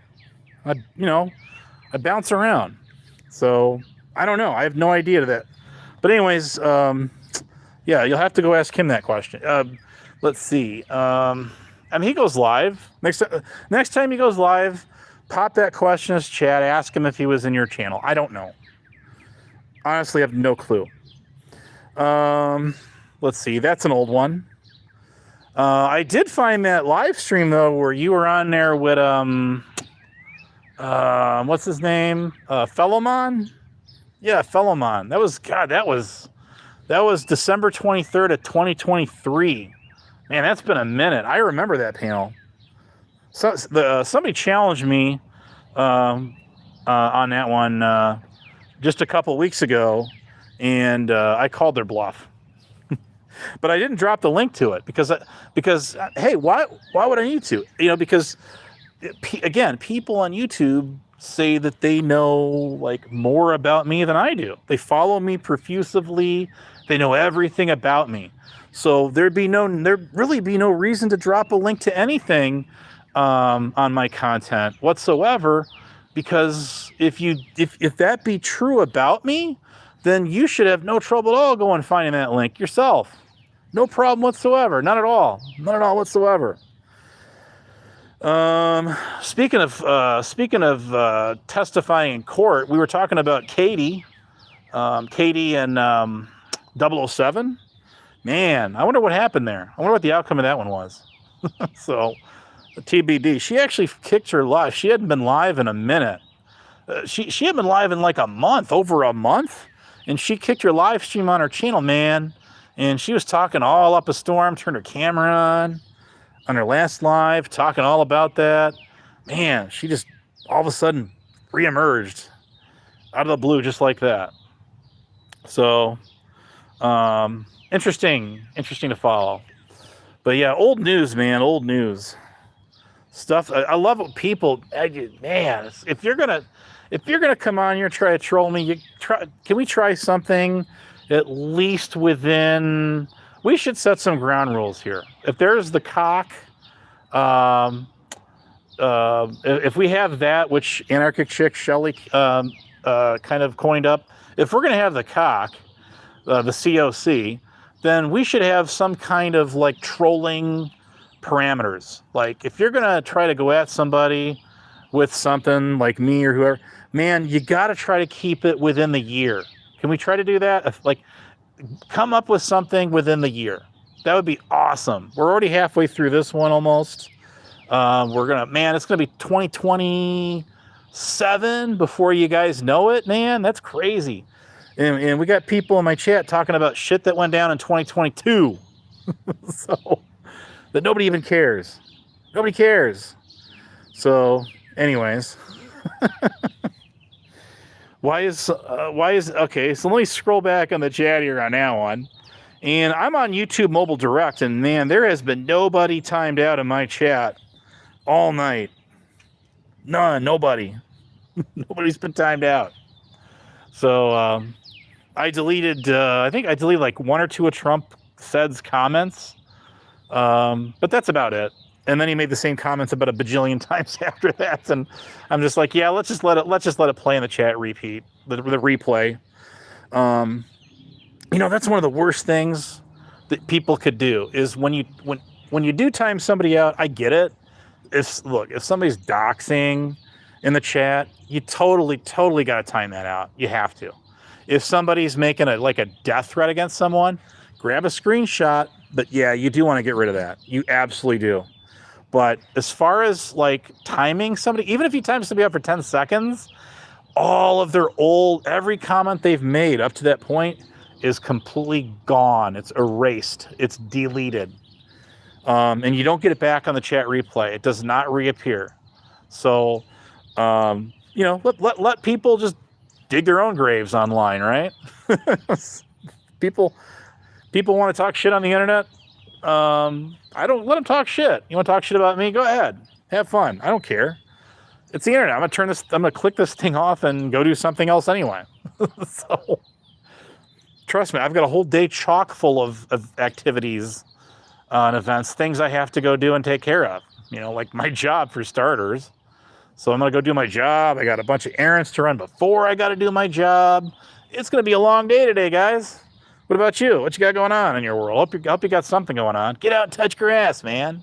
I bounce around. So I don't know. I have no idea to that. But anyways, yeah, you'll have to go ask him that question. Let's see. I mean, he goes live. Next time he goes live, pop that question in his chat. Ask him if he was in your channel. I don't know. Honestly, I have no clue. Let's see. That's an old one. I did find that live stream though, where you were on there with what's his name? Fellowmon? Yeah, Fellowmon. That was December 23rd of 2023. Man, that's been a minute. I remember that panel. So somebody challenged me on that one just a couple weeks ago, and I called their bluff. But I didn't drop the link to it because hey, why would I need to? Because again, people on YouTube say that they know like more about me than I do. They follow me profusely. They know everything about me. So there'd really be no reason to drop a link to anything on my content whatsoever, because if that be true about me, then you should have no trouble at all going finding that link yourself. No problem whatsoever. Not at all. Not at all whatsoever. Speaking of testifying in court, we were talking about Katie and 007. Man, I wonder what happened there. I wonder what the outcome of that one was. So, TBD. She actually kicked her live. She hadn't been live in a minute. She had been live in like over a month, and she kicked her live stream on her channel, man. And she was talking all up a storm, turned her camera on her last live, talking all about that. Man, she just all of a sudden reemerged out of the blue just like that. So, interesting to follow. But yeah, old news, man, old news stuff. I love what people, man, if you're gonna come on here and try to troll me, can we try something at least within, we should set some ground rules here. If there's the cock, if we have that, which anarchic chick Shelley kind of coined up, if we're going to have the cock, the COC, then we should have some kind of like trolling parameters. Like if you're going to try to go at somebody with something like me or whoever, man, you got to try to keep it within the year. Can we try to do that? Like, come up with something within the year. That would be awesome. We're already halfway through this one almost. It's gonna be 2027 before you guys know it, man. That's crazy. And we got people in my chat talking about shit that went down in 2022. So that nobody even cares. Nobody cares. So, anyways. Okay, so let me scroll back on the chat here on that one. And I'm on YouTube Mobile Direct, and man, there has been nobody timed out in my chat all night. Nobody. Nobody's been timed out. So I deleted, I think I deleted like one or two of Trump said's comments. But that's about it. And then he made the same comments about a bajillion times after that, and I'm just like, yeah, let's just let it play in the chat repeat, the replay. That's one of the worst things that people could do is when you do time somebody out. I get it. If somebody's doxing in the chat, you totally got to time that out. You have to. If somebody's making a death threat against someone, grab a screenshot. But yeah, you do want to get rid of that. You absolutely do. But as far as like timing somebody, even if you time somebody out for 10 seconds, all of every comment they've made up to that point is completely gone. It's erased. It's deleted. And you don't get it back on the chat replay. It does not reappear. So, let people just dig their own graves online, right? People want to talk shit on the internet. I don't let them talk shit. You want to talk shit about me? Go ahead. Have fun. I don't care. It's the internet. I'm going to click this thing off and go do something else anyway. So, trust me, I've got a whole day chock full of activities and events, things I have to go do and take care of. Like my job for starters. So I'm going to go do my job. I got a bunch of errands to run before I got to do my job. It's going to be a long day today, guys. What about you? What you got going on in your world? Hope you got something going on. Get out and touch grass, man.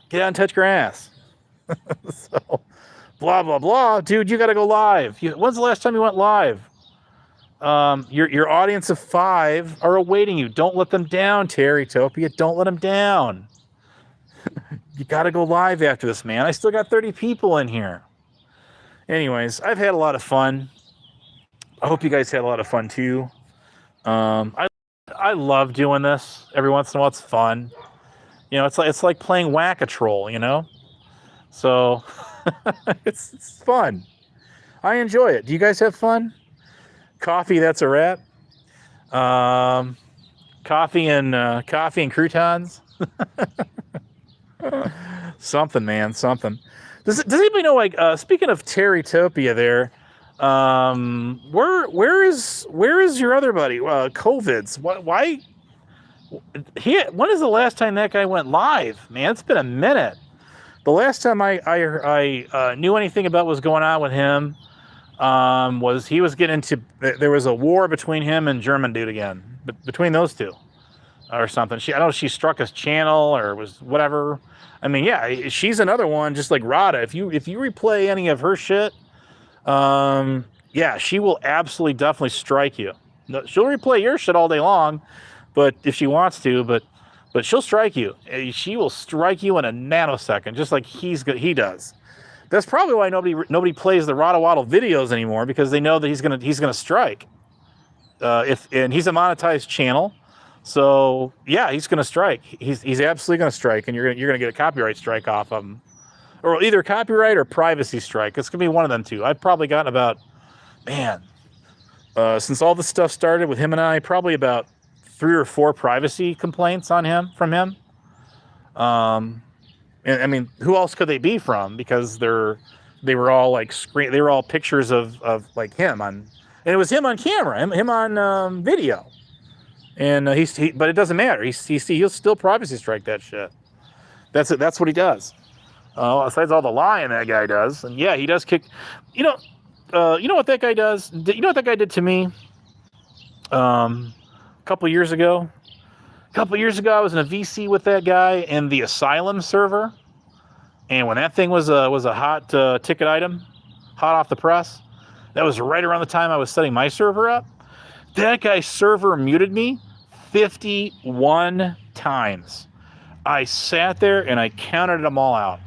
Get out and touch grass. So, blah, blah, blah. Dude, you got to go live. When's the last time you went live? Your audience of 5 are awaiting you. Don't let them down, Terrytopia. Don't let them down. You got to go live after this, man. I still got 30 people in here. Anyways, I've had a lot of fun. I hope you guys had a lot of fun, too. I love doing this. Every once in a while, it's fun. It's like playing Whack-A-Troll, So it's fun. I enjoy it. Do you guys have fun? Coffee, that's a wrap. Coffee and croutons. Something, man, something. Does anybody know? Like, speaking of Terrytopia, there. Where is your other buddy? COVID's. Why? When is the last time that guy went live? Man, it's been a minute. The last time I knew anything about what was going on with him was he was getting into. There was a war between him and German dude again, between those two, or something. I don't know if she struck his channel or was whatever. I mean, yeah, she's another one, just like Rada. If you replay any of her shit. Yeah, she will absolutely definitely strike you. She'll replay your shit all day long, but if she wants to, but she'll strike you. She will strike you in a nanosecond, just like he does. That's probably why nobody plays the Rada Waddle videos anymore, because they know that he's gonna strike. And he's a monetized channel, so yeah, he's gonna strike. He's absolutely gonna strike, and you're gonna get a copyright strike off of him. Or either copyright or privacy strike. It's going to be one of them two. I've probably gotten about, since all this stuff started with him and I, probably about 3 or 4 privacy complaints from him. And I mean, who else could they be from? Because they were all like they were all pictures of like him and it was him on camera, him on video. And but it doesn't matter. He'll still privacy strike that shit. That's what he does. Besides all the lying that guy does, and yeah, he does kick. You know, you know what that guy does? You know what that guy did to me? A couple years ago. A couple years ago, I was in a VC with that guy in the Asylum server, and when that thing was a hot ticket item, hot off the press, that was right around the time I was setting my server up. That guy's server muted me 51 times. I sat there and I counted them all out.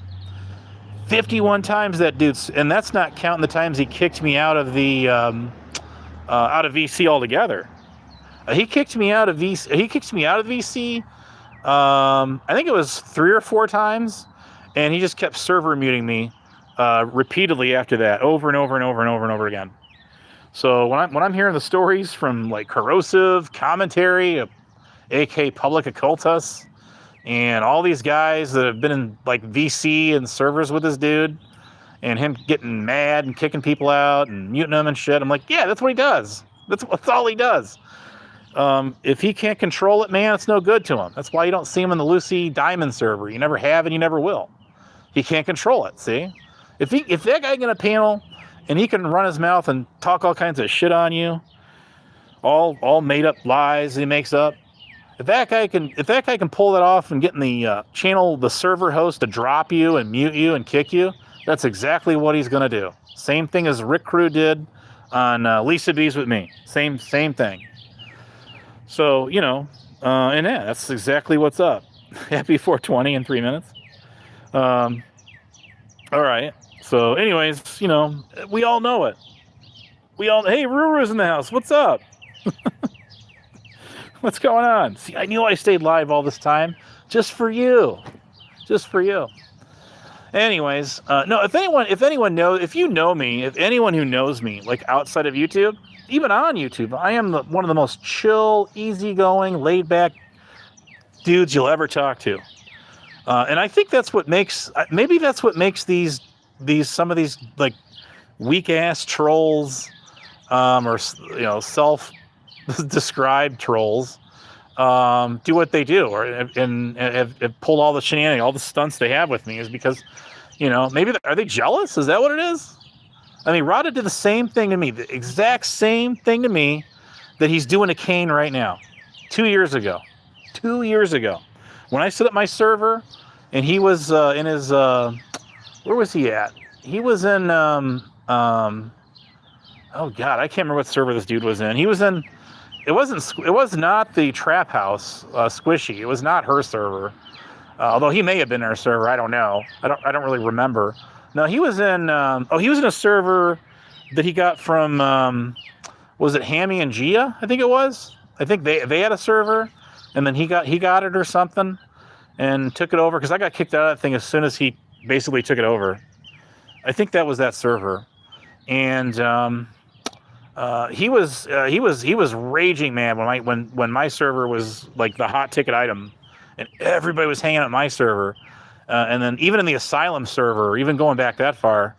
51 times that dude's, and that's not counting the times he kicked me out of the out of VC altogether. He kicked me out of VC. He kicked me out of VC. I think it was 3 or 4 times, and he just kept server muting me repeatedly after that, over and over and over and over and over again. So when I'm hearing the stories from like Corrosive Commentary, AK Public Occultus, and all these guys that have been in like VC and servers with this dude, and him getting mad and kicking people out and muting them and shit, I'm like, yeah, that's what he does. That's all he does. If he can't control it, man, it's no good to him. That's why you don't see him in the Lucy Diamond server. You never have and you never will. He can't control it, see? If that guy can a panel and he can run his mouth and talk all kinds of shit on you, all made up lies he makes up. If that guy can pull that off and get in the channel, the server host to drop you and mute you and kick you, that's exactly what he's gonna do. Same thing as Rick Crew did on Lisa B's with me. Same thing. So, you know, and yeah, that's exactly what's up. Happy 420 in 3 minutes. All right. So anyways, you know, we all know it. Hey, Ruru's in the house. What's up? What's going on? See, I knew I stayed live all this time just for you. Just for you. Anyways, no, if you know me, if anyone who knows me, like outside of YouTube, even on YouTube, I am one of the most chill, easygoing, laid-back dudes you'll ever talk to. And I think that's what makes, maybe that's what makes some of these like weak-ass trolls, or, you know, self-described trolls, do what they do, and have pulled all the shenanigans, all the stunts they have with me, is because, you know, maybe are they jealous? Is that what it is? I mean, Rada did the same thing to me, the exact same thing to me that he's doing to Kane right now. 2 years ago. 2 years ago. When I set up my server, and he was in his, where was he at? He was in, oh God, I can't remember what server this dude was in. He was in, it was not the Trap House, Squishy. It was not her server. Although he may have been in her server, I don't know. I don't really remember. No, he was in, he was in a server that he got from, was it Hammy and Gia? I think it was. I think they had a server, and then he got it or something, and took it over, because I got kicked out of that thing as soon as he basically took it over. I think that was that server. And he was raging mad when my server was like the hot ticket item, and everybody was hanging out my server. And then even in the Asylum server, even going back that far,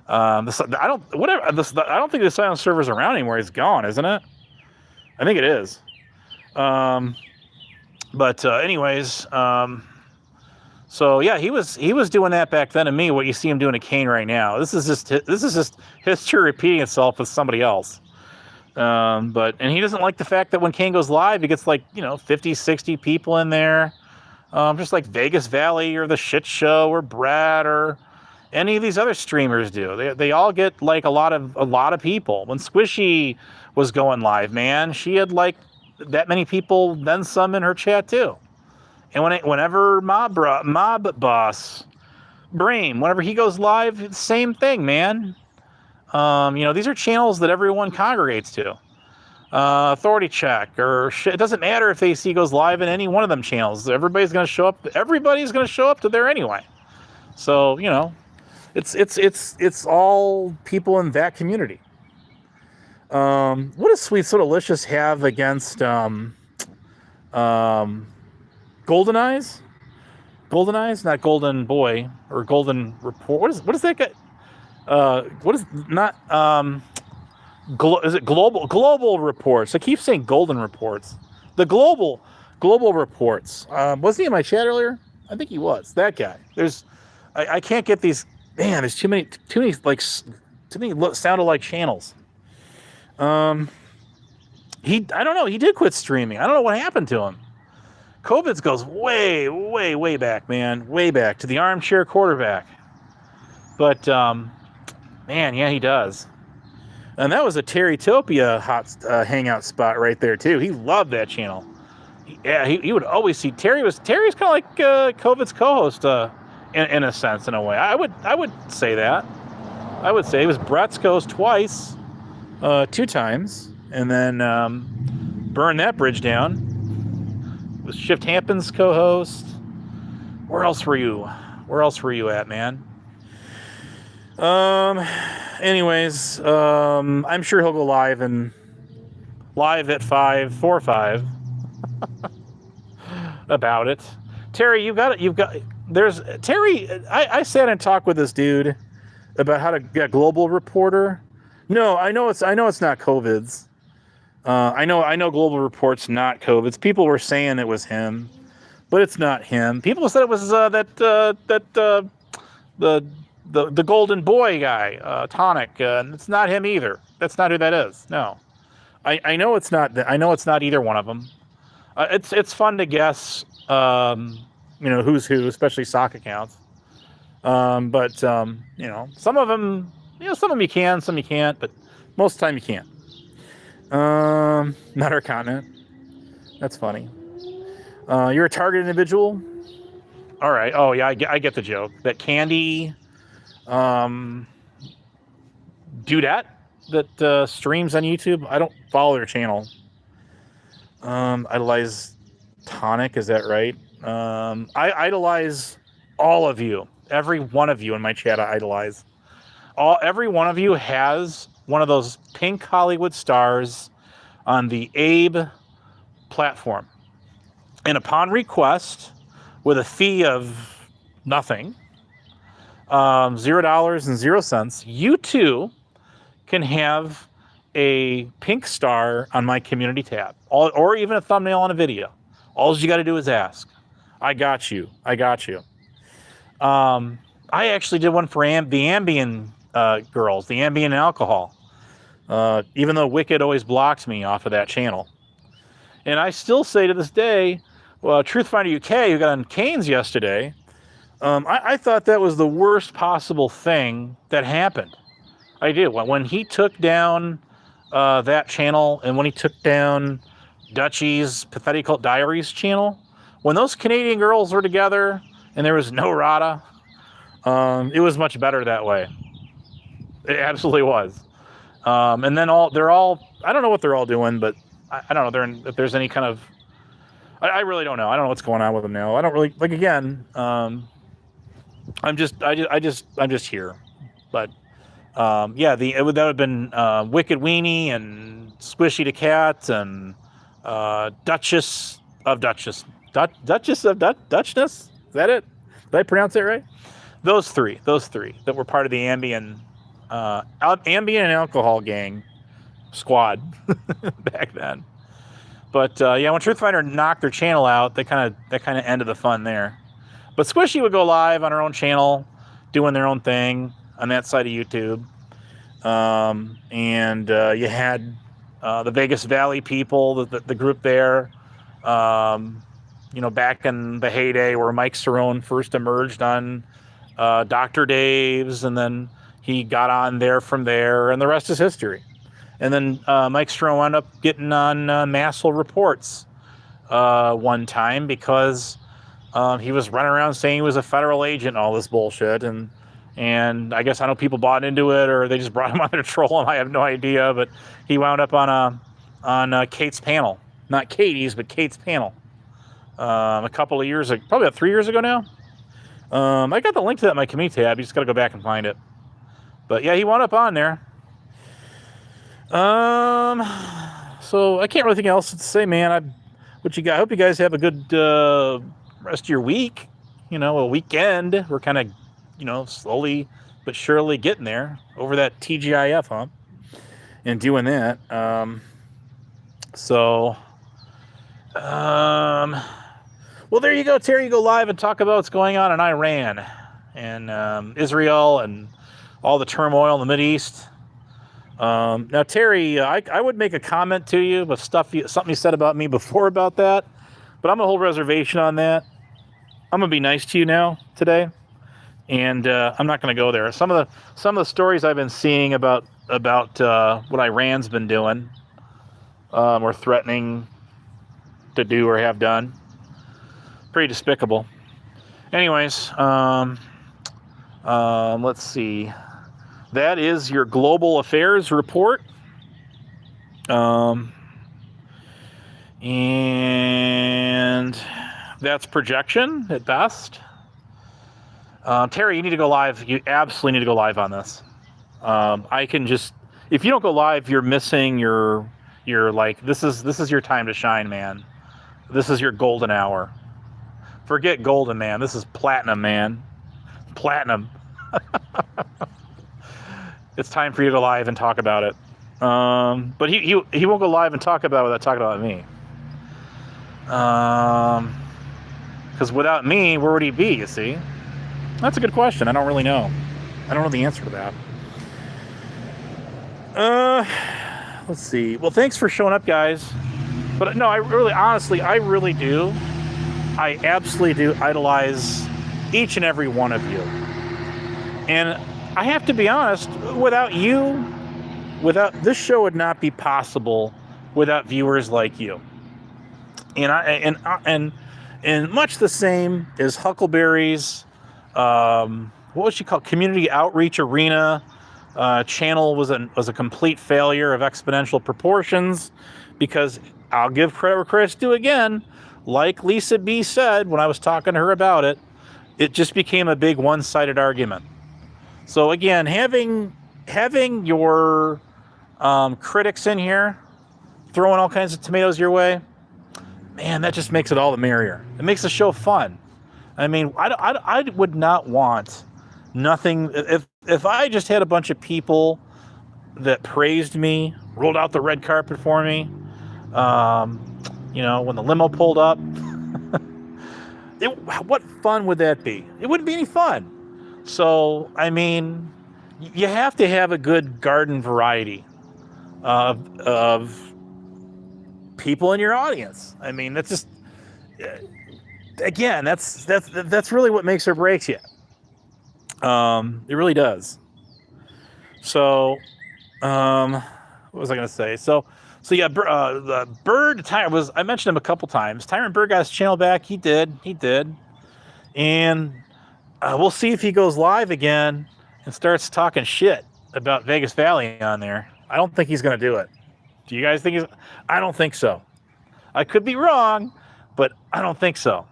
I don't think the Asylum server's around anymore. It's gone, isn't it? I think it is. Anyways, so yeah, he was doing that back then to me. What you see him doing to Kane right now. This is just history repeating itself with somebody else. And he doesn't like the fact that when Kane goes live, he gets like, you know, 50, 60 people in there. Just like Vegas Valley or The Shit Show or Brad or any of these other streamers do. They all get like a lot of people. When Squishy was going live, man, she had like that many people, then some in her chat too. And whenever Mob Boss Brame, whenever he goes live, same thing, man. You know, these are channels that everyone congregates to. Authority Check, or shit. It doesn't matter if AC goes live in any one of them channels. Everybody's going to show up. Everybody's going to show up to there anyway. So, you know, it's all people in that community. What does Sweet So Delicious have against Golden Eyes? Golden Eyes, not Golden Boy or Golden Report. What is that guy? What is not? Is it global reports? I keep saying golden reports. The global reports. Wasn't he in my chat earlier? I think he was. That guy. There's I can't get these. Man, there's too many like too many sound alike channels. I don't know. He did quit streaming. I don't know what happened to him. COVID goes way, way, way back, man. Way back to the armchair quarterback. But, man, yeah, he does. And that was a Terrytopia hot hangout spot right there, too. He loved that channel. He would always see Terry's kind of like COVID's co-host in a sense, in a way. I would say that. I would say it was Brett's co-host twice, 2 times, and then burned that bridge down. It was Shift Hampton's co-host. Where else were you at, man? Anyways, I'm sure he'll go live at 5:45 about it. Terry, Terry, I sat and talked with this dude about how to get Global Reporter. No, I know it's not COVID's. I know Global Report's not COVID's. People were saying it was him, but it's not him. People said it was the golden boy guy, Tonic, and it's not him either. That's not who that is. No, I know it's not. I know it's not either one of them. It's fun to guess, who's who, especially sock accounts. But some of them, some of them you can, some you can't, but most of the time you can't. Not our continent. That's funny. You're a target individual. All right. Oh yeah, I get the joke. That Candy, dudette that streams on YouTube. I don't follow their channel. Idolize Tonic. Is that right? I idolize all of you. Every one of you in my chat, I idolize. Every one of you has one of those pink Hollywood stars on the Abe platform. And upon request, with a fee of nothing, $0.00, you too can have a pink star on my community tab, or even a thumbnail on a video. All you got to do is ask. I got you. I actually did one for the Ambien girls, the Ambien and alcohol. Even though Wicked always blocks me off of that channel. And I still say to this day, well, Truthfinder UK, who got on Kane's yesterday, I thought that was the worst possible thing that happened. I did. When he took down that channel, and when he took down Dutchie's Pathetic Cult Diaries channel, when those Canadian girls were together and there was no Rada, it was much better that way. It absolutely was. And then they're all, I don't know what they're all doing, but I don't know if there's any kind of, I really don't know. I don't know what's going on with them now. I don't really, again, I'm just here. But, yeah, that would have been Wicked Weenie and Squishy the Cat and Duchess of Duchess. Duchess of Dutchness? Is that it? Did I pronounce it right? Those three that were part of the Ambien and alcohol gang squad back then. But yeah, when Truthfinder knocked their channel out, that kind of ended the fun there. But Squishy would go live on her own channel, doing their own thing on that side of YouTube. And you had the Vegas Valley people, the group there. Back in the heyday where Mike Cerrone first emerged on Dr. Dave's, and then he got on there from there, and the rest is history. And then Mike Cerrone wound up getting on Massel Reports one time because he was running around saying he was a federal agent and all this bullshit. And I guess I know people bought into it, or they just brought him on to troll him. I have no idea, but he wound up on Kate's panel. Not Katie's, but Kate's panel. A couple of years ago, probably about 3 years ago now. I got the link to that in my community tab. You just got to go back and find it. But yeah, he wound up on there. So I can't really think else to say, man. What you got? I hope you guys have a good rest of your week. A weekend. We're kind of, slowly but surely getting there over that TGIF hump and doing that. Well, there you go, Terry. You go live and talk about what's going on in Iran. and Israel and all the turmoil in the Mideast. Now, Terry, I would make a comment to you, but something you said about me before about that, but I'm gonna hold reservation on that. I'm gonna be nice to you now today, and I'm not gonna go there. Some of the stories I've been seeing about what Iran's been doing, or threatening to do or have done, pretty despicable. Anyways, let's see. That is your global affairs report. And that's projection at best. Terry, you need to go live. You absolutely need to go live on this. I can just, if you don't go live, you're missing your like, this is your time to shine, man. This is your golden hour. Forget golden, man. This is platinum, man. Platinum. It's time for you to go live and talk about it. But he won't go live and talk about it without talking about me. Because without me, where would he be, you see? That's a good question. I don't really know. I don't know the answer to that. Let's see. Well, thanks for showing up, guys. But no, I really do. I absolutely do idolize each and every one of you. And I have to be honest, without this show would not be possible without viewers like you. And much the same as Huckleberry's, what was she called? Community Outreach Arena channel was a complete failure of exponential proportions, because I'll give credit where credit's due again. Like Lisa B said when I was talking to her about it, it just became a big one-sided argument. So again, having your critics in here throwing all kinds of tomatoes your way, man, that just makes it all the merrier. It makes the show fun. I mean, I would not want nothing if I just had a bunch of people that praised me, rolled out the red carpet for me. When the limo pulled up, what fun would that be? It wouldn't be any fun. So, I mean, you have to have a good garden variety of people in your audience. I mean, that's just, again, that's really what makes or breaks you. It really does. So, what was I going to say? So yeah, the Bird, I mentioned him a couple times. Tyron Bird got his channel back. He did. And we'll see if he goes live again and starts talking shit about Vegas Valley on there. I don't think he's going to do it. Do you guys think I don't think so. I could be wrong, but I don't think so.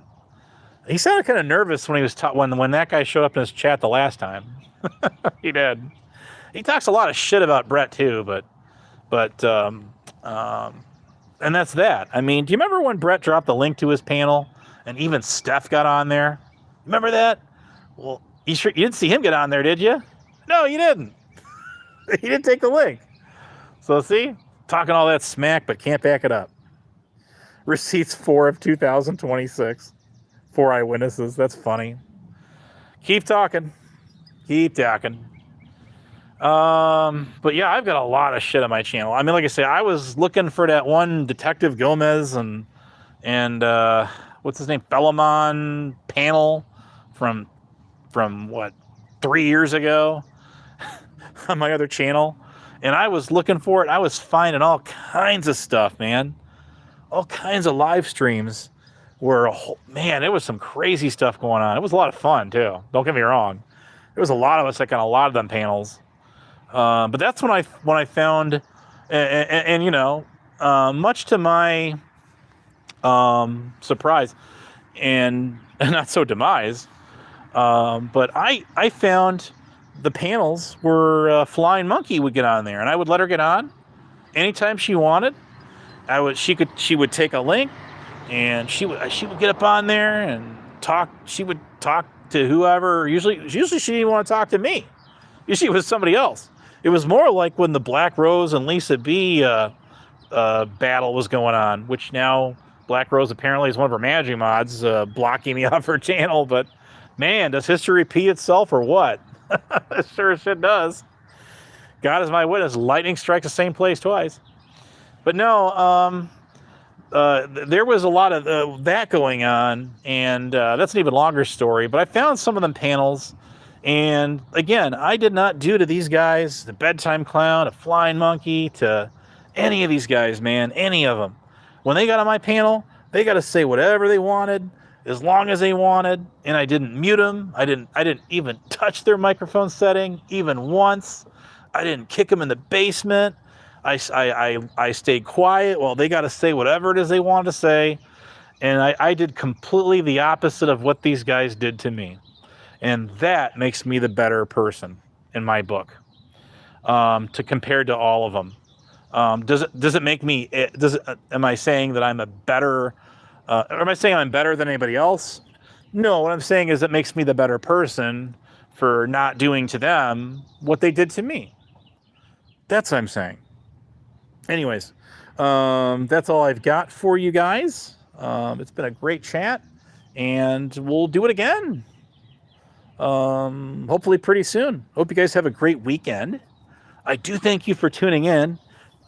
He sounded kind of nervous when he was when that guy showed up in his chat the last time. He did. He talks a lot of shit about Brett too, but and that's that. I mean, do you remember when Brett dropped the link to his panel and even Steph got on there? Remember that? Well, you didn't see him get on there, did you? No, you didn't. He didn't take the link. So see, talking all that smack, but can't back it up. Receipts 4 of 2026. 4 eyewitnesses. That's funny. Keep talking. But yeah, I've got a lot of shit on my channel. I mean, like I say, I was looking for that one Detective Gomez and what's his name, Bellamon panel from what, 3 years ago on my other channel, and I was looking for it. I was finding all kinds of stuff, man, all kinds of live streams where there was some crazy stuff going on. It was a lot of fun too. Don't get me wrong. There was a lot of us like on a lot of them panels. But that's when I found, and much to my surprise and not so demise, but I found the panels where Flying Monkey would get on there, and I would let her get on anytime she wanted. She would take a link, and she would get up on there and talk. She would talk to whoever. Usually she didn't want to talk to me. Usually it was somebody else. It was more like when the Black Rose and Lisa B battle was going on, which now Black Rose apparently is one of her managing mods, blocking me off her channel. But Man, does history repeat itself or what? It sure as shit does. God is my witness. Lightning strikes the same place twice. But no, there was a lot of that going on, and that's an even longer story. But I found some of them panels, and again, I did not do to these guys, the bedtime clown, a flying monkey, to any of these guys, man, any of them. When they got on my panel, they got to say whatever they wanted, as long as they wanted, and I didn't mute them. I didn't even touch their microphone setting even once. I didn't kick them in the basement. I stayed quiet. Well, they got to say whatever it is they wanted to say. And I did completely the opposite of what these guys did to me. And that makes me the better person in my book, to compare to all of them. Does it make me, am I saying that I'm a better, or am I saying I'm better than anybody else? No, what I'm saying is it makes me the better person for not doing to them what they did to me. That's what I'm saying. Anyways, that's all I've got for you guys. It's been a great chat, and we'll do it again. Hopefully pretty soon. Hope you guys have a great weekend. I do thank you for tuning in.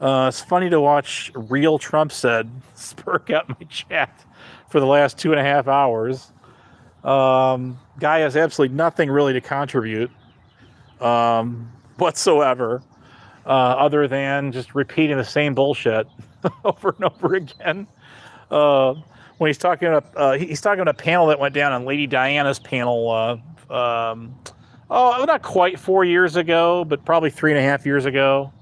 It's funny to watch Real Trump Said spurk up my chat for the last 2.5 hours. Guy has absolutely nothing really to contribute whatsoever. Other than just repeating the same bullshit over and over again. When he's talking about a panel that went down on Lady Diana's panel, not quite 4 years ago, but probably 3.5 years ago.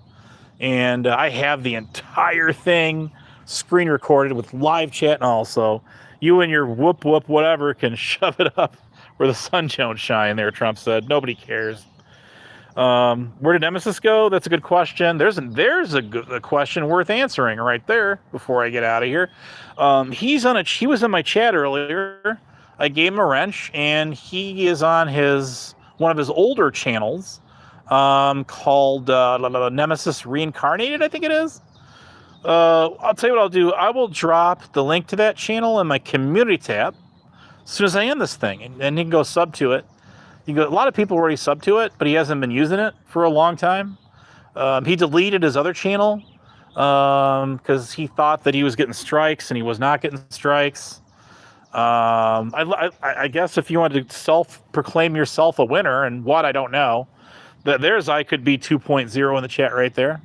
And I have the entire thing screen recorded with live chat and all. So you and your whoop whatever can shove it up where the sun don't shine there, Trump said. Nobody cares. Where did Nemesis go? That's a good question. There's a question worth answering right there before I get out of here. He was in my chat earlier. I gave him a wrench, and he is on one of his older channels, called Nemesis Reincarnated, I think it is. I'll tell you what I'll do. I will drop the link to that channel in my community tab as soon as I end this thing, and he can go sub to it. A lot of people already sub to it, but he hasn't been using it for a long time. He deleted his other channel because he thought that he was getting strikes, and he was not getting strikes. I guess if you wanted to self-proclaim yourself a winner, and what, I don't know. There's I could be 2.0 in the chat right there.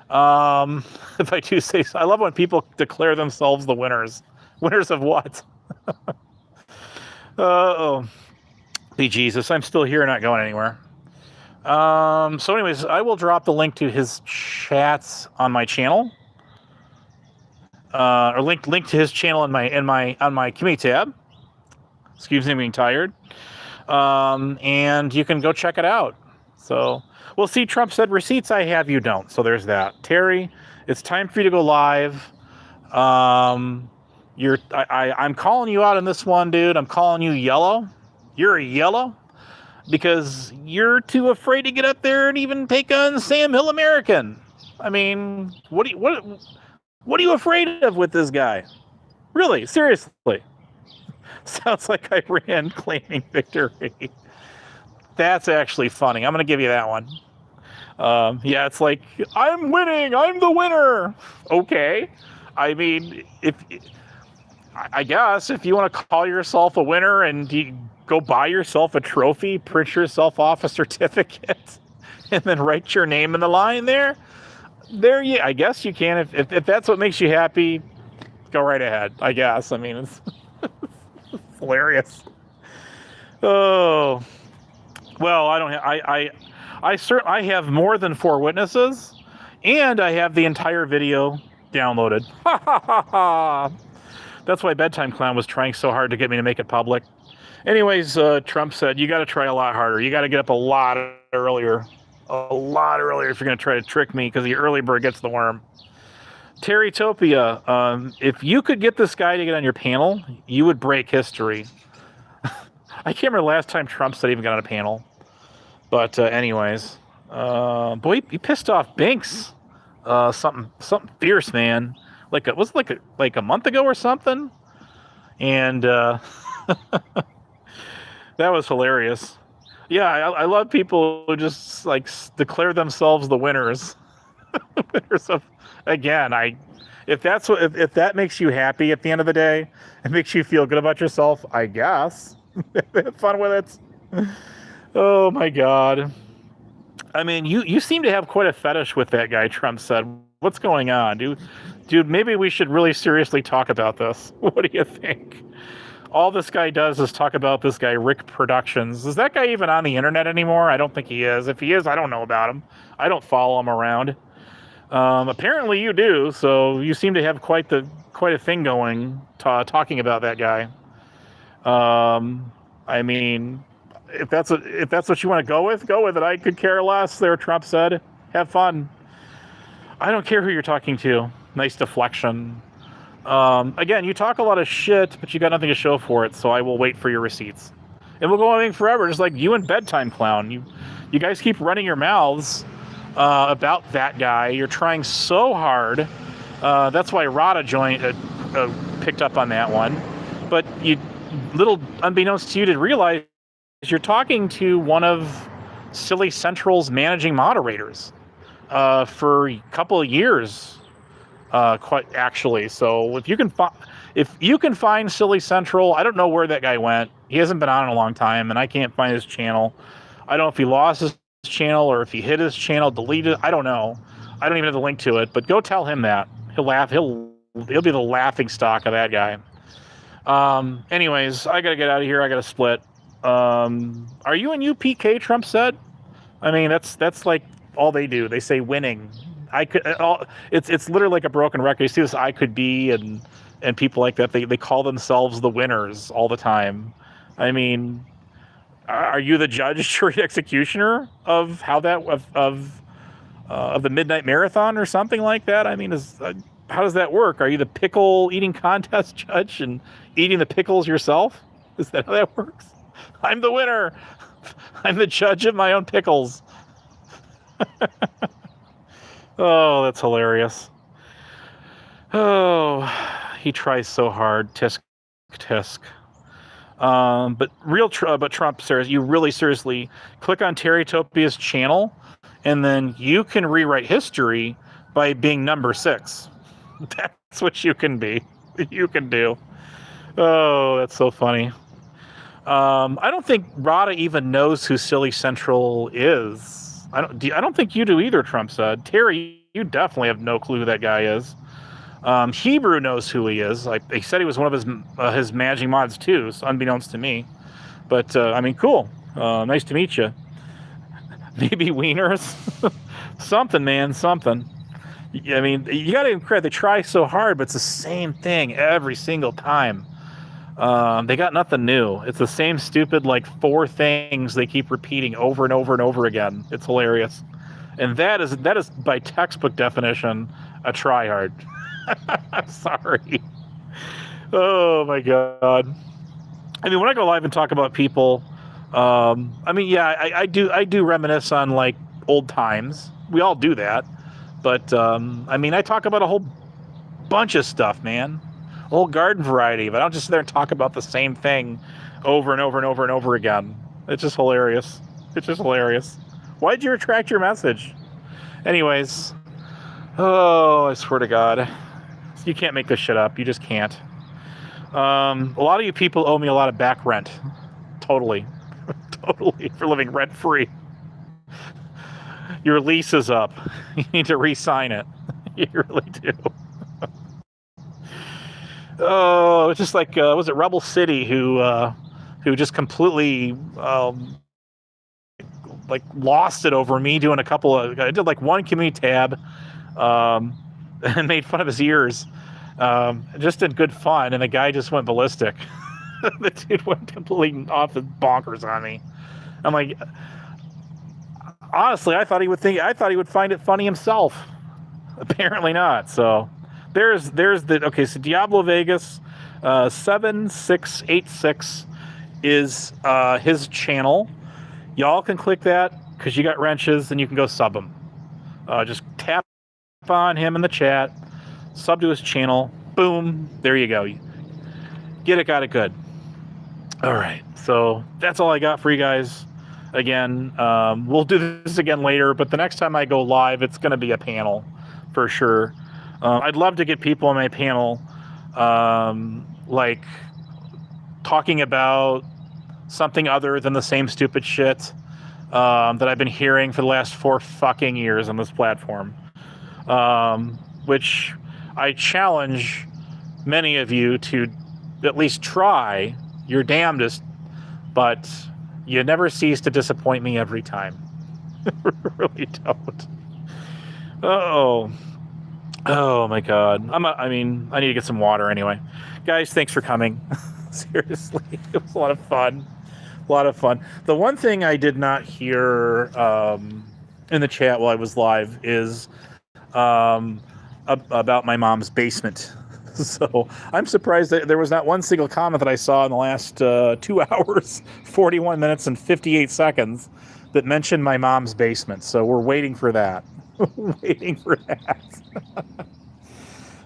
If I do say so. I love when people declare themselves the winners. Winners of what? Uh-oh. Be Jesus, I'm still here, not going anywhere. So anyways, I will drop the link to his chats on my channel, or link to his channel on my community tab. Excuse me, I'm being tired. And you can go check it out. So we'll see. Trump said receipts I have, you don't. So there's that. Terry, it's time for you to go live. I'm calling you out on this one, dude. I'm calling you yellow. You're a yellow because you're too afraid to get up there and even take on Sam Hill American. I mean, what are you afraid of with this guy? Really, seriously. Sounds like Iran claiming victory. That's actually funny. I'm going to give you that one. Yeah, it's like, I'm winning. I'm the winner. Okay. I mean, I guess if you want to call yourself a winner and you go buy yourself a trophy, print yourself off a certificate, and then write your name in the line there, I guess you can. If that's what makes you happy, go right ahead, I guess. I mean, it's hilarious. Oh, well, I have more than 4 witnesses, and I have the entire video downloaded. Ha ha ha ha. That's why Bedtime Clown was trying so hard to get me to make it public. Anyways, Trump said, you got to try a lot harder. You got to get up a lot earlier if you're going to try to trick me, because the early bird gets the worm. Terrytopia, if you could get this guy to get on your panel, you would break history. I can't remember the last time Trump said he even got on a panel. But anyways, boy, he pissed off Binks. Something fierce, man. Like a month ago or something. And That was hilarious. Yeah, I love people who just like declare themselves the winners. Winners of again. If that's what if that makes you happy at the end of the day, it makes you feel good about yourself. I guess have fun with it. Oh my god. I mean, you seem to have quite a fetish with that guy. Trump said, "What's going on, dude? Maybe we should really seriously talk about this. What do you think?" All this guy does is talk about this guy, Rick Productions. Is that guy even on the internet anymore? I don't think he is. If he is, I don't know about him. I don't follow him around. Apparently you do, so you seem to have quite a thing going, talking about that guy. I mean, if that's what you want to go with it. I could care less. There, Trump said. Have fun. I don't care who you're talking to. Nice deflection. Again, you talk a lot of shit, but you got nothing to show for it, so I will wait for your receipts. And we'll go on forever, just like you and Bedtime Clown. You guys keep running your mouths about that guy. You're trying so hard. That's why Rada picked up on that one. But you, little unbeknownst to you, to realize you're talking to one of Silly Central's managing moderators for a couple of years. Quite actually. So if you can find Silly Central, I don't know where that guy went. He hasn't been on in a long time, and I can't find his channel. I don't know if he lost his channel or if he hid his channel, deleted it. I don't know. I don't even have the link to it. But go tell him that. He'll laugh. He'll be the laughing stock of that guy. Anyways, I gotta get out of here. I gotta split. Are you in UPK? Trump said. I mean, that's like all they do. They say winning. It's literally like a broken record. You see this I could be and people like that. They call themselves the winners all the time. I mean, are you the judge, jury, executioner of how that of the midnight marathon or something like that? I mean, how does that work? Are you the pickle eating contest judge and eating the pickles yourself? Is that how that works? I'm the winner. I'm the judge of my own pickles. Oh, that's hilarious. Oh, he tries so hard. Tisk, tisk. But Trump, Sarah, you really seriously click on Terrytopia's channel, and then you can rewrite history by being number 6. That's what you can be. You can do. Oh, that's so funny. I don't think Rada even knows who Silly Central is. I don't think you do either, Trump said. Terry, you definitely have no clue who that guy is. Hebrew knows who he is. He said he was one of his managing mods too, so unbeknownst to me. But I mean, cool. Nice to meet you. Maybe wieners, something, man, something. I mean, you got to give credit. They try so hard, but it's the same thing every single time. They got nothing new. It's the same stupid, like, 4 things they keep repeating over and over and over again. It's hilarious. And that is by textbook definition, a tryhard. I'm sorry. Oh my God. I mean, when I go live and talk about people, I mean, yeah, I do reminisce on like old times. We all do that. But I mean, I talk about a whole bunch of stuff, man. A whole garden variety, but I don't just sit there and talk about the same thing over and over and over and over again. It's just hilarious. It's just hilarious. Why'd you retract your message? Anyways, oh, I swear to God. You can't make this shit up. You just can't. A lot of you people owe me a lot of back rent. Totally. Totally. For living rent-free. Your lease is up. You need to re-sign it. You really do. Oh, it's just like, was it Rebel City who just completely like lost it over me doing I did like one community tab and made fun of his ears just in good fun, and the guy just went ballistic. The dude went completely off his bonkers on me. I'm like, honestly, I thought he would find it funny himself. Apparently not. So there's so Diablo Vegas 7686 is his channel. Y'all can click that because you got wrenches, and you can go sub him. Just tap on him in the chat, sub to his channel. Boom, there you go. Get it, got it good. All right, so that's all I got for you guys. Again, we'll do this again later, but the next time I go live, it's going to be a panel for sure. I'd love to get people on my panel, like talking about something other than the same stupid shit that I've been hearing for the last 4 fucking years on this platform, which I challenge many of you to at least try your damnedest, but you never cease to disappoint me every time. Really don't. Oh my God. I need to get some water anyway. Guys, thanks for coming. Seriously, it was a lot of fun. The one thing I did not hear in the chat while I was live is about my mom's basement. So I'm surprised that there was not one single comment that I saw in the last 2 hours, 41 minutes and 58 seconds that mentioned my mom's basement. So we're waiting for that. Waiting for that.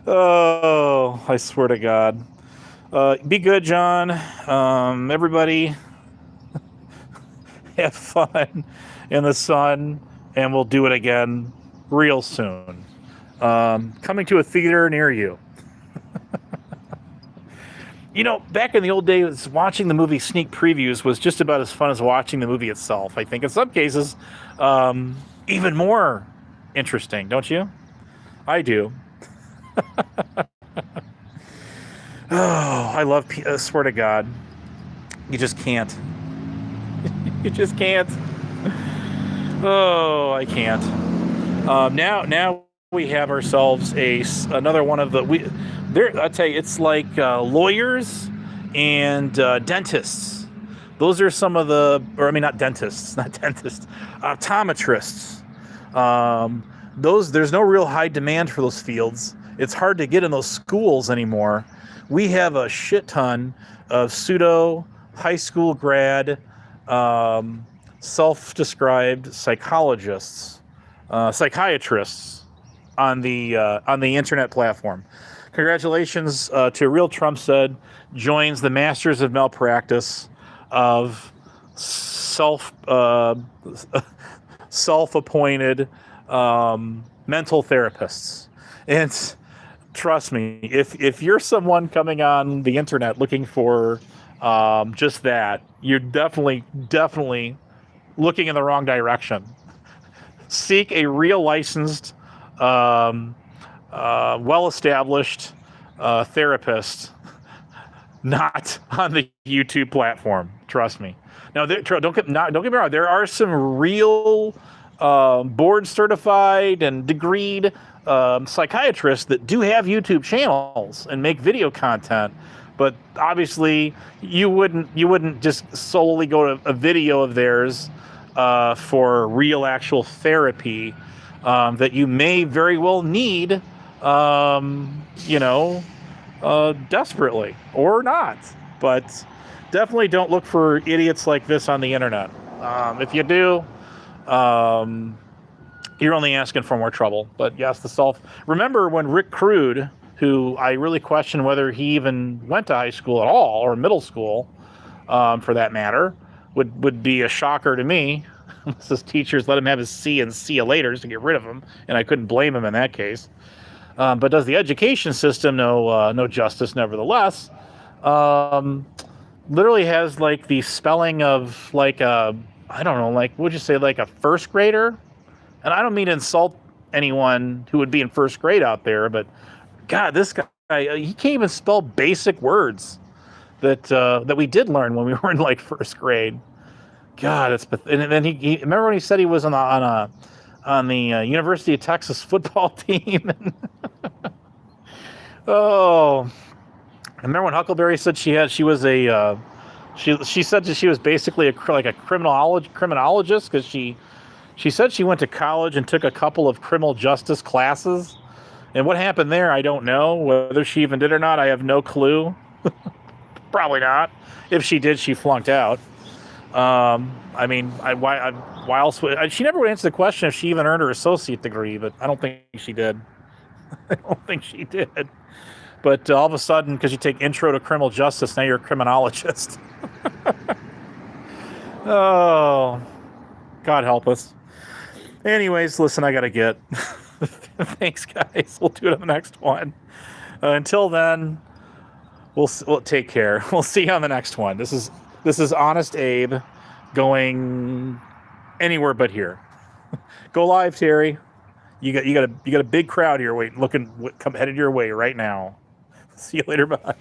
Oh, I swear to God. Be good, John. Everybody have fun in the sun, and we'll do it again real soon. Coming to a theater near you. You know, back in the old days, watching the movie sneak previews was just about as fun as watching the movie itself. I think in some cases, even more interesting, don't you? I do. Oh, I love, swear to God. You just can't. You just can't. Oh, I can't. Now we have ourselves another one of the I'll tell you, it's like lawyers and dentists. Those are some of not dentists, optometrists. There's no real high demand for those fields. It's hard to get in those schools anymore. We have a shit ton of pseudo high school grad, self-described psychologists, psychiatrists on the internet platform. Congratulations to Real Trump Said joins the Masters of Malpractice of self-appointed mental therapists. And trust me, if you're someone coming on the internet looking for just that, you're definitely looking in the wrong direction. Seek a real licensed, well-established therapist, not on the YouTube platform. Trust me. Now, don't get me wrong. There are some real board-certified and degreed psychiatrists that do have YouTube channels and make video content. But obviously, you wouldn't just solely go to a video of theirs for real, actual therapy that you may very well need, desperately or not. But definitely don't look for idiots like this on the internet. If you do, you're only asking for more trouble. But yes, remember when Rick Crude, who I really question whether he even went to high school at all, or middle school, for that matter, would be a shocker to me. His teachers let him have his C and see you laters to get rid of him, and I couldn't blame him in that case. But does the education system no justice nevertheless? Literally has like the spelling of like a, I don't know, like, would you say like a first grader? And I don't mean to insult anyone who would be in first grade out there, but God, this guy, he can't even spell basic words that we did learn when we were in like first grade. God, and then he remember when he said he was on the University of Texas football team. Oh, I remember when Huckleberry said she said that she was basically a criminologist because she said she went to college and took a couple of criminal justice classes. And what happened there, I don't know. Whether she even did or not, I have no clue. Probably not. If she did, she flunked out. Why else she never would answer the question if she even earned her associate degree, but I don't think she did. I don't think she did. But all of a sudden, because you take intro to criminal justice, now you're a criminologist. Oh, God help us. Anyways, listen, I gotta get. Thanks, guys. We'll do it on the next one. Until then, we'll take care. We'll see you on the next one. This is Honest Abe going anywhere but here. Go live, Terry. You got a big crowd here waiting, looking, come headed your way right now. See you later. Bye.